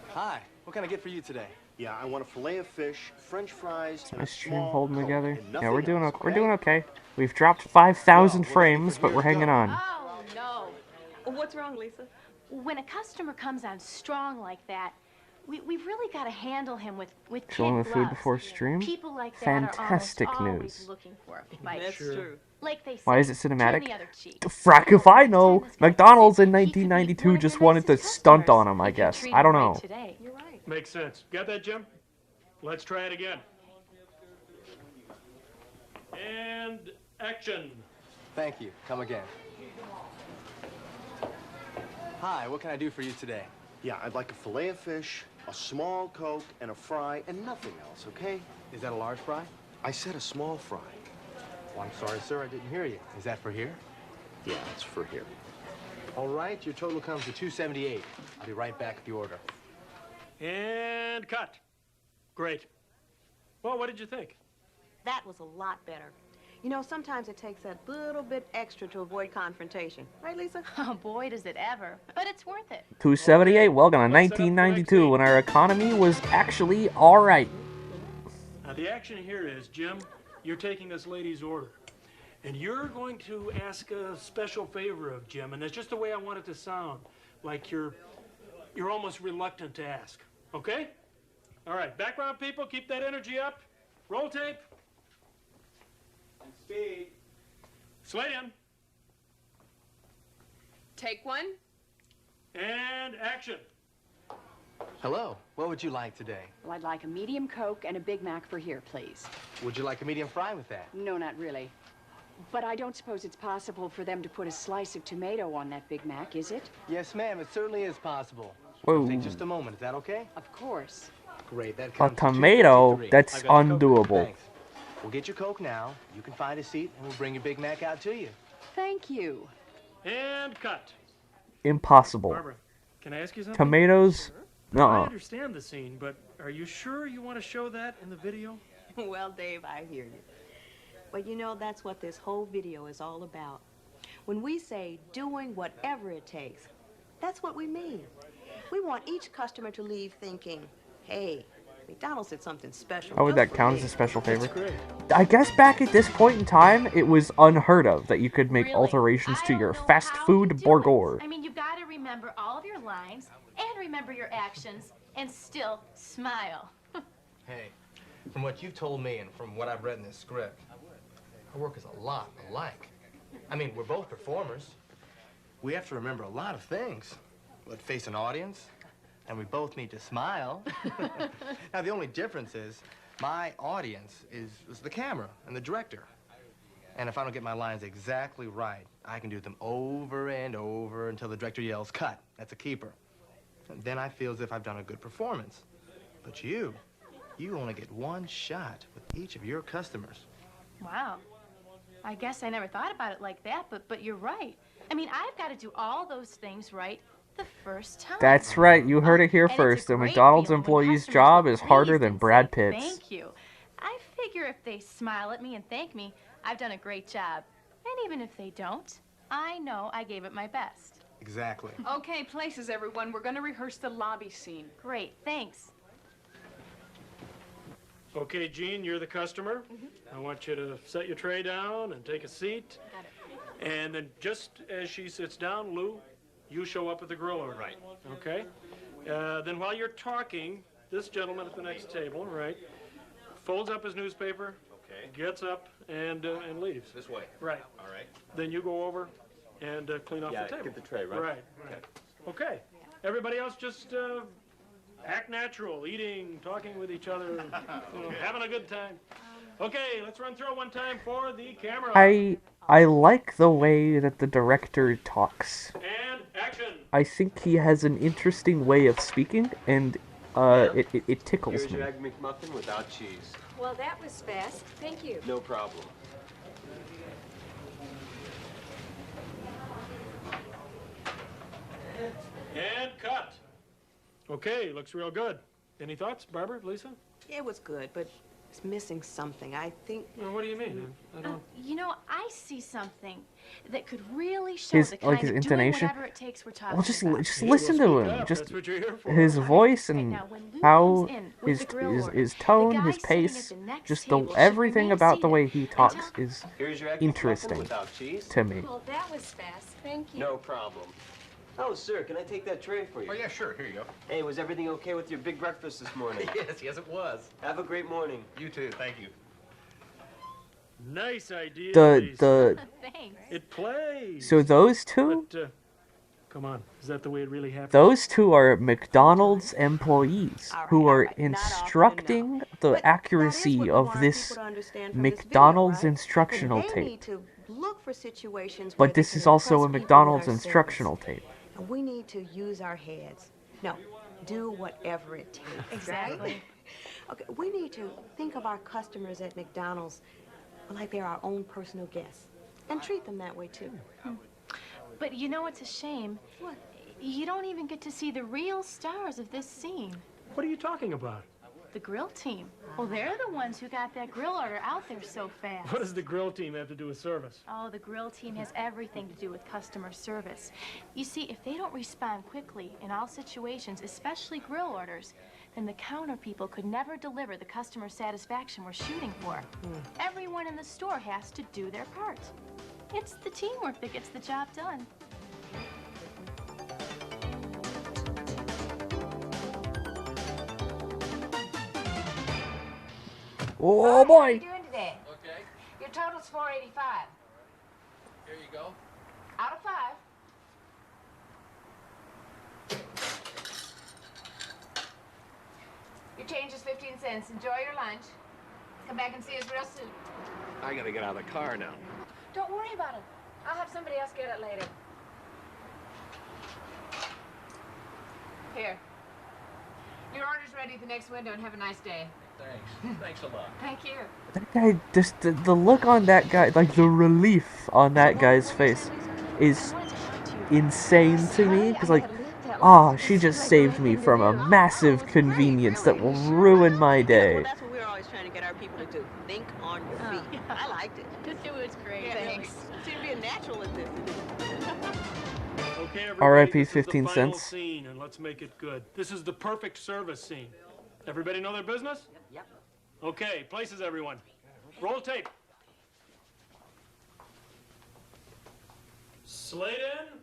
Hi. What can I get for you today? Yeah, I want a fillet of fish, French fries, and My a stream small holding Coke, together. and Yeah, we're nothing doing else, we're doing okay. We've dropped 5,000 frames, but we're hanging on. Oh, no. What's wrong, Lisa? When a customer comes on strong like that, we've really got to handle him with kid Showing the food gloves. before stream? People like that Fantastic are almost news. always looking for a fight. That's true. Like they say, Why is it turn cinematic? the other cheek. Frack if I know. McDonald's in 1992 just wanted to stunt on him, I guess. I don't know. You're right. Makes sense. Got that, Jim? Let's try it again. And action. Thank you. Come again. Hi. What can I do for you today? Yeah, I'd like a fillet of fish, a small Coke, and a fry, and nothing else, okay? Is that a large fry? I said a small fry. Well, I'm sorry, sir, I didn't hear you. Is that for here? Yeah, it's for here. All right, your total comes to $278. I'll be right back with the order. And cut. Great. Well, what did you think? That was a lot better. You know, sometimes it takes that little bit extra to avoid confrontation. Right, Lisa? Oh, boy, does it ever. But it's worth it. 278. Welcome to 1992 when our economy was actually all right. Now, the action here is, Jim, you're taking this lady's order. And you're going to ask a special favor of Jim, and that's just the way I want it to sound. Like you're almost reluctant to ask. Okay? All right, background people, keep that energy up. Roll tape. And speed. Slate in. Take one. And action. Hello, what would you like today? Well, I'd like a medium Coke and a Big Mac for here, please. Would you like a medium fry with that? No, not really. But I don't suppose it's possible for them to put a slice of tomato on that Big Mac, is it? Yes, ma'am, it certainly is possible. Whoa. It'll take just a moment, is that okay? Of course. Great, that A comes to tomato, $253. that's I got your Coke. undoable. Thanks. We'll get your Coke now. You can find a seat, and we'll bring your Big Mac out to you. Thank you. And cut. Impossible. Barbara, can I ask you something? Tomatoes? I Nuh-uh. understand the scene, but are you sure you want to show that in the video? Well, Dave, I hear you. But you know, that's what this whole video is all about. When we say doing whatever it takes, that's what we mean. We want each customer to leave thinking, hey, McDonald's did something special. How would just that for count me." as a special favor? That's great. I guess back at this point in time, it was unheard of that you could make alterations to your fast food burger. I mean, you've got to remember all of your lines and remember your actions and still smile. Hey, from what you've told me and from what I've read in this script, our work is a lot alike. I mean, we're both performers. We have to remember a lot of things. Let's face an audience, and we both need to smile. Now, the only difference is my audience is the camera and the director. And if I don't get my lines exactly right, I can do them over and over until the director yells, cut. That's a keeper. And then I feel as if I've done a good performance. But you only get one shot with each of your customers. Wow. I guess I never thought about it like that, but you're right. I mean, I've got to do all those things right the first time. That's right, you heard it here And it's a first. The great McDonald's feeling when employee's customers job look is harder pleased than and Brad say, Pitt's. Thank you. I figure if they smile at me and thank me, I've done a great job. And even if they don't, I know I gave it my best. Exactly. Okay, places, everyone. We're going to rehearse the lobby scene. Great, thanks. Okay, Jean, you're the customer. I want you to set your tray down and take a seat. Got it. And then just as she sits down, Lou, you show up at the grill order. Right. Okay? Then while you're talking, this gentleman at the next table, right, folds up his newspaper, gets up, and leaves. This way. Right. All right. Then you go over and clean off Yeah, the table. get the tray, right? Right. Okay. Everybody else just act natural, eating, talking with each other, you know, having a good time. Okay, let's run through it one time for the camera. I like the way that the director talks. And action. I think he has an interesting way of speaking, and it tickles Here's me. your Egg McMuffin without cheese. Well, that was fast. Thank you. No problem. And cut. Okay, looks real good. Any thoughts, Barbara, Lisa? It was good, but it's missing something. I think... Well, what do you mean? I don't... You know, I see something that could really show His the kind like his of intonation. doing whatever it takes we're talking Well, just about. just listen to him. Just That's what you're here for. his voice and now, when Lou how comes in with his the grill order, his the tone, guy his sitting pace, at the next just table the should everything remain about the seated way he and talks is Here's your Egg McMuffin interesting without cheese. to me. Well, that was fast. Thank you. No problem. Oh, sir, can I take that tray for you? Oh, yeah, sure. Here you go. Hey, was everything okay with your big breakfast this morning? Yes, it was. Have a great morning. You too. Thank you. Nice idea, The Lisa. Thanks. It plays. So those two, But, come on. Is that the way it really happened? those two are McDonald's employees who are Not often instructing the But accuracy that is what we of want this people to understand from this video, McDonald's right? instructional They tape. need to look for situations where But they this can is also a impress people with McDonald's our instructional service. tape. And we need to use our heads. No, do whatever it takes. Exactly. Right? Okay, we need to think of our customers at McDonald's like they're our own personal guests, and treat them that way too. But you know what's a shame? What? You don't even get to see the real stars of this scene. What are you talking about? The grill team. Well, they're the ones who got that grill order out there so fast. What does the grill team have to do with service? Oh, the grill team has everything to do with customer service. You see, if they don't respond quickly in all situations, especially grill orders, then the counter people could never deliver the customer satisfaction we're shooting for. Everyone in the store has to do their part. It's the teamwork that gets the job done. Oh boy! How are you doing today? Okay. Your total's $485. Here you go. Out of 5. Your change is 15 cents. Enjoy your lunch. Come back and see us real soon. I gotta get out of the car now. Don't worry about it. I'll have somebody else get it later. Here. Your order's ready at the next window, and have a nice day. Thanks. Thanks a lot. Thank you. That guy, just the look on that guy, like the relief on that guy's face is insane to me. Because like, she just saved me from a massive convenience that will ruin my day. That's what we're always trying to get our people to do. Think on your feet. I liked it. It was great. Yeah, thanks. Seem to be a natural at this. Okay, everybody, R.I.P. this is the 15 final cents. scene, and let's make it good. This is the perfect service scene. Everybody know their business? Yep. Okay, places, everyone. Roll tape. Slate in,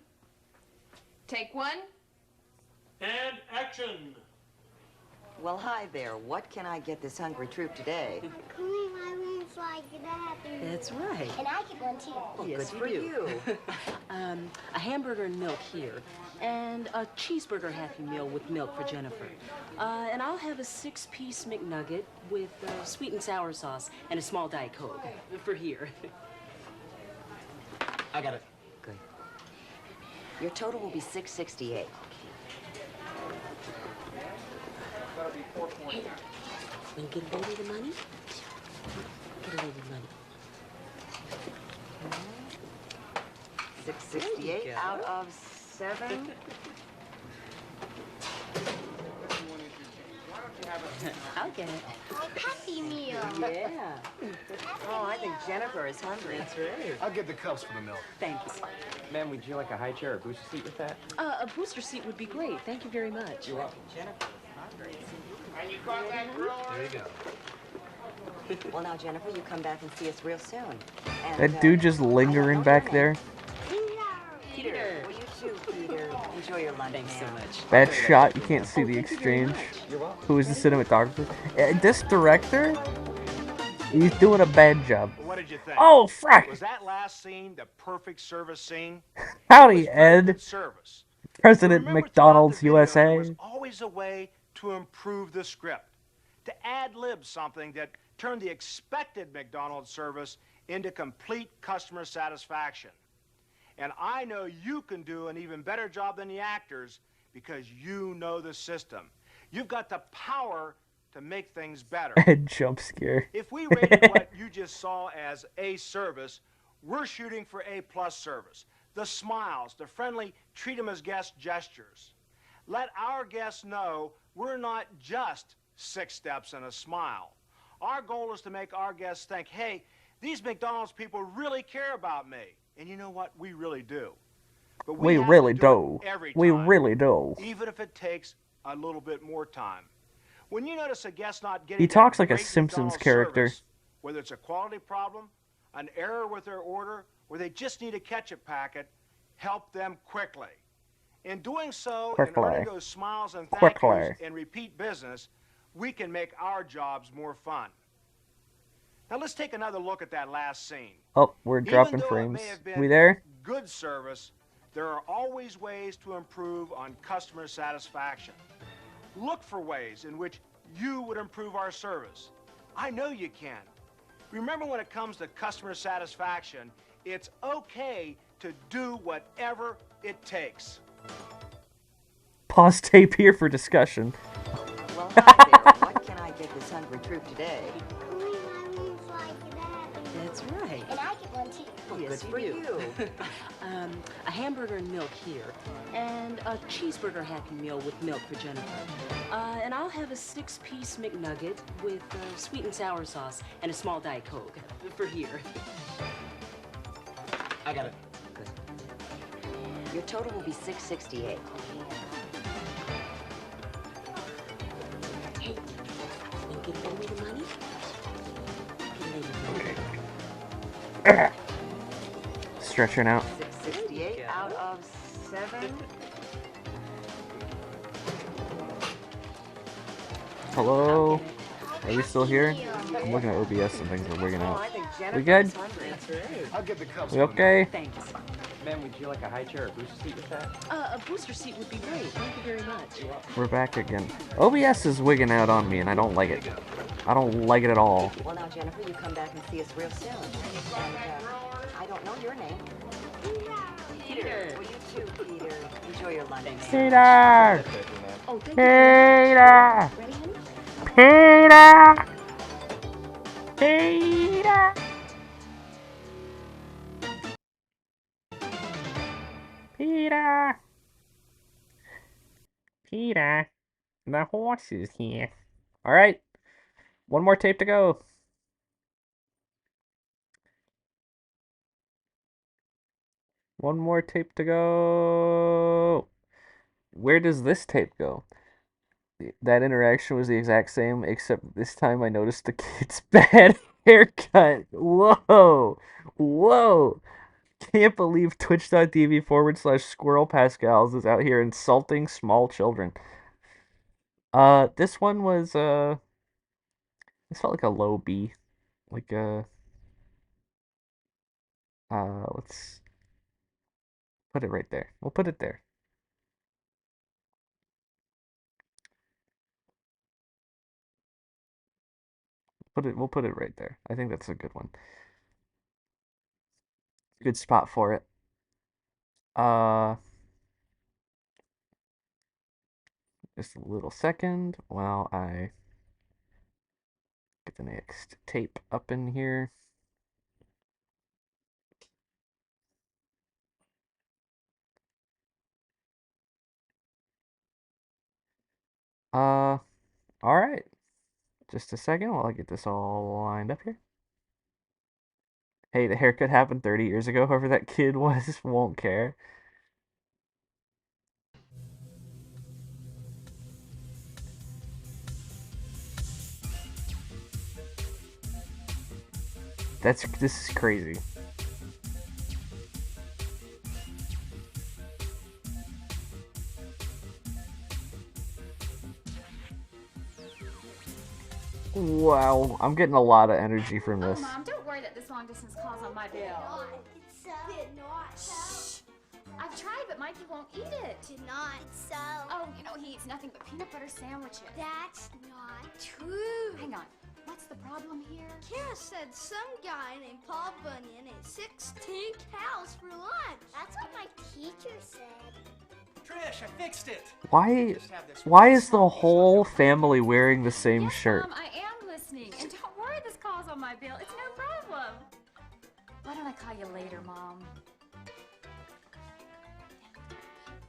Take 1. and action. Well, hi there. What can I get this hungry troop today? Clean my rooms like that. That's right. And I get one too. Well, good for you. A hamburger and milk here, and a cheeseburger Happy Meal with milk for Jennifer. And I'll have a 6-piece McNugget with sweet and sour sauce and a small Diet Coke for here. I got it. Good. Your total will be $6.68. Hey, when you get a lady the money, get a lady the money. $6.68 out of 7. I'll get it. Happy Meal. Yeah. Oh, I think Jennifer is hungry. That's right. I'll get the cups for the milk. Thanks. Ma'am, would you like a high chair or booster seat with that? A booster seat would be great. Thank you very much. You're welcome. Jennifer is hungry. And you caught that grill There you go. Well, now, Jennifer, you come back and see us real soon. And, That dude just lingering back there. Peter. Well, you too, Peter. Enjoy your lunch. Thanks so much. Bad shot, you can't see the exchange. Who is the cinematographer? This director? He's doing a bad job. What did you think? Oh, frack! Was that last scene the perfect service scene? Howdy, Ed. Service. President Remember, McDonald's throughout the video, there USA. was always a way to improve the script, to ad-lib something that turned the expected McDonald's service into complete customer satisfaction. And I know you can do an even better job than the actors because you know the system. You've got the power to make things better. Ed jump scare. If we rated what you just saw as A service, we're shooting for A+ service. The smiles, the friendly treat them as guest gestures. Let our guests know we're not just 6 steps and a smile. Our goal is to make our guests think, hey, these McDonald's people really care about me. And you know what? We really do. But We have really to do. it every We time, really do. even if it takes a little bit more time. When you notice a guest not getting He that talks like a great Simpsons McDonald's character. service, whether it's a quality problem, an error with their order, or they just need a ketchup packet, help them quickly. In doing so, and Quickly. earning those smiles and thank Quickly. yous and repeat business, we can make our jobs more fun. Now let's take another look at that last scene. Oh, we're Even dropping though it frames. may have been We there? good service, there are always ways to improve on customer satisfaction. Look for ways in which you would improve our service. I know you can. Remember, when it comes to customer satisfaction, it's okay to do whatever it takes. pause tape here for discussion. Well, hi there. What can I get this hungry troop today? That's right. And I get one too. Oh, Yes, good you for you. do. A hamburger and milk here, and a cheeseburger Happy Meal with milk for Jennifer. And I'll have a 6-piece McNugget with sweet and sour sauce and a small Diet Coke for here. I got it. Your total will be $6.68. Hey, you can lend me the money? Stretching out. 668 out of 7. Hello? Are we still here? I'm looking at OBS and things are wigging out. We good? I'll get the cups. We okay? Thanks. Ma'am, would you like a high chair or booster seat with that? A booster seat would be great. Thank you very much. We're back again. OBS is wigging out on me and I don't like it. I don't like it at all. Well, now, Jennifer, you come back and see us real soon. And, I don't know your name. Peter. Well, you too, Peter. Enjoy your lunch. Peter! Oh, thank Peter! you. Ready, honey? Peter! Peter! Peter! Peter! The horse is here. Alright. One more tape to go. One more tape to go. Where does this tape go? That interaction was the exact same, except this time I noticed the kid's bad haircut. Whoa! Whoa! Can't believe twitch.tv/Squirrel Pascals is out here insulting small children. This one was, this felt like a low B. Like, let's put it right there. We'll put it there. We'll put it right there. I think that's a good one. Good spot for it. Just a little second while I get the next tape up in here. Alright. Just a second while I get this all lined up here. Hey, the haircut happened 30 years ago. Whoever that kid was won't care. This is crazy. Wow, I'm getting a lot of energy from this. Mom, don't worry that this long distance call's on my bill. It's not. Shh. I've tried, but Mikey won't eat it. It's not. So. Oh, you know, he eats nothing but peanut butter sandwiches. That's not true. Hang on. What's the problem here? Kara said some guy named Paul Bunyan ate 16 cows for lunch. That's what my teacher said. Trish, I fixed it. Why is the whole family wearing the same shirt? Mom, I am listening. And don't worry, this call's on my bill. It's no problem. Why don't I call you later, Mom?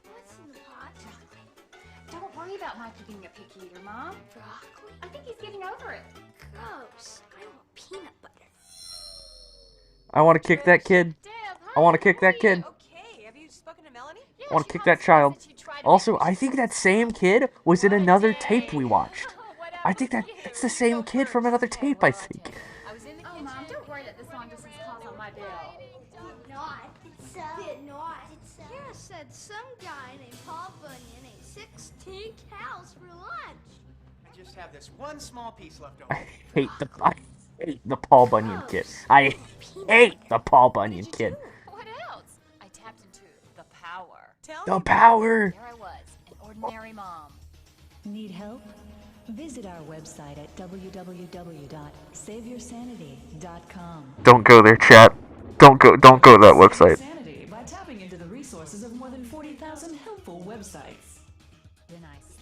What's in the pot? Don't worry about Mikey being a picky eater, Mom. Broccoli? I think he's getting over it. Gross. I want peanut butter. I want to kick that kid. I want to kick that kid. Okay, have you spoken to Melanie? I want to kick that child. Also, I think that same kid was in another tape we watched. I think that's the same kid from another tape, I think. Oh, Mom, don't worry that this long distance call's on my bill. It's not. It's not. Kara said some guy named Paul Bunyan ate 16 cows for lunch. I just have this one small piece left over. I hate the Paul Bunyan kid. I hate the Paul Bunyan kid. What else? I tapped into the power. The power! There I was, an ordinary mom. Need help? Visit our website at www.saveyoursanity.com. Don't go there, chat. Don't go to that website. Sanity by tapping into the resources of more than 40,000 helpful websites.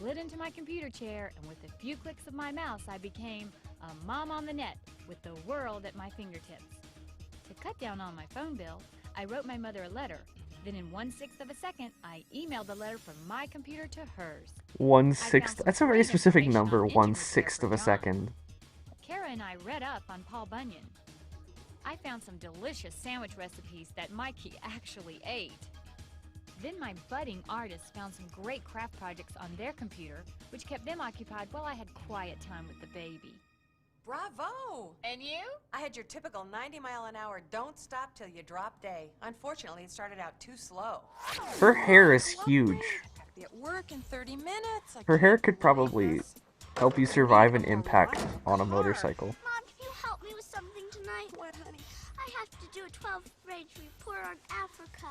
slid into my computer chair, and with a few clicks of my mouse, I became a mom on the net with the world at my fingertips. To cut down on my phone bill, I wrote my mother a letter. Then in 1/6 of a second, I emailed the letter from my computer to hers. 1/6. That's a very specific number, 1/6 of a second. Kara and I read up on Paul Bunyan. I found some delicious sandwich recipes that Mikey actually ate. Then my budding artists found some great craft projects on their computer, which kept them occupied while I had quiet time with the baby. Bravo! And you? I had your typical 90-mile-an-hour don't stop till you drop day. Unfortunately, it started out too slow. Her hair is huge. Be at work in 30 minutes. Her hair could probably help you survive an impact on a motorcycle. Mom, can you help me with something tonight? What, honey? I have to do a 12th grade report on Africa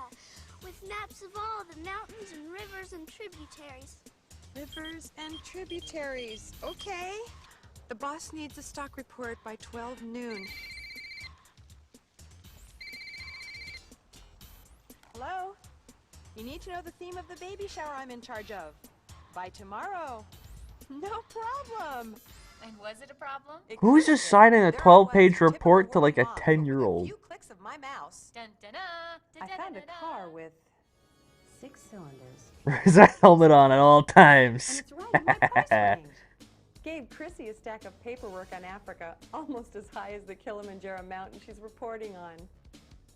with maps of all the mountains and rivers and tributaries. Rivers and tributaries. Okay. The boss needs a stock report by 12 noon. Hello? You need to know the theme of the baby shower I'm in charge of. By tomorrow. No problem. And was it a problem? Who's assigning a 12-page report to like a 10-year-old? Clicks of my mouse. Dun, dun, dun, I found a car with 6 cylinders. There's a helmet on at all times. And it's right in my price range. Gave Chrissy a stack of paperwork on Africa, almost as high as the Kilimanjaro mountain she's reporting on.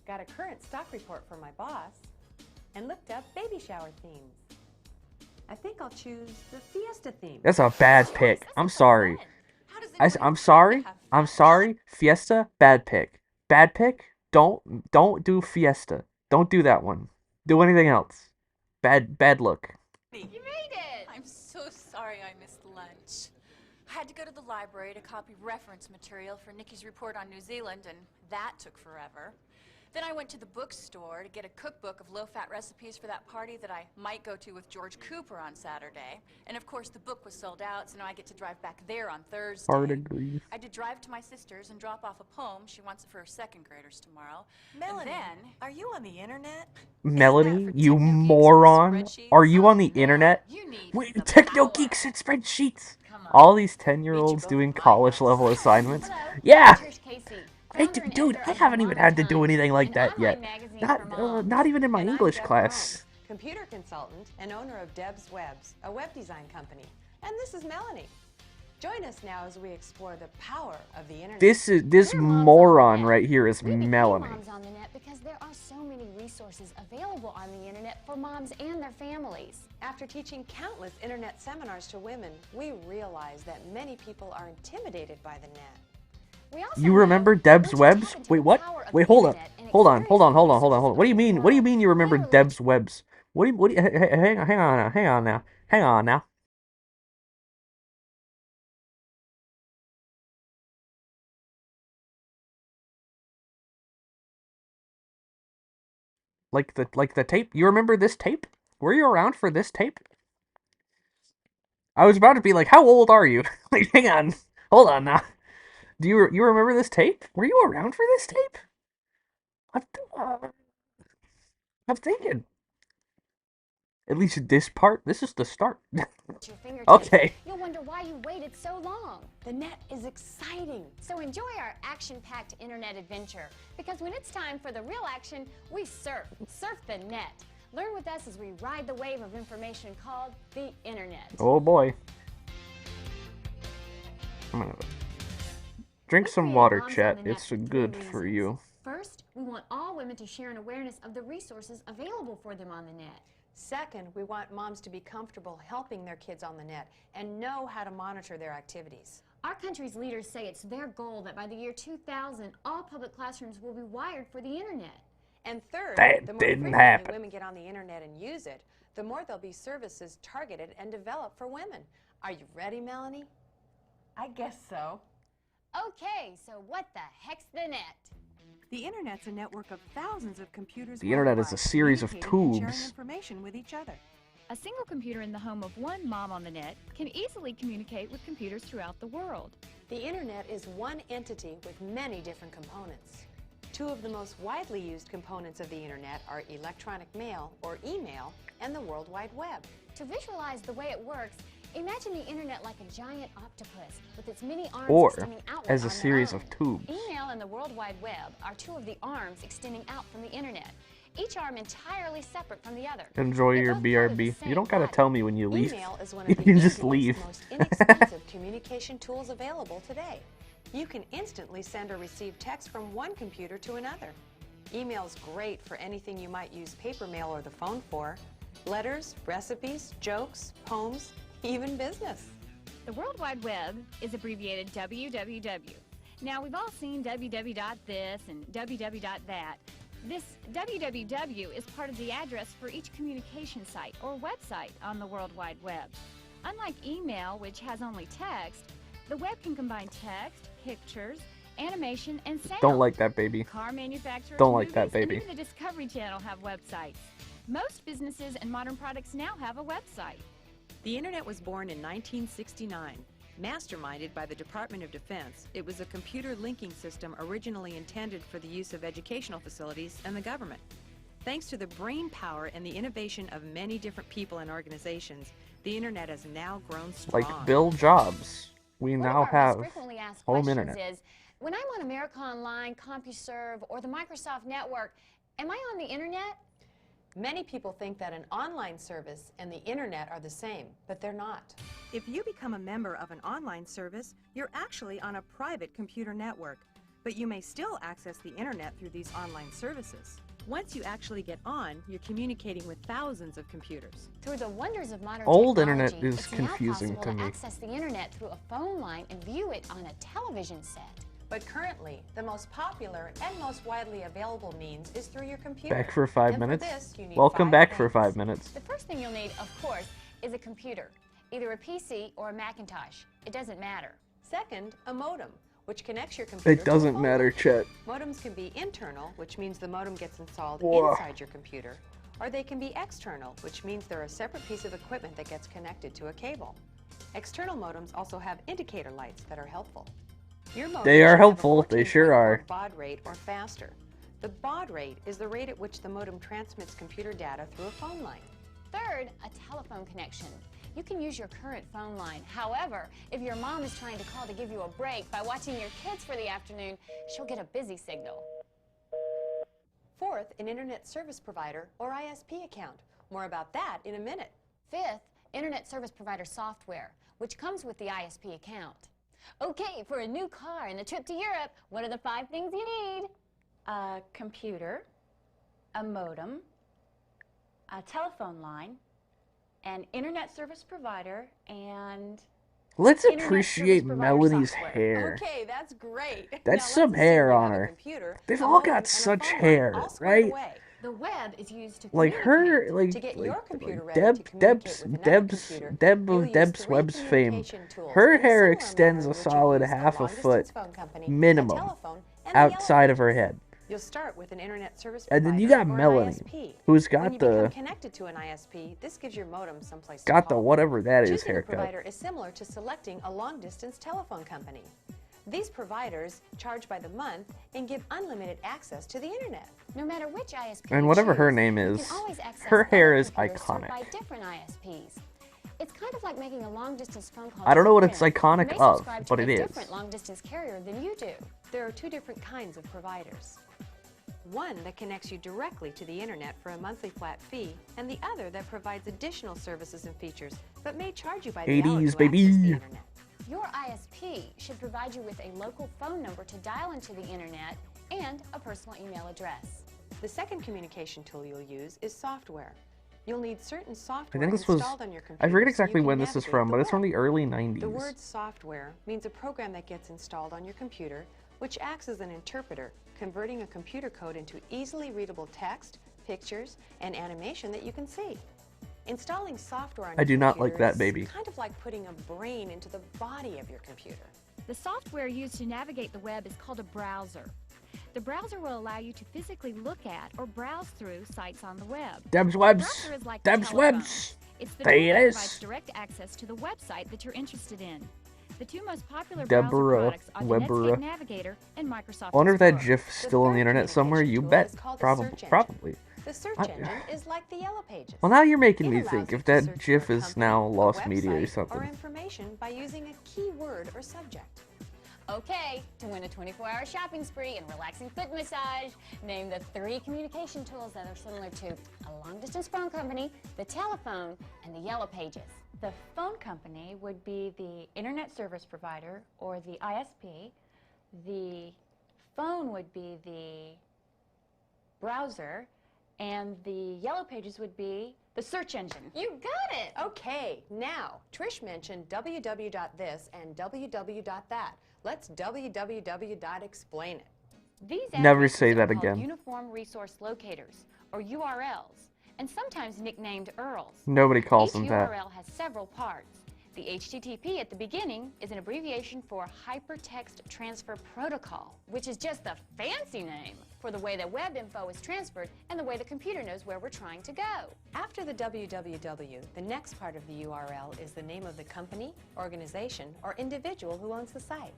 Got a current stock report from my boss, and looked up baby shower themes. I think I'll choose the Fiesta theme. That's a bad pick. I'm sorry. I'm sorry. I'm sorry. Fiesta, bad pick. Bad pick. Don't do Fiesta. Don't do that one. Do anything else. Bad look. You made it! I'm so sorry I missed lunch. I had to go to the library to copy reference material for Nikki's report on New Zealand, and that took forever. Then I went to the bookstore to get a cookbook of low-fat recipes for that party that I might go to with George Cooper on Saturday. And of course the book was sold out, so now I get to drive back there on Thursday. Hard agree. I did drive to my sister's and drop off a poem. She wants it for her second graders tomorrow. Melanie, And then, are you on the internet? Melanie, you moron. Are you on the internet? Wait, Techno Geeks and spreadsheets. All these 10-year-olds doing college-level assignments. Yeah! Hey, dude, I haven't even had to do anything like that yet. Not even in my English class. Computer consultant and owner of Deb's Webs, a web design company. And this is Melanie. Join us now as we explore the power of the internet. This moron right here is Melanie. Moms on the net because there are so many resources available on the internet for moms and their families. After teaching countless internet seminars to women, we realize that many people are intimidated by the net. You remember Deb's Webs? Wait, what? Wait, hold on. Hold on. What do you mean? What do you mean you remember Deb's Webs? Hang on now. Like the tape? You remember this tape? Were you around for this tape? I was about to be like, how old are you? Like, hang on. Hold on now. Do you remember this tape? Were you around for this tape? I'm thinking. At least this part. This is the start. Okay. You'll wonder why you waited so long. The net is exciting. So enjoy our action-packed internet adventure. Because when it's time for the real action, we surf the net. Learn with us as we ride the wave of information called the internet. Oh boy. I'm gonna drink some water, chat. It's good for you. First, we want all women to share an awareness of the resources available for them on the net. Second, we want moms to be comfortable helping their kids on the net and know how to monitor their activities. Our country's leaders say it's their goal that by the year 2000, all public classrooms will be wired for the internet. And third, that the more didn't frequently happen. women get on the internet and use it, the more there'll be services targeted and developed for women. Are you ready, Melanie? I guess so. Okay, so what the heck's the net? The internet's a network of thousands of computers. The internet is a series of communicating and sharing tubes. information with each other. A single computer in the home of one mom on the net can easily communicate with computers throughout the world. The internet is one entity with many different components. Two of the most widely used components of the internet are electronic mail, or email, and the World Wide Web. To visualize the way it works, Imagine the internet like a giant octopus with its many arms Or extending outward as a on their series own. of tubes. Email and the World Wide Web are two of the arms extending out from the internet, each arm entirely separate from the other. Enjoy They're your both part of the BRB. You same don't gotta body. tell me when you leave. Email is one You of the can just easiest, leave. most inexpensive communication tools available today. You can instantly send or receive text from one computer to another. Email's great for anything you might use paper mail or the phone for. Letters, recipes, jokes, poems, even business. The World Wide Web is abbreviated www. Now, we've all seen www.this and www.that. This www is part of the address for each communication site or website on the World Wide Web. Unlike email, which has only text, the web can combine text, pictures, animation, and sound. Don't like that, baby. Car manufacturers, Don't like that, movies, and baby. even the Discovery Channel have websites. Most businesses and modern products now have a website. The Internet was born in 1969. Masterminded by the Department of Defense, it was a computer linking system originally intended for the use of educational facilities and the government. Thanks to the brain power and the innovation of many different people and organizations, the Internet has now grown strong. Like Bill Jobs. We One now of our have most frequently asked home questions internet. is, when I'm on America Online, CompuServe, or the Microsoft Network, am I on the internet? Many people think that an online service and the internet are the same, but they're not. If you become a member of an online service, you're actually on a private computer network, but you may still access the internet through these online services. Once you actually get on, you're communicating with thousands of computers. Through the wonders of modern Old technology, internet is it's confusing now to possible me. access the internet through a phone line and view it on a television set. But currently, the most popular and most widely available means is through your computer. Back for 5 And minutes. this, you need Welcome 5 back for things. 5 minutes. The first thing you'll need, of course, is a computer, either a PC or a Macintosh. It doesn't matter. Second, a modem, which connects your computer It to a doesn't phone matter, line. Chet. Modems can be internal, which means the modem gets installed Whoa. inside your computer, or they can be external, which means they're a separate piece of equipment that gets connected to a cable. External modems also have indicator lights that are helpful. Your modem They are should have a helpful, they sure 14.4 are. baud rate or faster. The baud rate is the rate at which the modem transmits computer data through a phone line. Third, a telephone connection. You can use your current phone line. However, if your mom is trying to call to give you a break by watching your kids for the afternoon, she'll get a busy signal. Fourth, an internet service provider or ISP account. More about that in a minute. Fifth, internet service provider software, which comes with the ISP account. Okay, for a new car and a trip to Europe, what are the 5 things you need? A computer, a modem, a telephone line, an internet service provider, and Let's internet appreciate service provider Melanie's software. hair. Okay, that's great. That's some hair on her. They've all got such hair, right? The web is used to Like her, like, To get like, your computer like ready to Deb's Web's fame. Her hair extends a solid half a foot minimum outside of her head. You'll start with an internet service And then you provider got or an Melanie, ISP. who's When got you become the connected to an ISP, this gives your modem someplace to got the call. whatever that is Choosing a haircut. provider is similar to selecting a long-distance telephone company. These providers charge by the month and give unlimited access to the internet. No matter which ISP And you whatever her choose, name you is, can always access her hair other is computers served iconic. by different ISPs. It's kind of like making a long-distance phone call. I don't to know a what it's friend who iconic may of, subscribe but to it a is. different long-distance carrier than you do. There are 2 different kinds of providers. One that connects you directly to the internet for a monthly flat fee, and the other that provides additional services and features, but may charge you by the hour 80s, to access baby. the internet. Your ISP should provide you with a local phone number to dial into the internet and a personal email address. The second communication tool you'll use is software. You'll need certain I software think this was, installed on your computer. I forget so you exactly can when this is navigate from, the but it's from web. the early 90s. The word software means a program that gets installed on your computer, which acts as an interpreter, converting a computer code into easily readable text, pictures, and animation that you can see. Installing software on I your do not like computer that, baby. is kind of like putting a brain into the body of your computer. The software used to navigate the web is called a browser. The browser will allow you to physically look at or browse through sites on the web. Deb's The Webs. browser is like Deb's a telephone. Webs. It's the There tool it that is. provides direct access to the website that you're interested in. The 2 most popular Deborah browser products are the Weber. Netscape Navigator and Microsoft I wonder if that Explorer. GIF's still on the internet somewhere. You bet. called a Probably. search engine. Probably. The The search I- engine is like the Yellow Pages. Well, now you're making It me allows think you if to that search GIF for a is company, now a lost media or website, something. or information by using a keyword or subject. Okay, to win a 24-hour shopping spree and relaxing foot massage, name the 3 communication tools that are similar to a long-distance phone company, the telephone, and the Yellow Pages. The phone company would be the Internet Service Provider or the ISP. The phone would be the browser, and the Yellow Pages would be the search engine. You got it! Okay, now, Trish mentioned www.this and www.that. Let's www.explain it. These Never addresses say are that called again. Uniform Resource Locators, or URLs, and sometimes nicknamed URLs. Nobody calls Each them that. URL has several parts. The HTTP at the beginning is an abbreviation for Hypertext Transfer Protocol, which is just a fancy name for the way that web info is transferred and the way the computer knows where we're trying to go. After the www, the next part of the URL is the name of the company, organization, or individual who owns the site.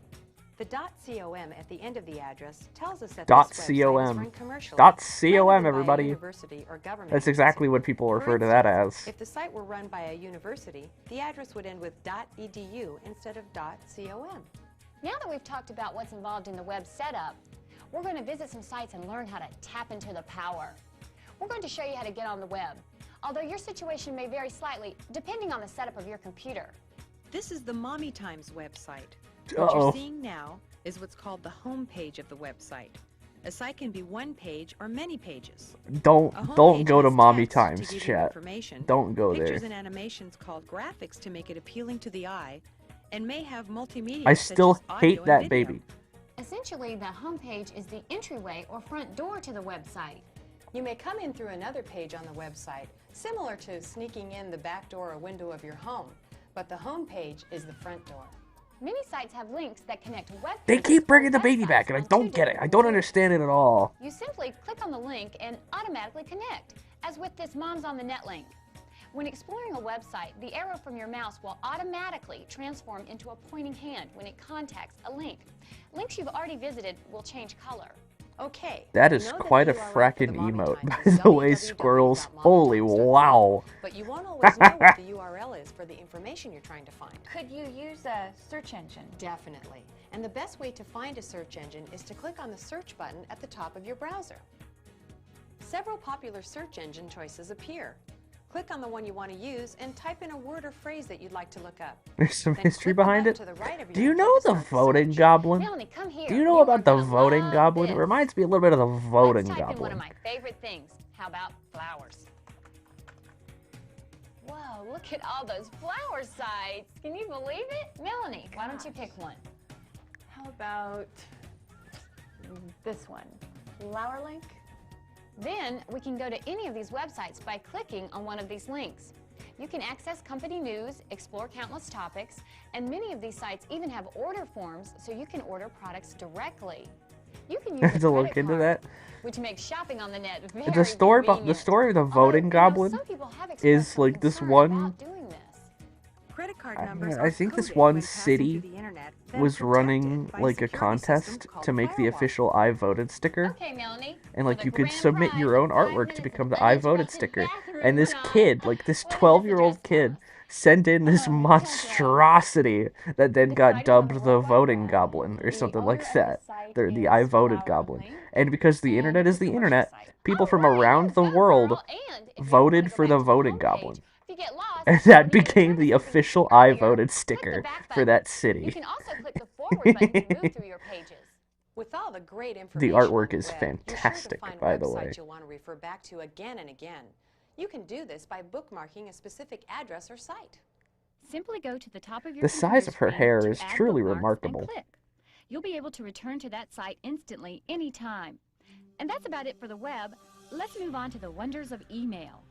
The .com at the end of the address tells us that this website is .com. run commercially, .com, rather than by a everybody. university or government That's agency. exactly what people refer to that as. If the site were run by a university, the address would end with .edu instead of .com. Now that we've talked about what's involved in the web setup, we're going to visit some sites and learn how to tap into the power. We're going to show you how to get on the web, although your situation may vary slightly depending on the setup of your computer. This is the Mommy Times website. What Uh-oh. you're seeing now is what's called the home page of the website. A site can be one page or many pages. Don't A home don't page go to has Mommy text Times to give you chat. information, Don't go pictures there. and animations called graphics to make it appealing to the eye, and may have multimedia I such still as audio hate and that video. baby. Essentially, the home page is the entryway or front door to the website. You may come in through another page on the website, similar to sneaking in the back door or window of your home, but the home page is the front door. Many sites have links that connect web They pages keep bringing or the baby websites back, and I on don't two get it. I different don't computers. understand it at all. You simply click on the link and automatically connect, as with this Moms on the Net link. When exploring a website, the arrow from your mouse will automatically transform into a pointing hand when it contacts a link. Links you've already visited will change color. Okay. That we is know quite a the URL for frackin' the Mommy emote, Times by is the way, squirrels. Holy wow. But you won't always know what the URL is for the information you're trying to find. Could you use a search engine? Definitely. And the best way to find a search engine is to click on the search button at the top of your browser. Several popular search engine choices appear. Click on the one you want to use and type in a word or phrase that you'd like to look up. There's some Then history click the behind it. button to the right of Do your you know the voting goblin? Melanie, come here. Do you know You about are the gonna voting love goblin? It this. reminds me a little bit of the voting Let's type in one goblin. of my favorite things. How about flowers? Whoa, look at all those flower sites. Can you believe it? Melanie, why don't you pick one? How about this one? Flowerlink? Then we can go to any of these websites by clicking on one of these links. You can access company news, explore countless topics, and many of these sites even have order forms so you can order products directly. You can I use have a to look credit into card, that. which makes shopping on the net very The story, the convenient. story of the voting goblin some people have expressed is some like this concern one. about doing this. Credit card numbers I are think this coded one when passing city through the internet, then was protected running by like a security contest system called to make the firewall. official I voted sticker. Okay, Melanie. And like for you the could grand submit prize your of own 5 artwork to minutes become of the I voted uninterrupted sticker. bathroom And this time. kid, like this 12-year-old kid, sent in this monstrosity that then got dubbed the voting goblin or something like that. The I voted goblin. And because the internet is the internet, people from around the world voted for the voting goblin. If you get lost, And that became the official I voted sticker for that you city. can also click the forward button to move through your pages. With all the great The information on artwork the is web, fantastic, you're sure to find by the websites way. you'll want to refer back to again and again. You can do this by bookmarking a specific address or site. Simply go to the top of your The size of her computer hair screen is to add truly bookmarks and remarkable. click. You'll be able to return to that site instantly, anytime. And that's about it for the web. Let's move on to the wonders of email.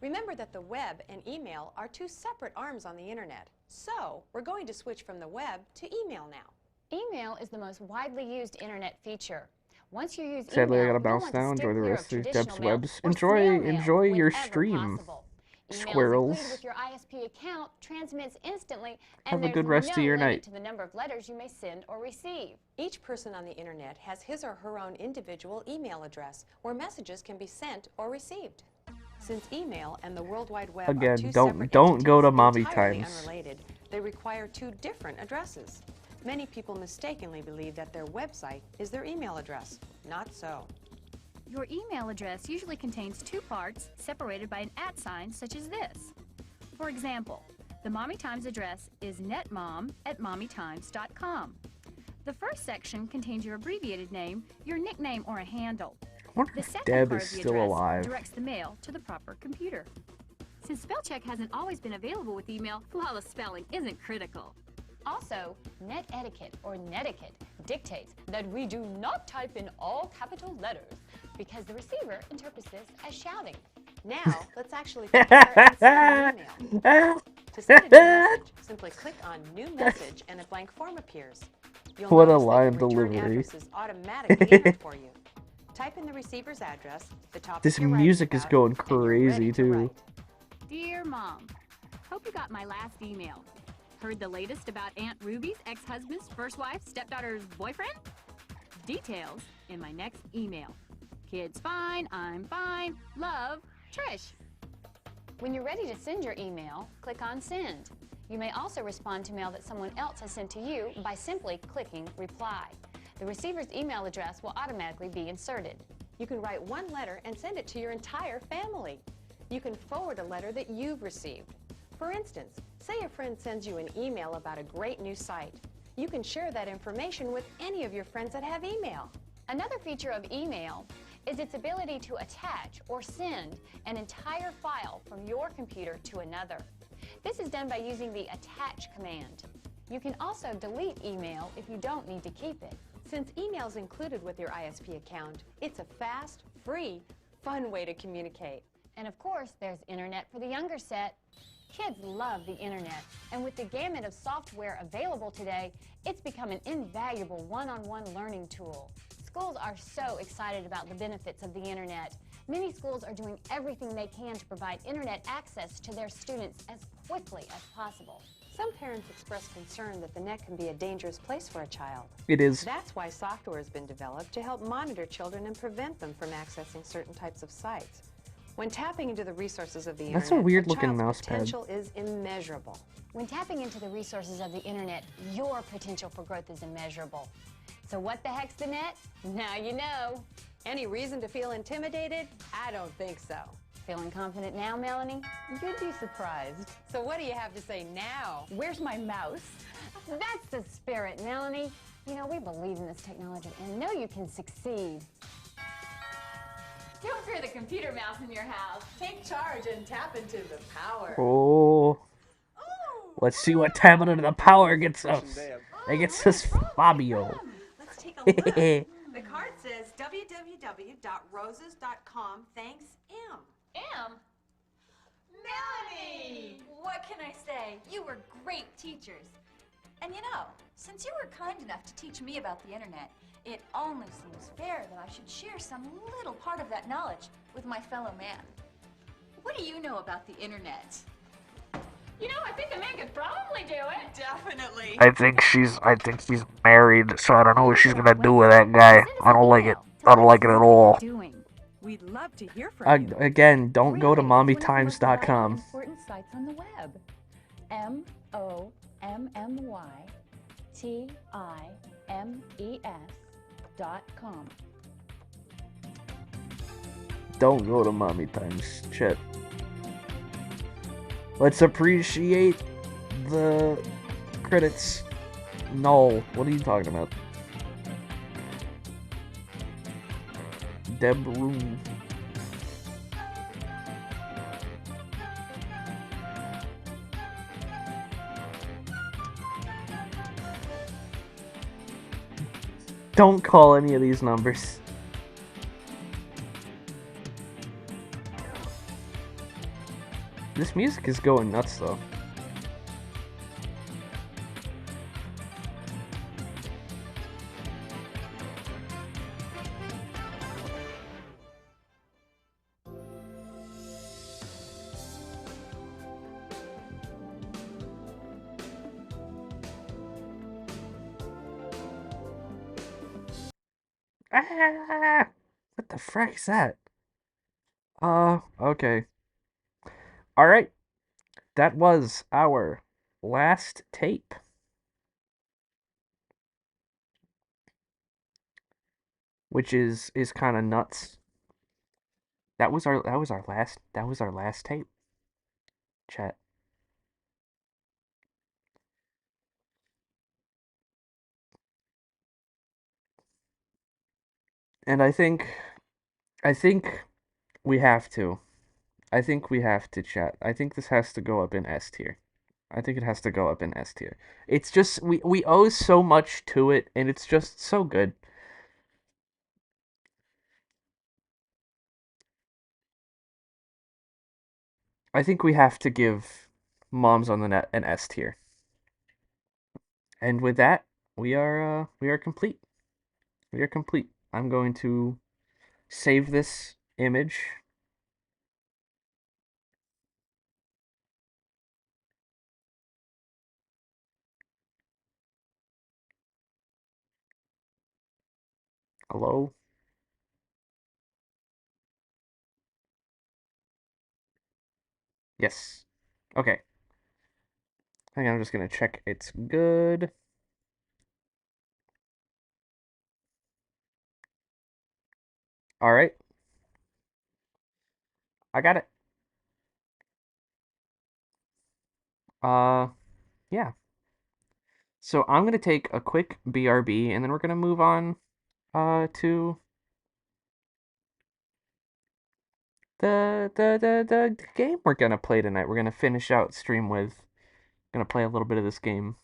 Remember that the web and email are two separate arms on the internet. So, we're going to switch from the web to email now. Email is the most widely used internet feature. Once you use Sadly, I email, gotta you'll bounce want to now. steer Enjoy the clear rest of traditional Deb's mail Webs. or Enjoy snail mail your whenever stream. possible. Emails Squirrels. included with your ISP account transmits instantly, Have and a there's good rest no of your limit night. to the number of letters you may send or receive. Each person on the internet has his or her own individual email address where messages can be sent or received. Since email and the World Wide Web are Again, two don't separate go entities to Mommy entirely Times. unrelated, they require two different addresses. Many people mistakenly believe that their website is their email address. Not so. Your email address usually contains two parts separated by an @ sign such as this. For example, the Mommy Times address is netmom@mommytimes.com. The first section contains your abbreviated name, your nickname, or a handle. The second Deb part is of the still address alive. directs the mail to the proper computer. Since spell check hasn't always been available with email, flawless spelling isn't critical. Also, net etiquette or netiquette dictates that we do not type in all capital letters because the receiver interprets this as shouting. Now, let's actually compare and send an email. To send a new message, simply click on New Message and a blank form appears. You'll What a notice that line your return delivery. address is automatically entered for you. Type in the receiver's address, the topic This you're writing music is about, going and you're ready crazy to too. write. Dear Mom, hope you got my last email. Heard the latest about Aunt Ruby's ex-husband's first wife's stepdaughter's boyfriend? Details in my next email. Kids fine, I'm fine. Love, Trish. When you're ready to send your email, click on Send. You may also respond to mail that someone else has sent to you by simply clicking Reply. The receiver's email address will automatically be inserted. You can write one letter and send it to your entire family. You can forward a letter that you've received. For instance, say a friend sends you an email about a great new site. You can share that information with any of your friends that have email. Another feature of email is its ability to attach or send an entire file from your computer to another. This is done by using the attach command. You can also delete email if you don't need to keep it. Since email is included with your ISP account, it's a fast, free, fun way to communicate. And of course, there's internet for the younger set. Kids love the internet, and with the gamut of software available today, it's become an invaluable one-on-one learning tool. Schools are so excited about the benefits of the internet. Many schools are doing everything they can to provide internet access to their students as quickly as possible. Some parents express concern that the net can be a dangerous place for a child. It is. That's why software has been developed to help monitor children and prevent them from accessing certain types of sites. When tapping into the resources of the internet, That's a weird looking child's mouse pad. potential is immeasurable. When tapping into the resources of the internet, your potential for growth is immeasurable. So what the heck's the net? Now you know. Any reason to feel intimidated? I don't think so. Feeling confident now, Melanie? You'd be surprised. So what do you have to say now? Where's my mouse? That's the spirit, Melanie. You know, we believe in this technology and know you can succeed. Don't fear the computer mouse in your house. Take charge and tap into the power. Oh. Let's see what tapping into the power gets us. It gets us Fabio. Let's take a look. The card says www.roses.com thanks M. M? Melanie! What can I say? You were great teachers. And you know, since you were kind enough to teach me about the internet, it only seems fair that I should share some little part of that knowledge with my fellow man. What do you know about the internet? You know, I think a man could probably do it. Definitely. I think she's married, so I don't know what she's gonna do with that guy. I don't like it. I don't like it at all. We'd love to hear from you. Again, don't go to mommytimes.com. Important sites on the web. mommytimes.com. Don't go to Mommy Times. Shit. Let's appreciate the credits. No, what are you talking about? Deb Room. Don't call any of these numbers. This music is going nuts though. Ah! What the frick is that? Okay. Alright. That was our last tape. Which is kind of nuts. That was our last tape. Chat. And I think we have to. I think we have to, chat. I think this has to go up in S tier. I think it has to go up in S tier. It's just we owe so much to it, and it's just so good. I think we have to give Moms on the Net an S tier. And with that, we are complete. We are complete. I'm going to save this image. Hello? Yes. Okay. I think I'm just gonna check it's good. Alright. I got it. Yeah. So I'm gonna take a quick BRB, and then we're gonna move on to the game we're gonna play tonight. We're gonna finish out stream with. Gonna play a little bit of this game.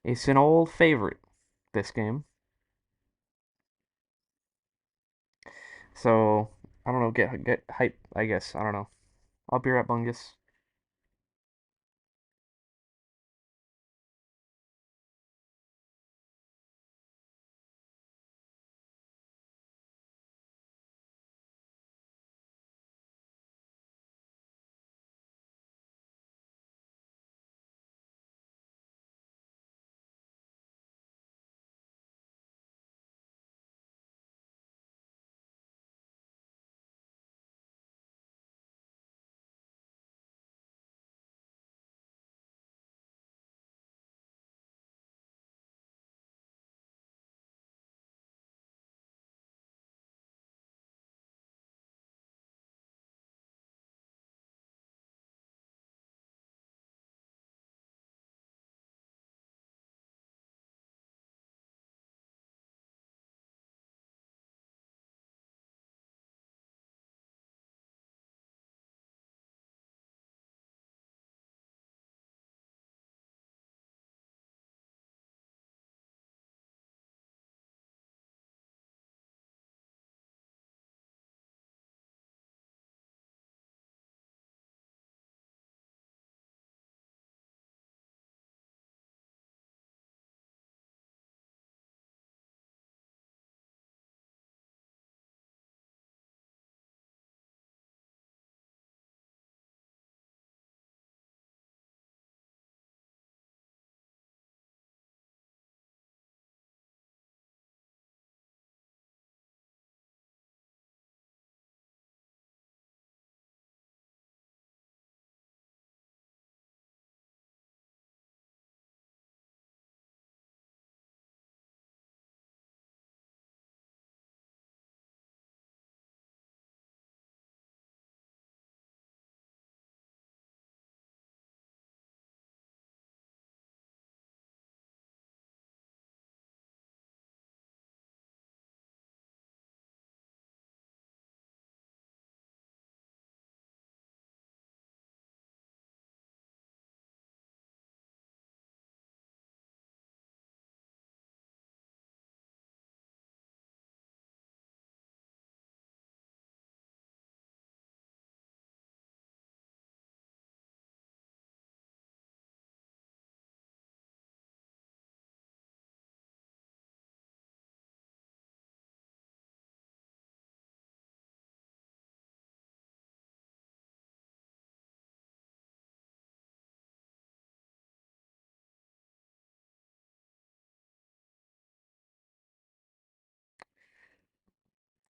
It's an old favorite, this game. So I don't know, get hype, I guess. I don't know. I'll be right, Bungus.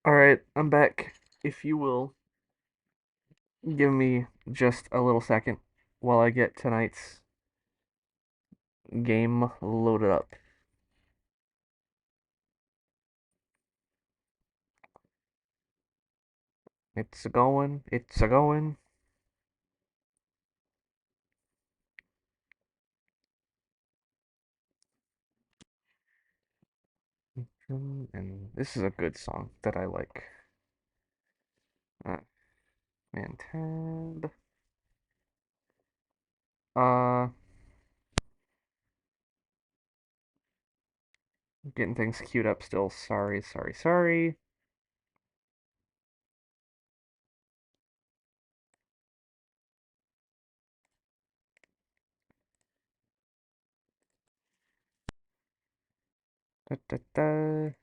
Alright, I'm back. If you will give me just a little second while I get tonight's game loaded up. It's a going, it's a going. And this is a good song that I like. Man, tab. Getting things queued up still. Sorry, sorry, sorry. Da, da, da.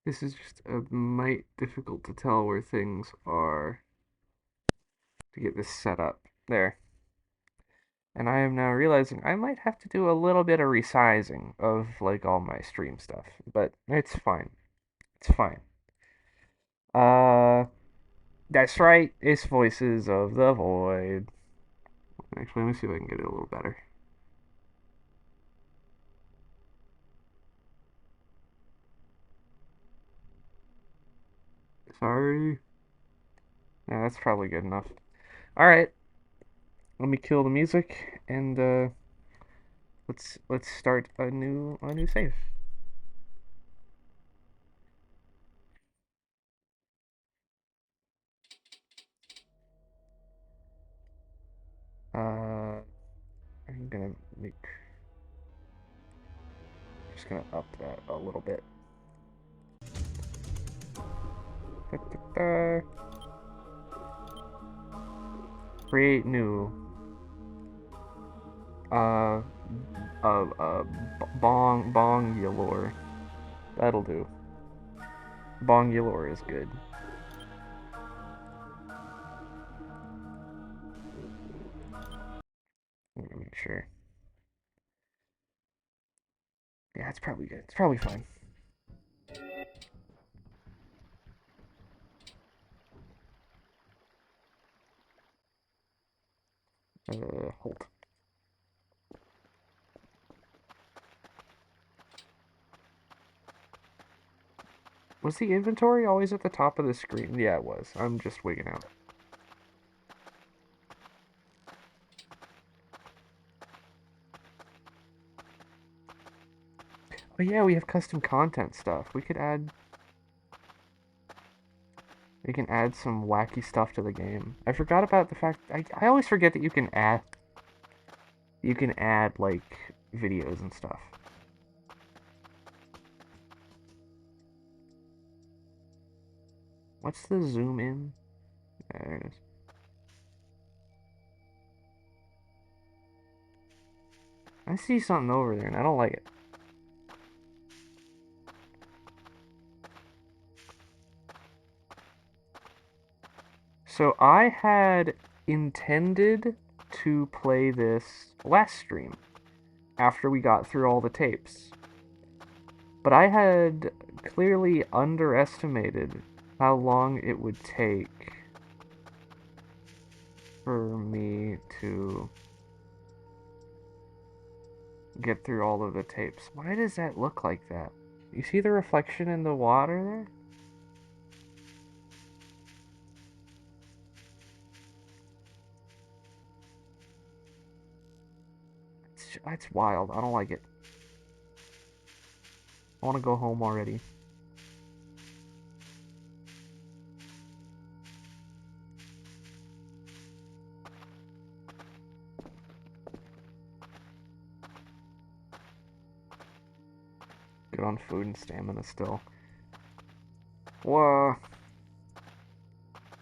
This is just a mite difficult to tell where things are to get this set up. There. And I am now realizing I might have to do a little bit of resizing of like all my stream stuff, but it's fine. It's fine. That's right. It's Voices of the Void. Actually, let me see if I can get it a little better. Sorry. Yeah, that's probably good enough. Alright. Let me kill the music and let's start a new save. I'm gonna just gonna up that a little bit. Da, da, da. Create new. Bongulor. That'll do. Bongulor is good. Let me make sure. Yeah, it's probably good. It's probably fine. Hold. Was the inventory always at the top of the screen? Yeah, it was. I'm just wigging out. Oh yeah, we have custom content stuff. We can add some wacky stuff to the game. I forgot about the fact I always forget that you can add like videos and stuff. What's the zoom in? There it is. I see something over there and I don't like it. So I had intended to play this last stream after we got through all the tapes. But I had clearly underestimated how long it would take for me to get through all of the tapes. Why does that look like that? You see the reflection in the water there? It's wild. I don't like it. I want to go home already. Good on food and stamina still. Whoa.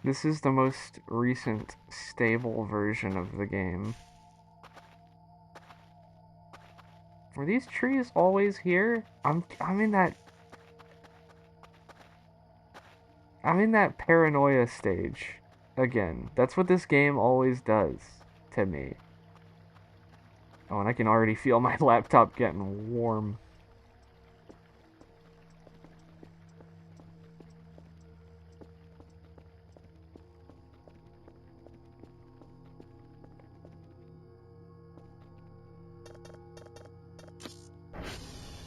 This is the most recent stable version of the game. Were these trees always here? I'm in that I'm in that paranoia stage. Again, that's what this game always does to me. Oh, and I can already feel my laptop getting warm.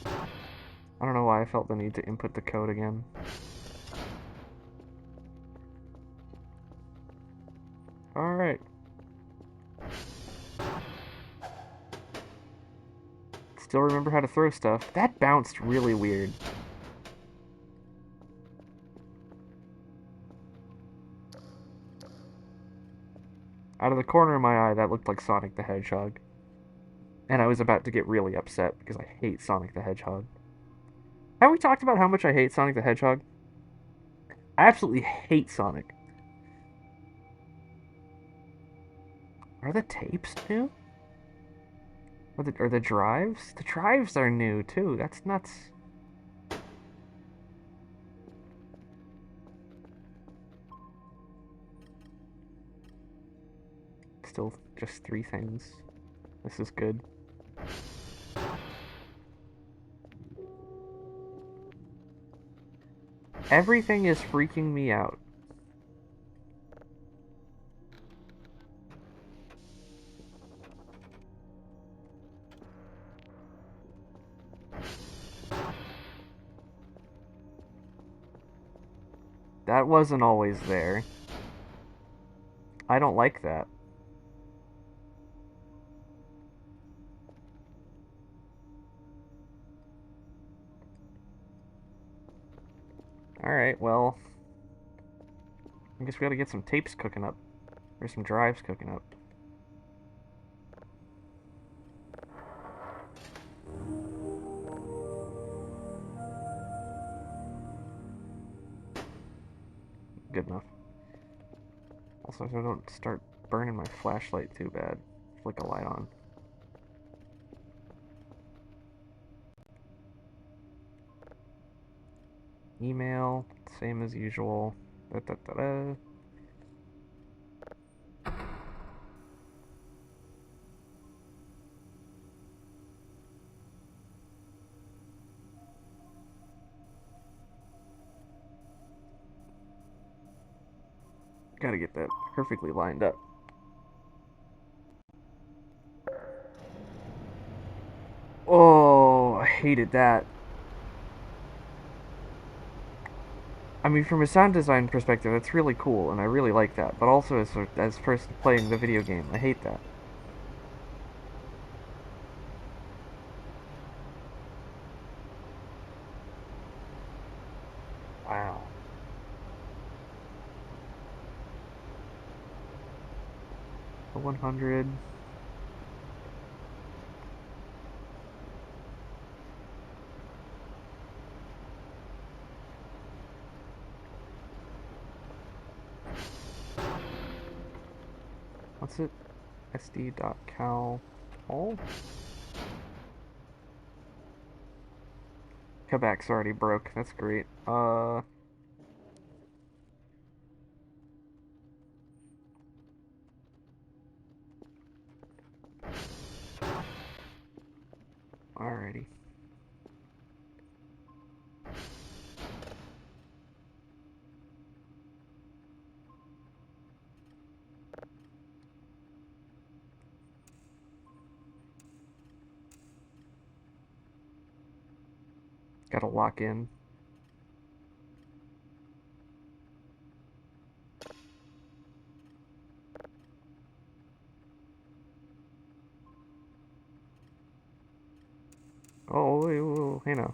I don't know why I felt the need to input the code again. Alright. Still remember how to throw stuff. That bounced really weird. Out of the corner of my eye, that looked like Sonic the Hedgehog. And I was about to get really upset because I hate Sonic the Hedgehog. Have we talked about how much I hate Sonic the Hedgehog? I absolutely hate Sonic. Are the tapes new? Or the drives? The drives are new too. That's nuts. Still just 3 things. This is good. Everything is freaking me out. That wasn't always there. I don't like that. Alright, well... I guess we gotta get some tapes cooking up. Or some drives cooking up. Good enough. Also, so I don't start burning my flashlight too bad. Flick a light on. Email, same as usual. Da, da, da, da. Gotta get that perfectly lined up. Oh, I hated that. I mean, from a sound design perspective, that's really cool, and I really like that. But also, as person playing the video game, I hate that. Wow. The 100. What's it? SD.cal all? Quebec's already broke. That's great. Alrighty. Gotta lock in. Oh, wait, hey now.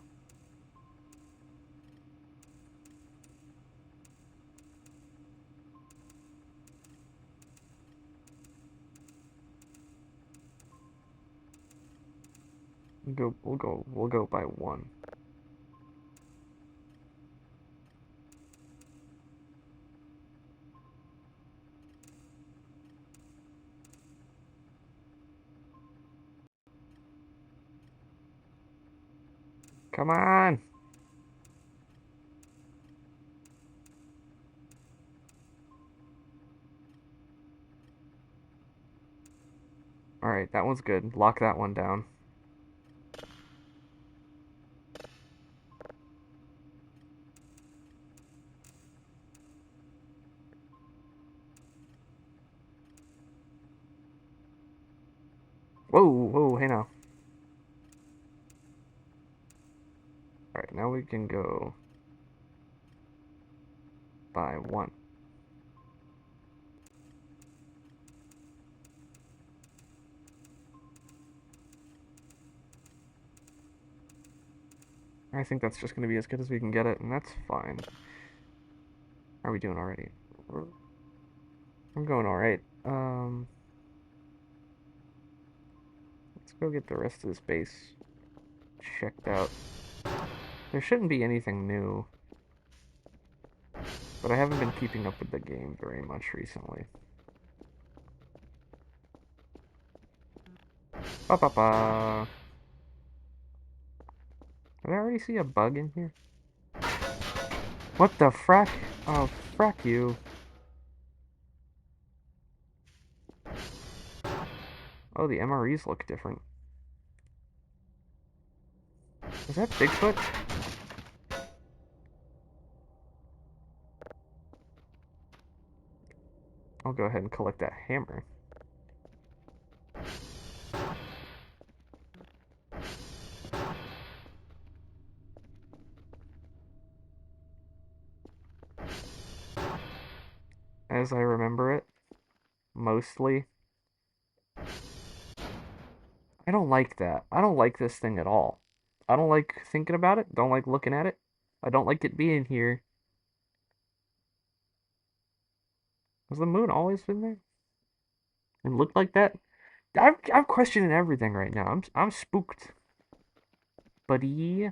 We'll go by 1. Come on! That one's good. Lock that one down. Whoa, whoa, hey now. Alright, now we can go by one. I think that's just going to be as good as we can get it, and that's fine. How are we doing already? I'm going alright. Let's go get the rest of this base checked out. There shouldn't be anything new, but I haven't been keeping up with the game very much recently. Ba-ba-ba. Did I already see a bug in here? What the frack? Oh, frack you. Oh, the MREs look different. Is that Bigfoot? I'll go ahead and collect that hammer. As I remember it, mostly. I don't like that. I don't like this thing at all. I don't like thinking about it. Don't like looking at it. I don't like it being here. Has the moon always been there? And looked like that? I'm questioning everything right now. I'm spooked. Buddy.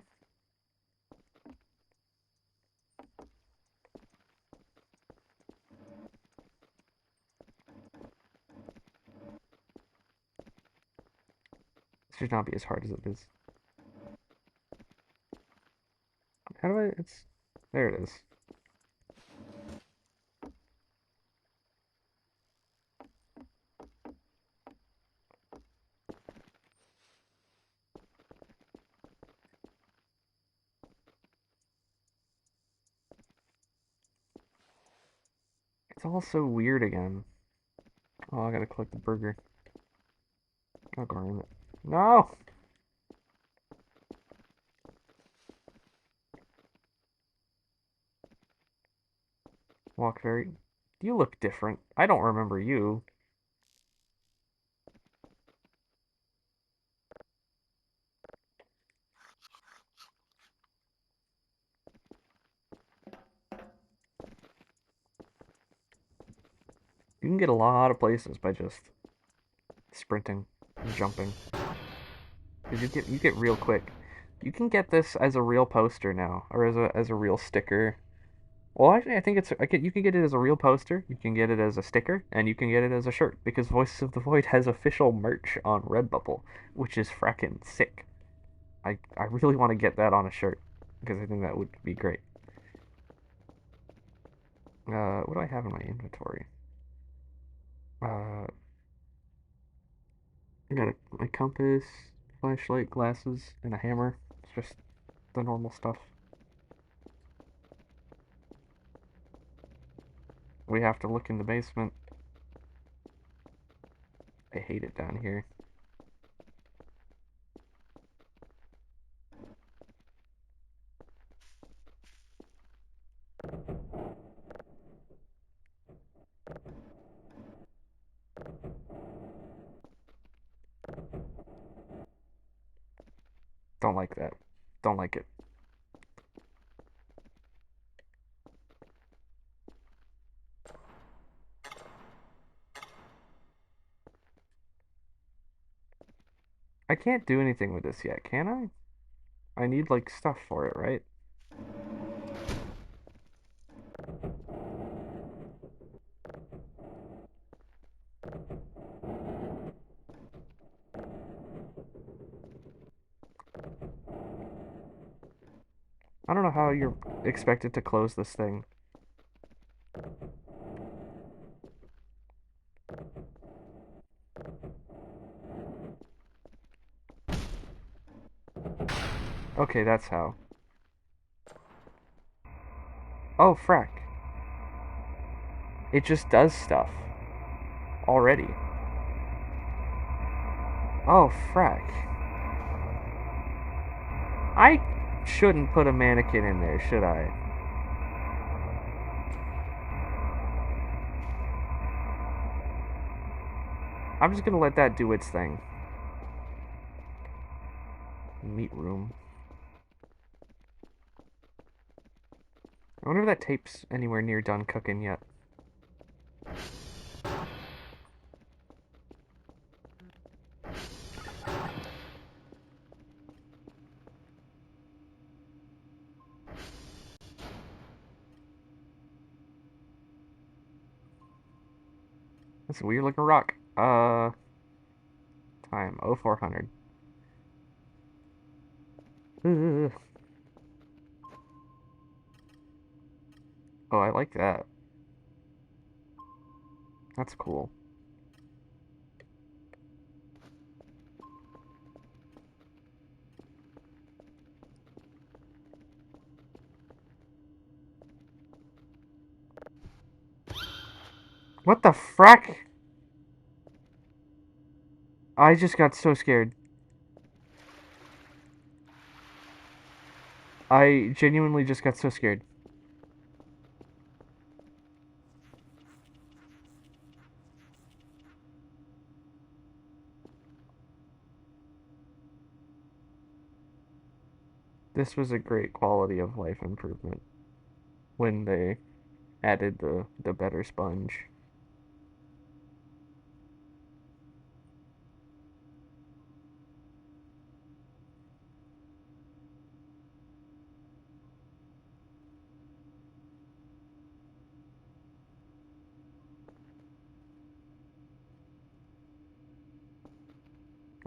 This should not be as hard as it is. How do I... It's... There it is. It's all so weird again. Oh, I gotta collect the burger. Oh, darn it. No! Walk very... You look different. I don't remember you. You can get a lot of places by just sprinting and jumping. Cause you get real quick. You can get this as a real poster now, or as a real sticker. Well, actually, I think you can get it as a real poster, you can get it as a sticker, and you can get it as a shirt, because Voices of the Void has official merch on Redbubble, which is frackin' sick. I really want to get that on a shirt, because I think that would be great. What do I have in my inventory? I got my compass, flashlight, glasses, and a hammer. It's just the normal stuff. We have to look in the basement. I hate it down here. Don't like that. Don't like it. I can't do anything with this yet, can I? I need, like, stuff for it, right? I don't know how you're expected to close this thing. Okay, that's how. Oh, frack. It just does stuff. Already. Oh, frack. I shouldn't put a mannequin in there, should I? I'm just gonna let that do its thing. Meat room. I wonder if that tape's anywhere near done cooking yet. That's a weird looking rock. Time 0400. Ugh. Oh, I like that. That's cool. What the frack? I just got so scared. I genuinely just got so scared. This was a great quality of life improvement when they added the better sponge.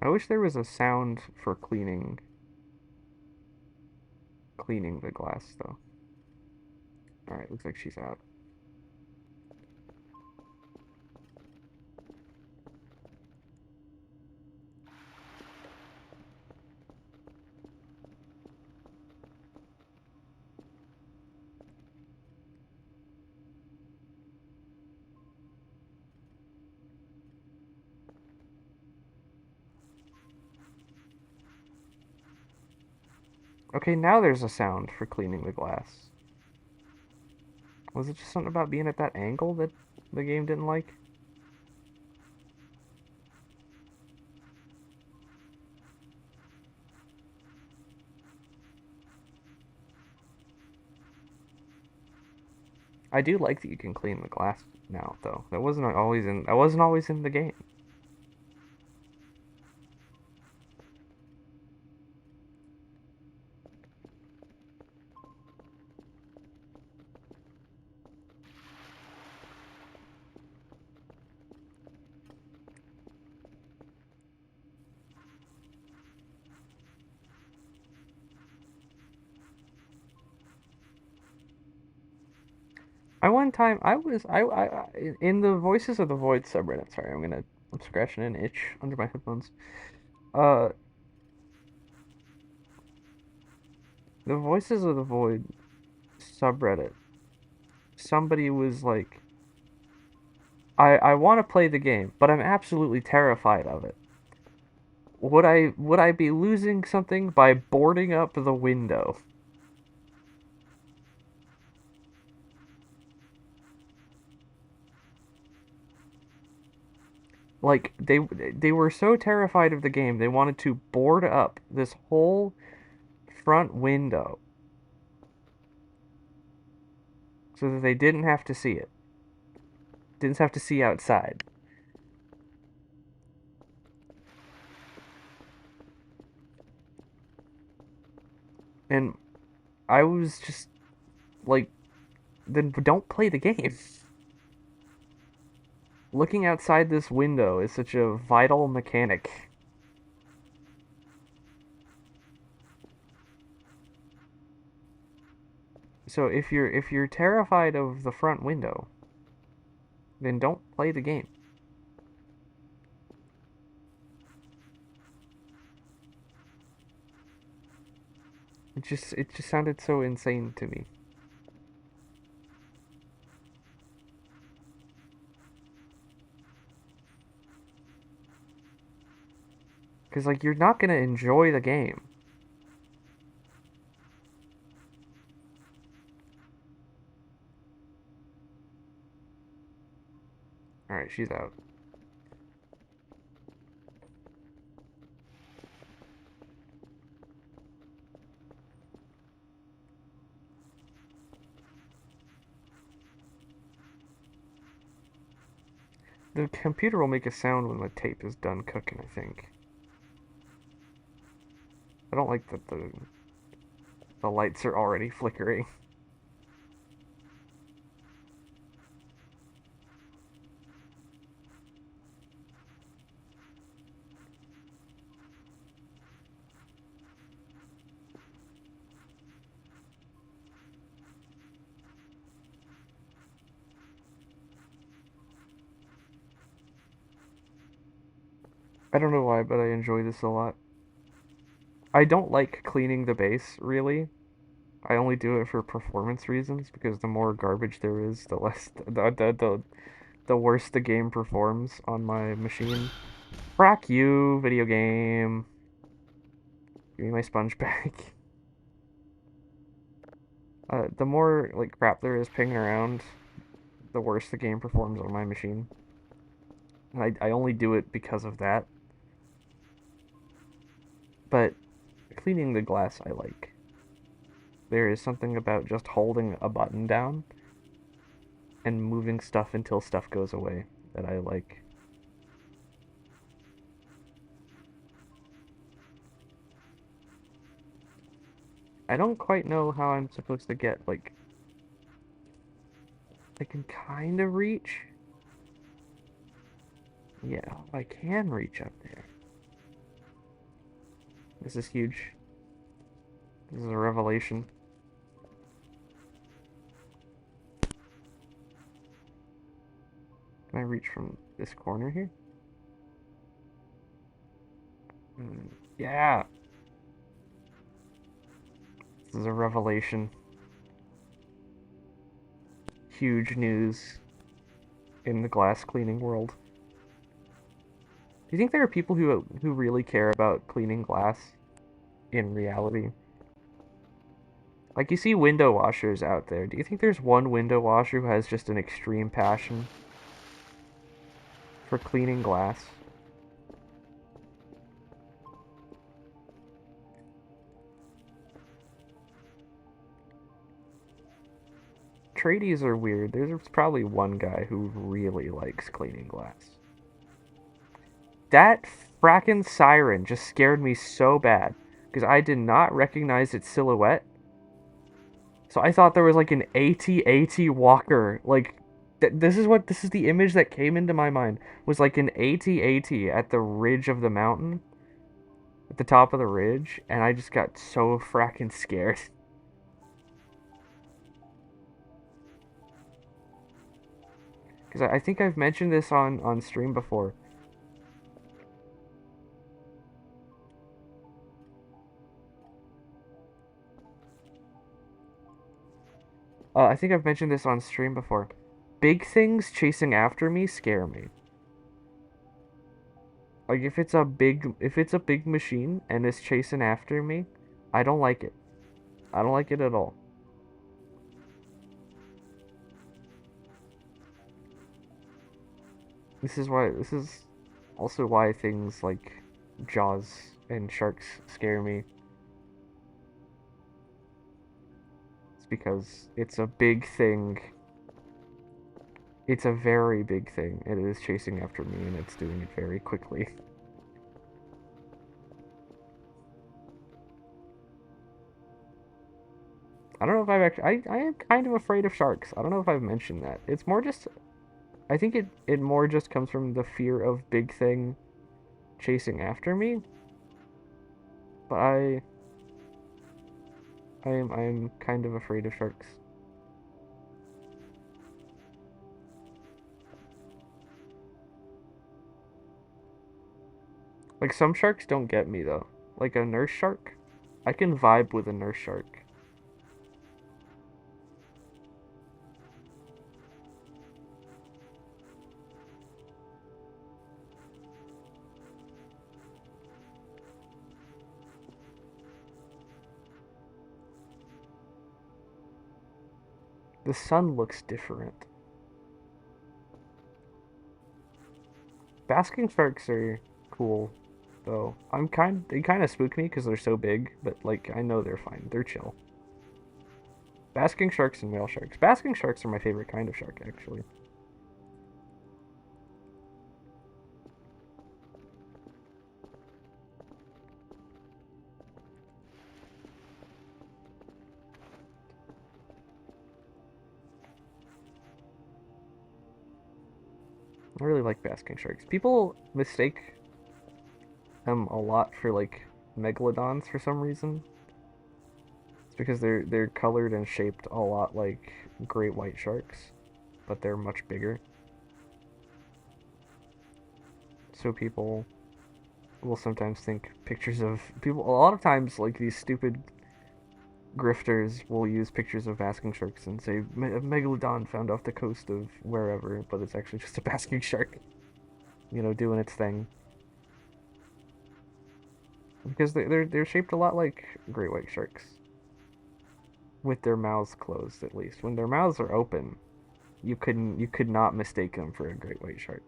I wish there was a sound for cleaning the glass though. Alright, looks like she's out. Okay, now there's a sound for cleaning the glass. Was it just something about being at that angle that the game didn't like? I do like that you can clean the glass now, though. That wasn't always in the game. One time I was in the Voices of the Void subreddit. Sorry, I'm scratching an itch under my headphones. Uh, the Voices of the Void subreddit. Somebody was like, I want to play the game, but I'm absolutely terrified of it. Would I be losing something by boarding up the window? Like, they were so terrified of the game, they wanted to board up this whole front window so that they didn't have to see it. Didn't have to see outside. And I was just like, then don't play the game. Looking outside this window is such a vital mechanic. So if you're terrified of the front window, then don't play the game. It just sounded so insane to me. Because, like, you're not gonna enjoy the game. Alright, she's out. The computer will make a sound when the tape is done cooking, I think. I don't like that the lights are already flickering. I don't know why, but I enjoy this a lot. I don't like cleaning the base, really. I only do it for performance reasons, because the more garbage there is, the less the worse the game performs on my machine. Frack you, video game. Give me my sponge back. The more like crap there is pinging around, the worse the game performs on my machine. And I only do it because of that. But cleaning the glass I like. There is something about just holding a button down and moving stuff until stuff goes away that I like. I don't quite know how I'm supposed to get, like... I can kind of reach. Yeah, I can reach up there. This is huge. This is a revelation. Can I reach from this corner here? Yeah! This is a revelation. Huge news in the glass cleaning world. Do you think there are people who really care about cleaning glass in reality? Like, you see window washers out there. Do you think there's one window washer who has just an extreme passion for cleaning glass? Tradies are weird. There's probably one guy who really likes cleaning glass. That frackin' siren just scared me so bad, because I did not recognize its silhouette. So I thought there was like an AT-AT walker, like, this is the image that came into my mind, was like an AT-AT at the ridge of the mountain, at the top of the ridge, and I just got so frackin' scared. Because I think I've mentioned this on stream before. I think I've mentioned this on stream before. Big things chasing after me scare me. Like, if it's a big machine and it's chasing after me, I don't like it. I don't like it at all. This is also why things like Jaws and sharks scare me. It's because it's a big thing. It's a very big thing, and it is chasing after me, and it's doing it very quickly. I don't know if I've actually... I am kind of afraid of sharks. I don't know if I've mentioned that. It's more just... I think it more just comes from the fear of big thing chasing after me. But I am kind of afraid of sharks. Like, some sharks don't get me, though. Like a nurse shark. I can vibe with a nurse shark. The sun looks different. Basking sharks are cool, though. They kind of spook me because they're so big, but like I know they're fine. They're chill. Basking sharks and whale sharks. Basking sharks are my favorite kind of shark, actually. I really like basking sharks. People mistake them a lot for like megalodons for some reason. It's because they're colored and shaped a lot like great white sharks, but they're much bigger. So people will sometimes think pictures of people. A lot of times, like these stupid grifters will use pictures of basking sharks and say a megalodon found off the coast of wherever, but it's actually just a basking shark, you know, doing its thing. Because they're shaped a lot like great white sharks, with their mouths closed at least. When their mouths are open, you could not mistake them for a great white shark.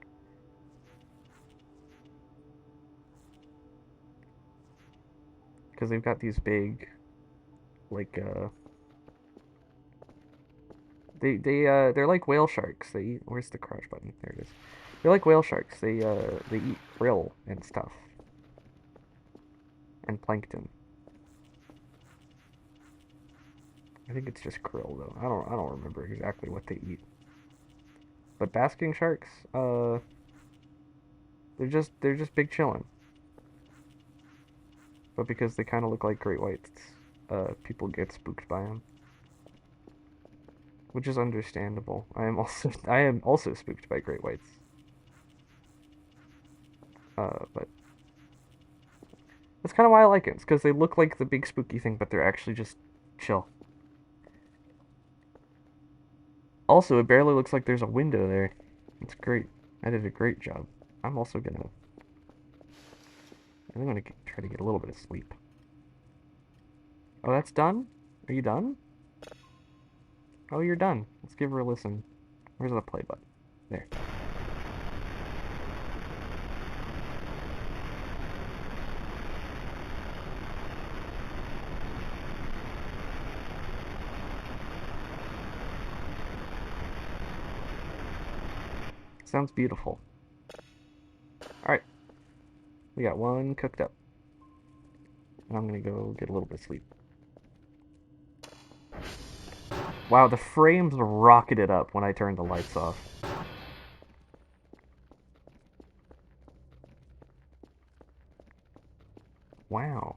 Because they've got these big, like they're like whale sharks. They eat. Where's the crouch button? There it is. They're like whale sharks. They eat krill and stuff, and plankton. I think it's just krill though. I don't remember exactly what they eat. But basking sharks, they're just big chillin'. But because they kind of look like great whites, people get spooked by them, which is understandable. I am also spooked by great whites. But that's kind of why I like it. It's because they look like the big spooky thing, but they're actually just chill. Also, it barely looks like there's a window there. It's great. I did a great job. I'm gonna try to get a little bit of sleep. Oh, that's done? Are you done? Oh, you're done. Let's give her a listen. Where's the play button? There. Sounds beautiful. Alright. We got one cooked up. And I'm gonna go get a little bit of sleep. Wow, the frames rocketed up when I turned the lights off. Wow.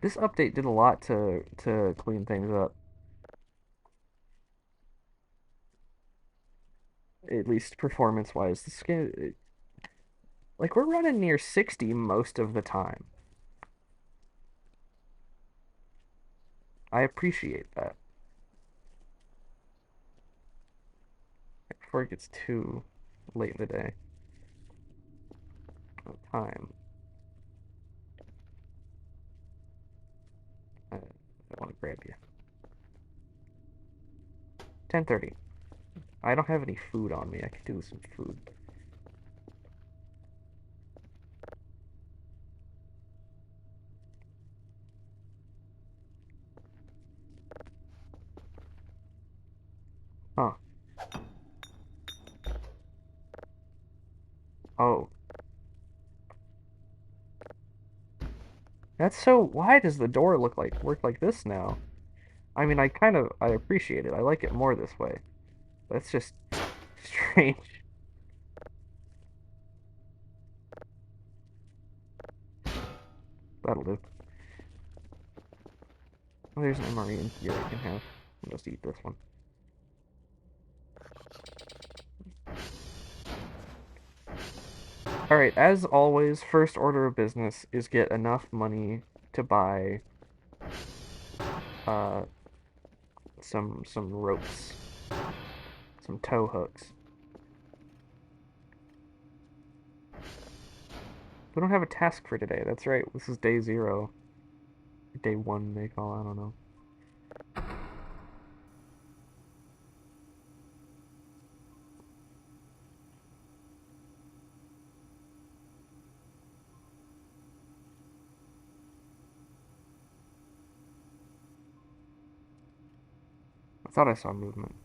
This update did a lot to clean things up. At least performance-wise. The skin... Like, we're running near 60 most of the time. I appreciate that. Before it gets too late in the day. What time? I want to grab you. 10:30. I don't have any food on me. I could do with some food. Huh. Oh. That's so... Why does the door work like this now? I mean, I appreciate it. I like it more this way. That's just strange. That'll do. Oh, there's an MRE in here I can have. I'll just eat this one. Alright, as always, first order of business is get enough money to buy some ropes, some tow hooks. We don't have a task for today. That's right. This is day 0. Day 1 they call, I don't know. I thought I saw movement.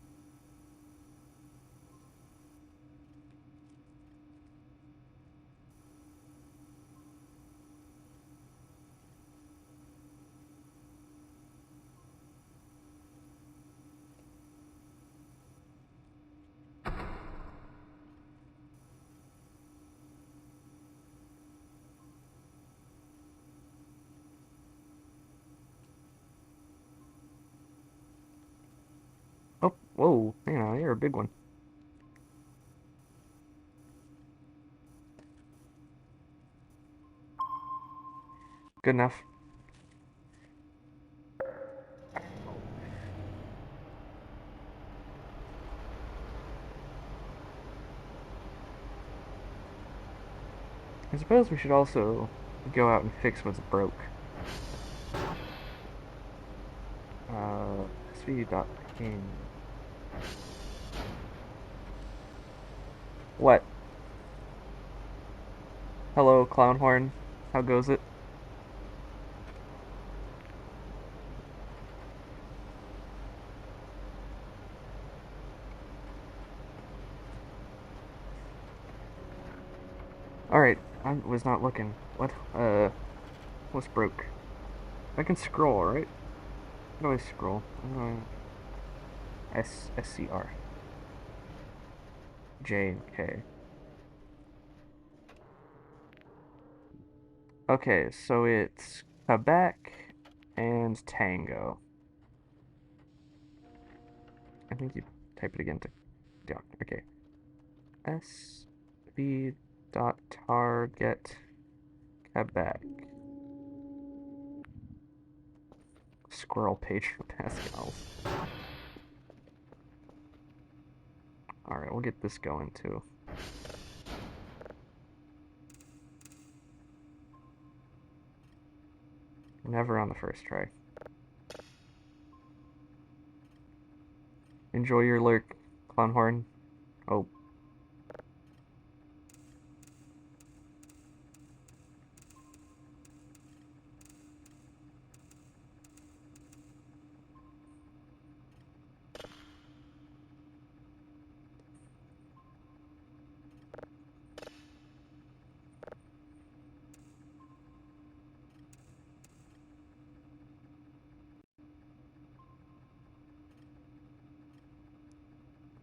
Oh, whoa, yeah, you're a big one. Good enough. I suppose we should also go out and fix what's broke. SV.ping. What? Hello, Clownhorn. How goes it? Alright, I was not looking. What? What's broke? I can scroll, right? How do I scroll? SCR. J, K. Okay, so it's Quebec and Tango. I think you type it again to... Yeah, okay. SV.target Quebec. Squirrel page for Pascals. Alright, we'll get this going too. Never on the first try. Enjoy your lurk, Clownhorn. Oh.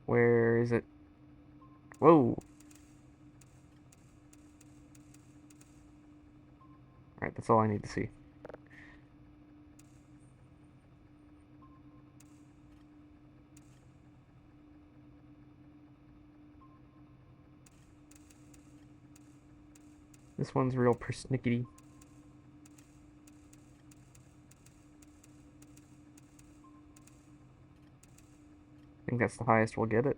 Where is it? Whoa! Alright, that's all I need to see. This one's real persnickety. I think that's the highest we'll get it.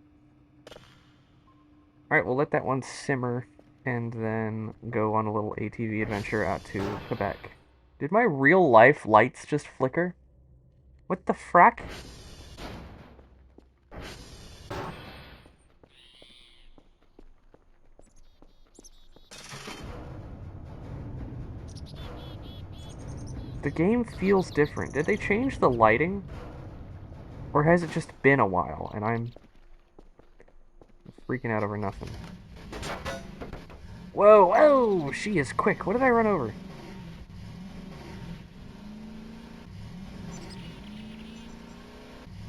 Alright, we'll let that one simmer and then go on a little ATV adventure out to Quebec. Did my real life lights just flicker? What the frack? The game feels different. Did they change the lighting? Or has it just been a while and I'm freaking out over nothing? Whoa, whoa! She is quick. What did I run over?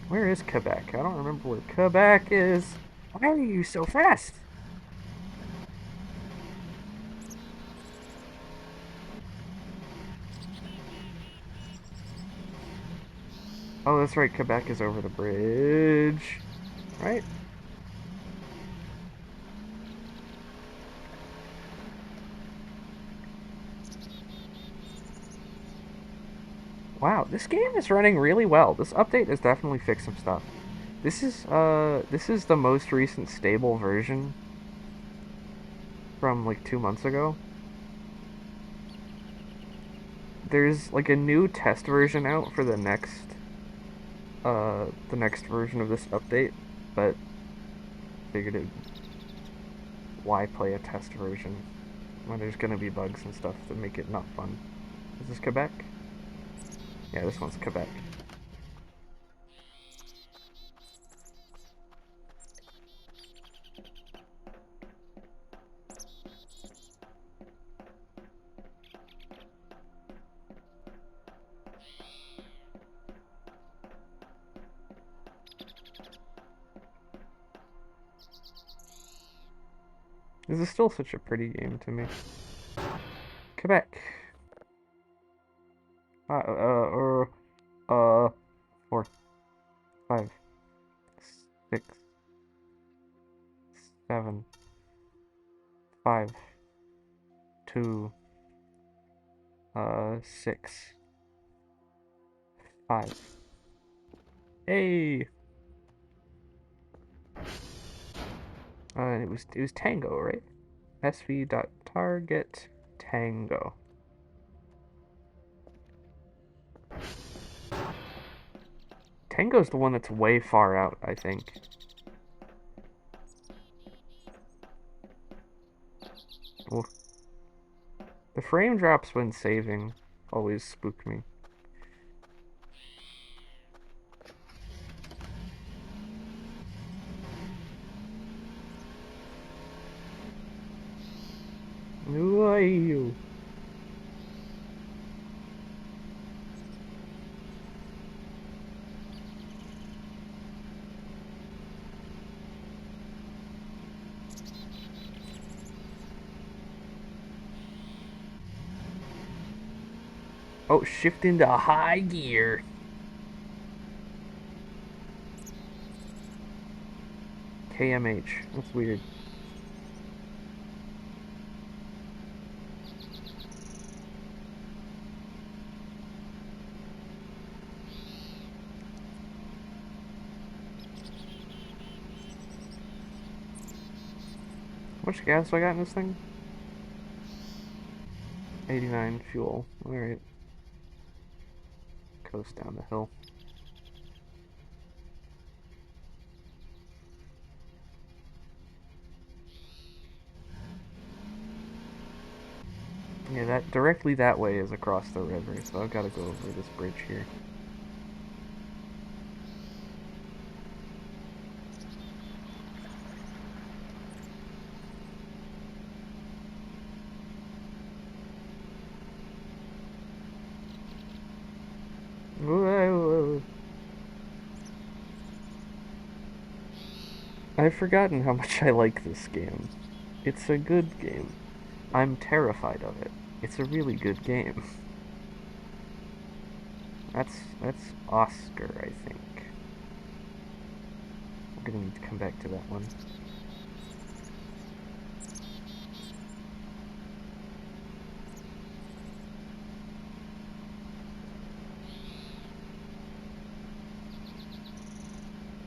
Where is Quebec? I don't remember where Quebec is. Why are you so fast? Oh, that's right. Quebec is over the bridge. Right? Wow, this game is running really well. This update has definitely fixed some stuff. This is the most recent stable version from like 2 months ago. There's like a new test version out for the next version of this update, but figured it, why play a test version when there's gonna be bugs and stuff that make it not fun. Is this Quebec? Yeah, this one's Quebec. This is still such a pretty game to me. Quebec. 4, 5, 6, 7, 5, 2, 6, 5. Hey. It was Tango, right? SV.target Tango. Tango's the one that's way far out, I think. Oof. The frame drops when saving always spook me. Who are you? Oh, shift into high gear. KMH. That's weird. How much gas do I got in this thing? 89 fuel. Alright. Coast down the hill. Yeah, that directly that way is across the river, so I've got to go over this bridge here. Whoa. I've forgotten how much I like this game. It's a good game. I'm terrified of it. It's a really good game. That's Oscar, I think. I'm gonna need to come back to that one.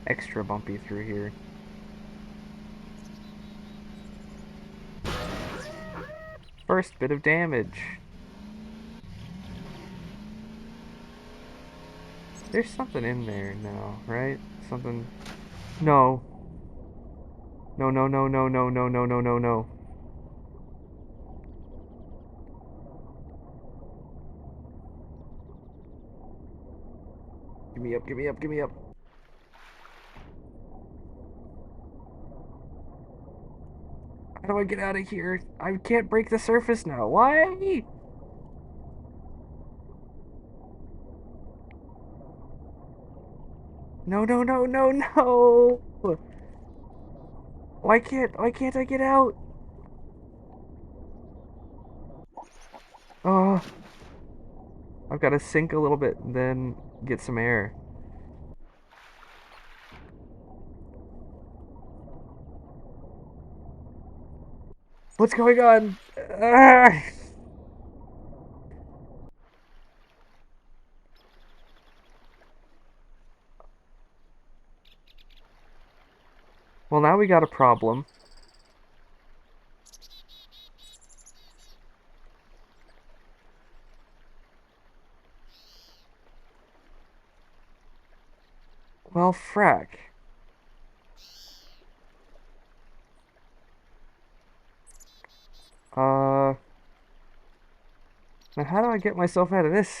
Extra bumpy through here. First bit of damage. There's something in there now, right? Something. No. No, no, no, no, no, no, no, no, no, no. Give me up, give me up, give me up. How do I get out of here? I can't break the surface now. Why? No, no, no, no, no. Why can't I get out? Oh. I've got to sink a little bit and then get some air. What's going on? Ah! Well, now we got a problem. Well, frack. Now how do I get myself out of this?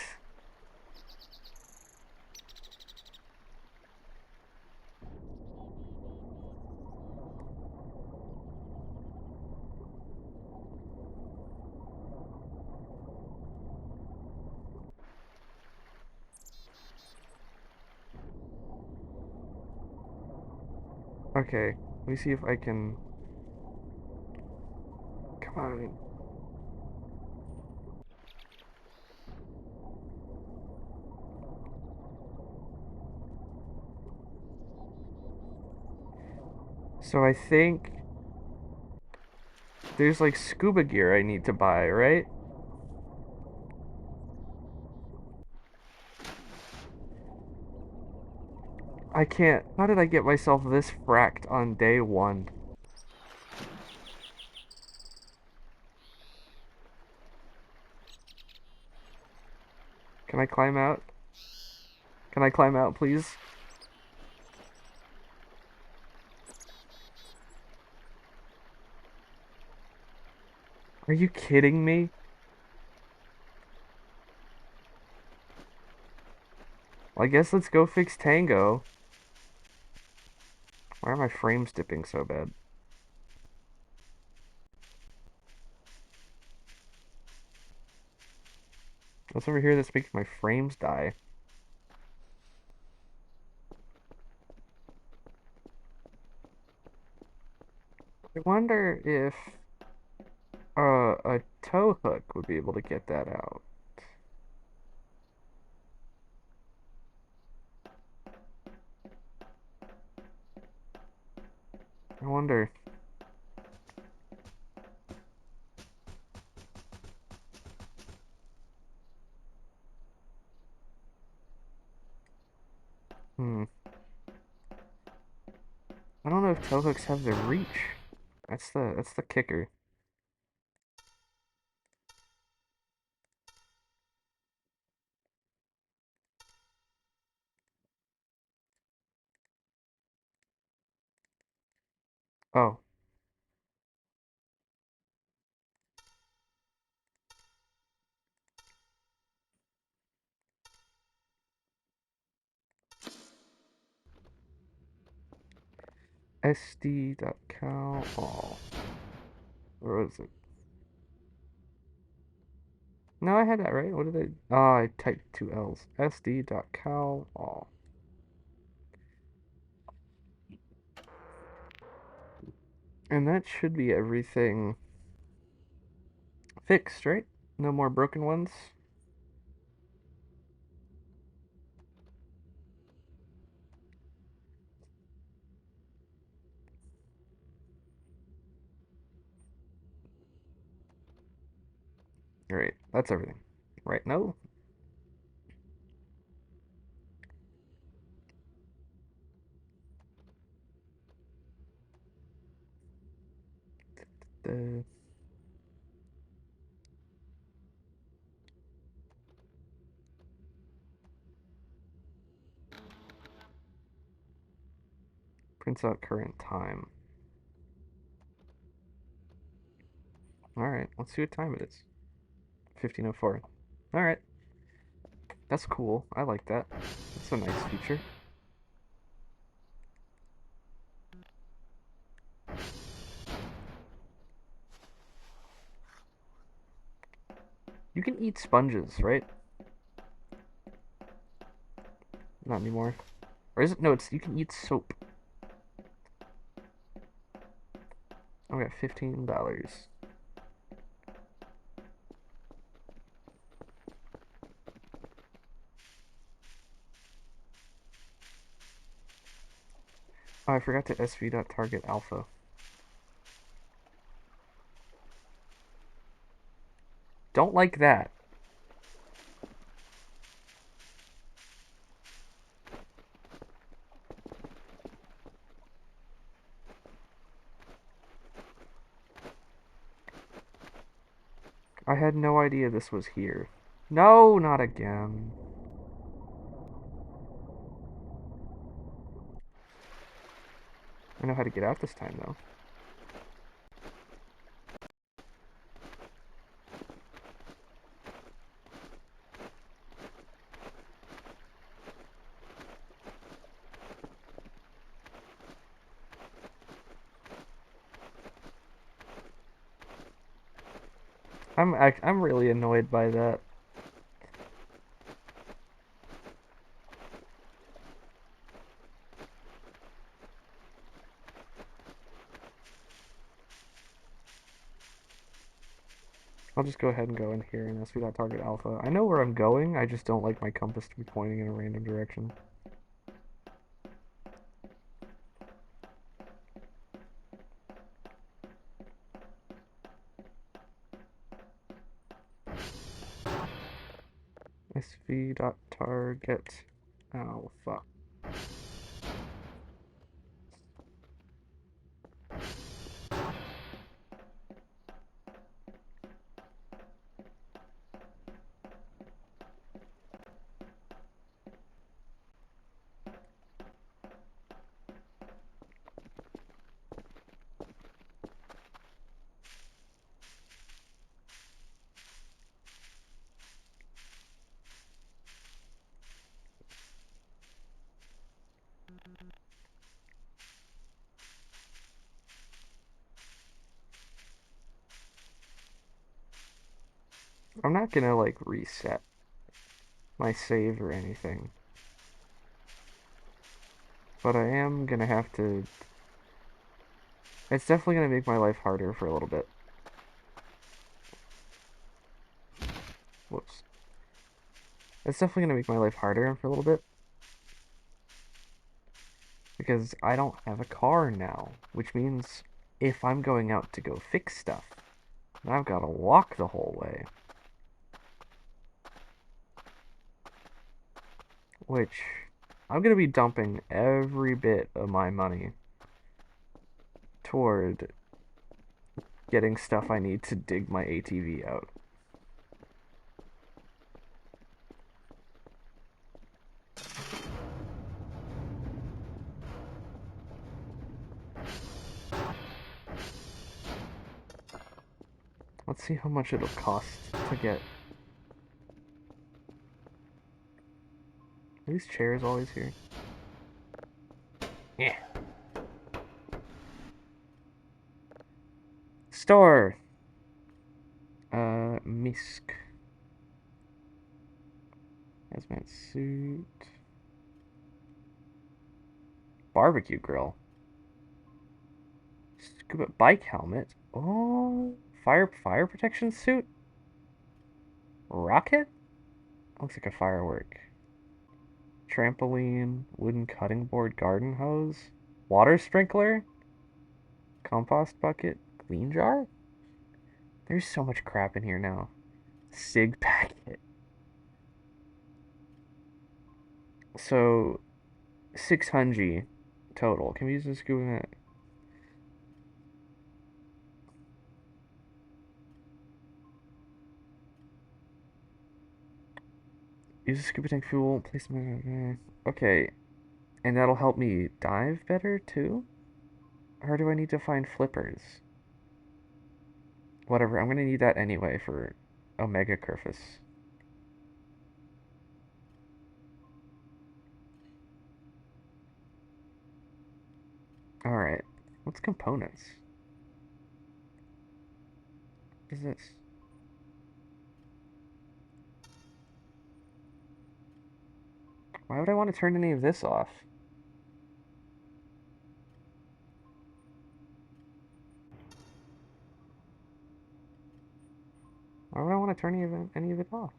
Okay, let me see if I can... Come on. So I think there's like scuba gear I need to buy, right? I can't. How did I get myself this fracked on day one? Can I climb out? Can I climb out, please? Are you kidding me? Well, I guess let's go fix Tango. Why are my frames dipping so bad? What's over here that's making my frames die? I wonder if a tow hook would be able to get that out. I wonder. I don't know if tow hooks have the reach. That's the kicker. Oh. SD.cal all. Where was it? No, I had that right. What did I... Oh, I typed two L's. SD.cal all. And that should be everything fixed, right? No more broken ones? Alright, that's everything. Right, no? The... Prints out current time. Alright, let's see what time it is. 15:04. Alright. That's cool. I like that. That's a nice feature. You can eat sponges, right? Not anymore. Or is it? No, it's you can eat soap. I got $15. Oh, I forgot to sv.target alpha. Don't like that. I had no idea this was here. No, not again. I know how to get out this time, though. I'm really annoyed by that. I'll just go ahead and go in here and we got target alpha. I know where I'm going, I just don't like my compass to be pointing in a random direction. SV.target alpha. I'm not gonna like reset my save or anything, but I am gonna have to. It's definitely gonna make my life harder for a little bit. Whoops. It's definitely gonna make my life harder for a little bit. Because I don't have a car now, which means if I'm going out to go fix stuff, I've gotta walk the whole way. Which, I'm gonna be dumping every bit of my money toward getting stuff I need to dig my ATV out. Let's see how much it'll cost to get. Are these chairs always here? Yeah. Store! Misk. Hazmat suit. Barbecue grill. Scuba bike helmet. Oh, fire protection suit. Rocket? Looks like a firework. Trampoline, wooden cutting board, garden hose, water sprinkler, compost bucket, clean jar? There's so much crap in here now. Sig packet. So, 600 total. Can we use this scuba? Use a scuba tank fuel, placement. Okay. And that'll help me dive better too? Or do I need to find flippers? Whatever, I'm gonna need that anyway for Omega Kerfus. Alright, what's components? What is this? Why would I want to turn any of this off? Why would I want to turn any of it off?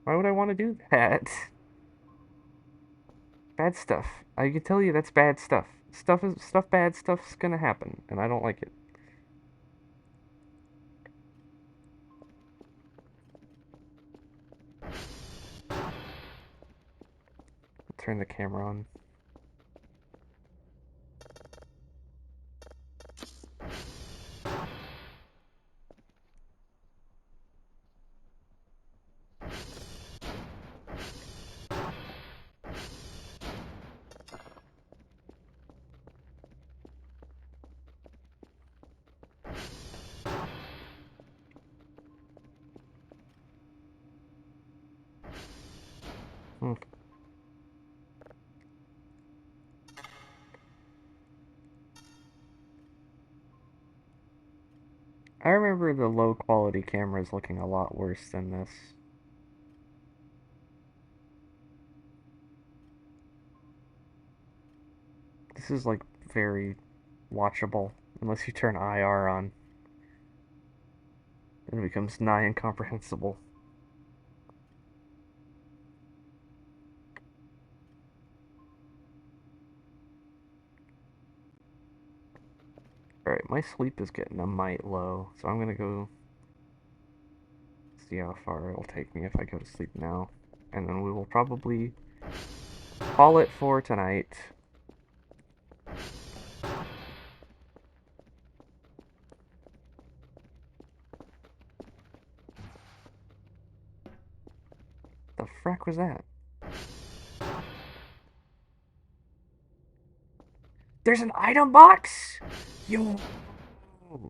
Why would I want to do that? Bad stuff. I can tell you that's bad stuff. Bad stuff's gonna happen, and I don't like it. Turn the camera on. Hmm. I remember the low quality cameras looking a lot worse than this. This is like very watchable, unless you turn IR on. Then it becomes nigh incomprehensible. Alright, my sleep is getting a mite low, so I'm gonna go see how far it'll take me if I go to sleep now. And then we will probably call it for tonight. The frack was that? There's an item box? Yo!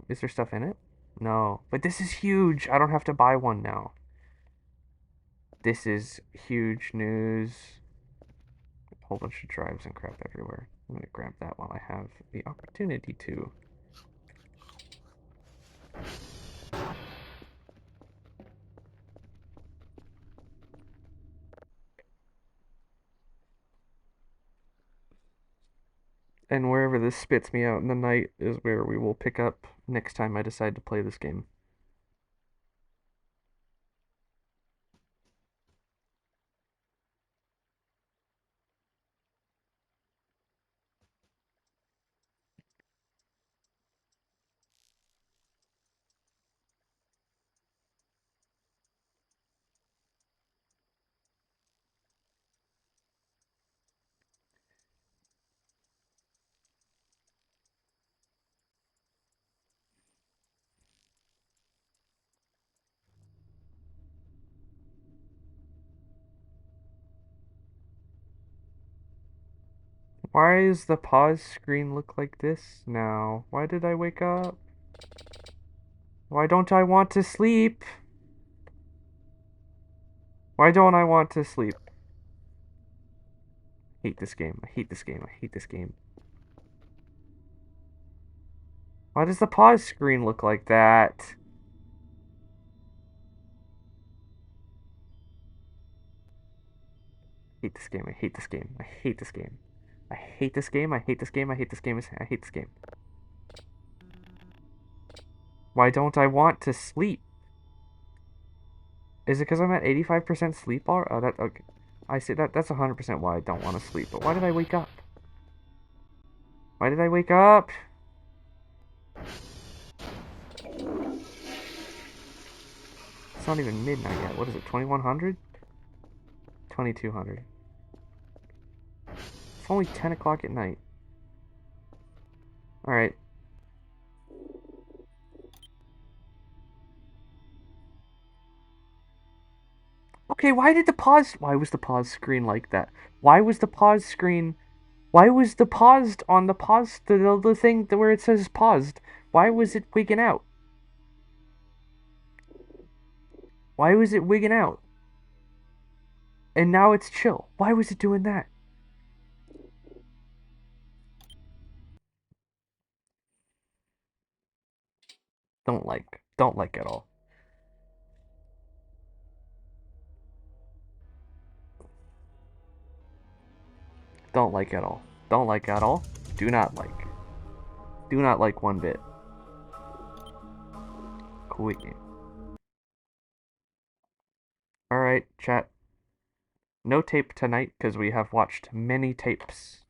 Is there stuff in it? No. But this is huge. I don't have to buy one now. This is huge news. A whole bunch of drives and crap everywhere. I'm gonna grab that while I have the opportunity to. And wherever this spits me out in the night is where we will pick up next time I decide to play this game. Why does the pause screen look like this now? Why did I wake up? Why don't I want to sleep? Why don't I want to sleep? I hate this game. I hate this game. I hate this game. Why does the pause screen look like that? I hate this game. I hate this game. I hate this game. I hate this game. I hate this game. I hate this game. I hate this game. Why don't I want to sleep? Is it because I'm at 85% sleep all? Oh, that okay. I see that. That's 100% why I don't want to sleep. But why did I wake up? Why did I wake up? It's not even midnight yet. What is it? 2100? 2200. It's only 10 o'clock at night. Alright. Okay, why was the pause screen like that? Why was the pause screen, why was the paused on the pause, the thing where it says paused, why was it wigging out? Why was it wigging out? And now it's chill. Why was it doing that? Don't like at all. Don't like at all. Don't like at all. Do not like. Do not like one bit. Quit game. Alright, chat. No tape tonight because we have watched many tapes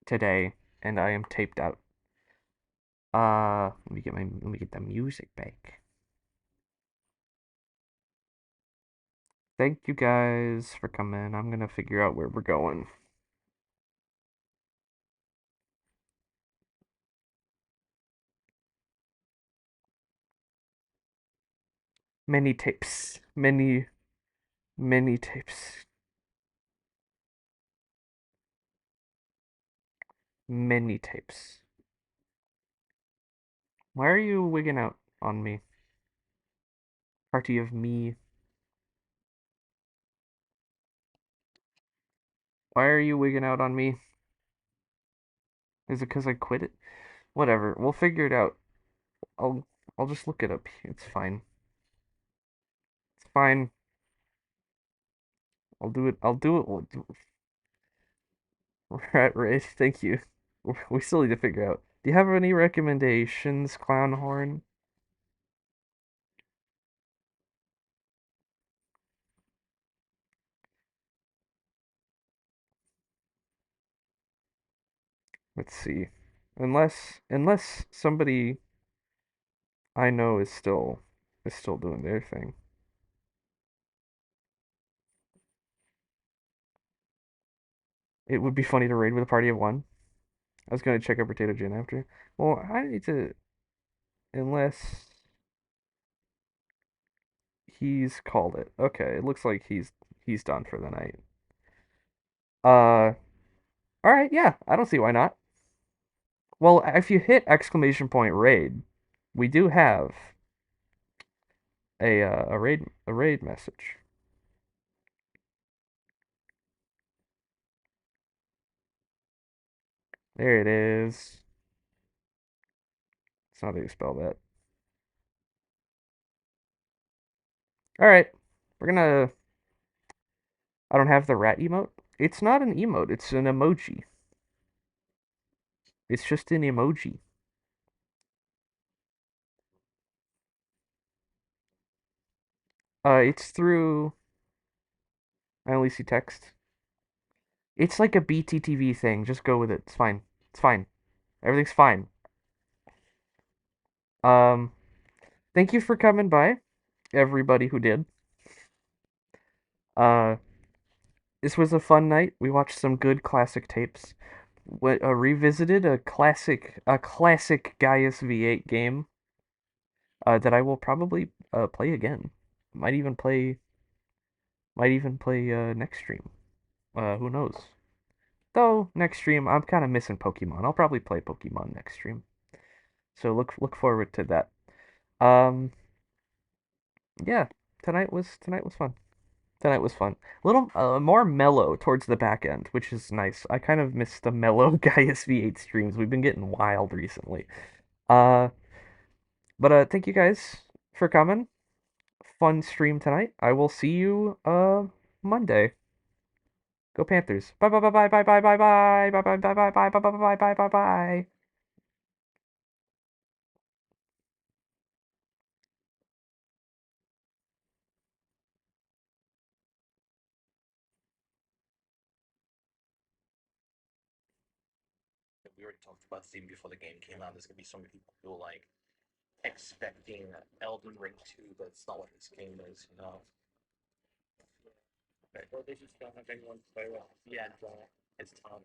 today, and I am taped out. Let me get the music back. Thank you guys for coming. I'm gonna figure out where we're going. Many tapes. Many tapes. Many tapes. Why are you wigging out on me? Party of me. Why are you wigging out on me? Is it because I quit it? Whatever. We'll figure it out. I'll just look it up. It's fine. It's fine. I'll do it. I'll do it. Right. Thank you. We still need to figure out. Do you have any recommendations, Clownhorn? Let's see. Unless somebody I know is still doing their thing. It would be funny to raid with a party of one. I was gonna check out Potato Gin after. Well, I need to, unless he's called it. Okay, it looks like he's done for the night. All right, yeah, I don't see why not. Well, if you hit exclamation point raid, we do have a raid message. There it is. It's not how you spell that. All right, we're gonna. I don't have the rat emote. It's not an emote. It's an emoji. It's just an emoji. It's through. I only see text. It's like a BTTV thing. Just go with it. It's fine. It's fine. Everything's fine. Thank you for coming by, everybody who did. This was a fun night. We watched some good classic tapes. Revisited a classic Gaius V8 game. That I will probably play again. Might even play next stream. Who knows? Though next stream I'm kind of missing Pokemon. I'll probably play Pokemon next stream. So look forward to that. Yeah, tonight was fun. Tonight was fun. A little more mellow towards the back end, which is nice. I kind of miss the mellow Gaius V8 streams. We've been getting wild recently. But thank you guys for coming. Fun stream tonight. I will see you Monday. Go Panthers. Bye bye bye bye bye bye bye bye bye bye bye bye bye bye bye bye bye bye. We already talked about this even before the game came out. There's gonna be so many people who like expecting Elden Ring 2, but it's not what this game is, you know. Well, they just don't have anyone to play with. Yeah, it's Tom.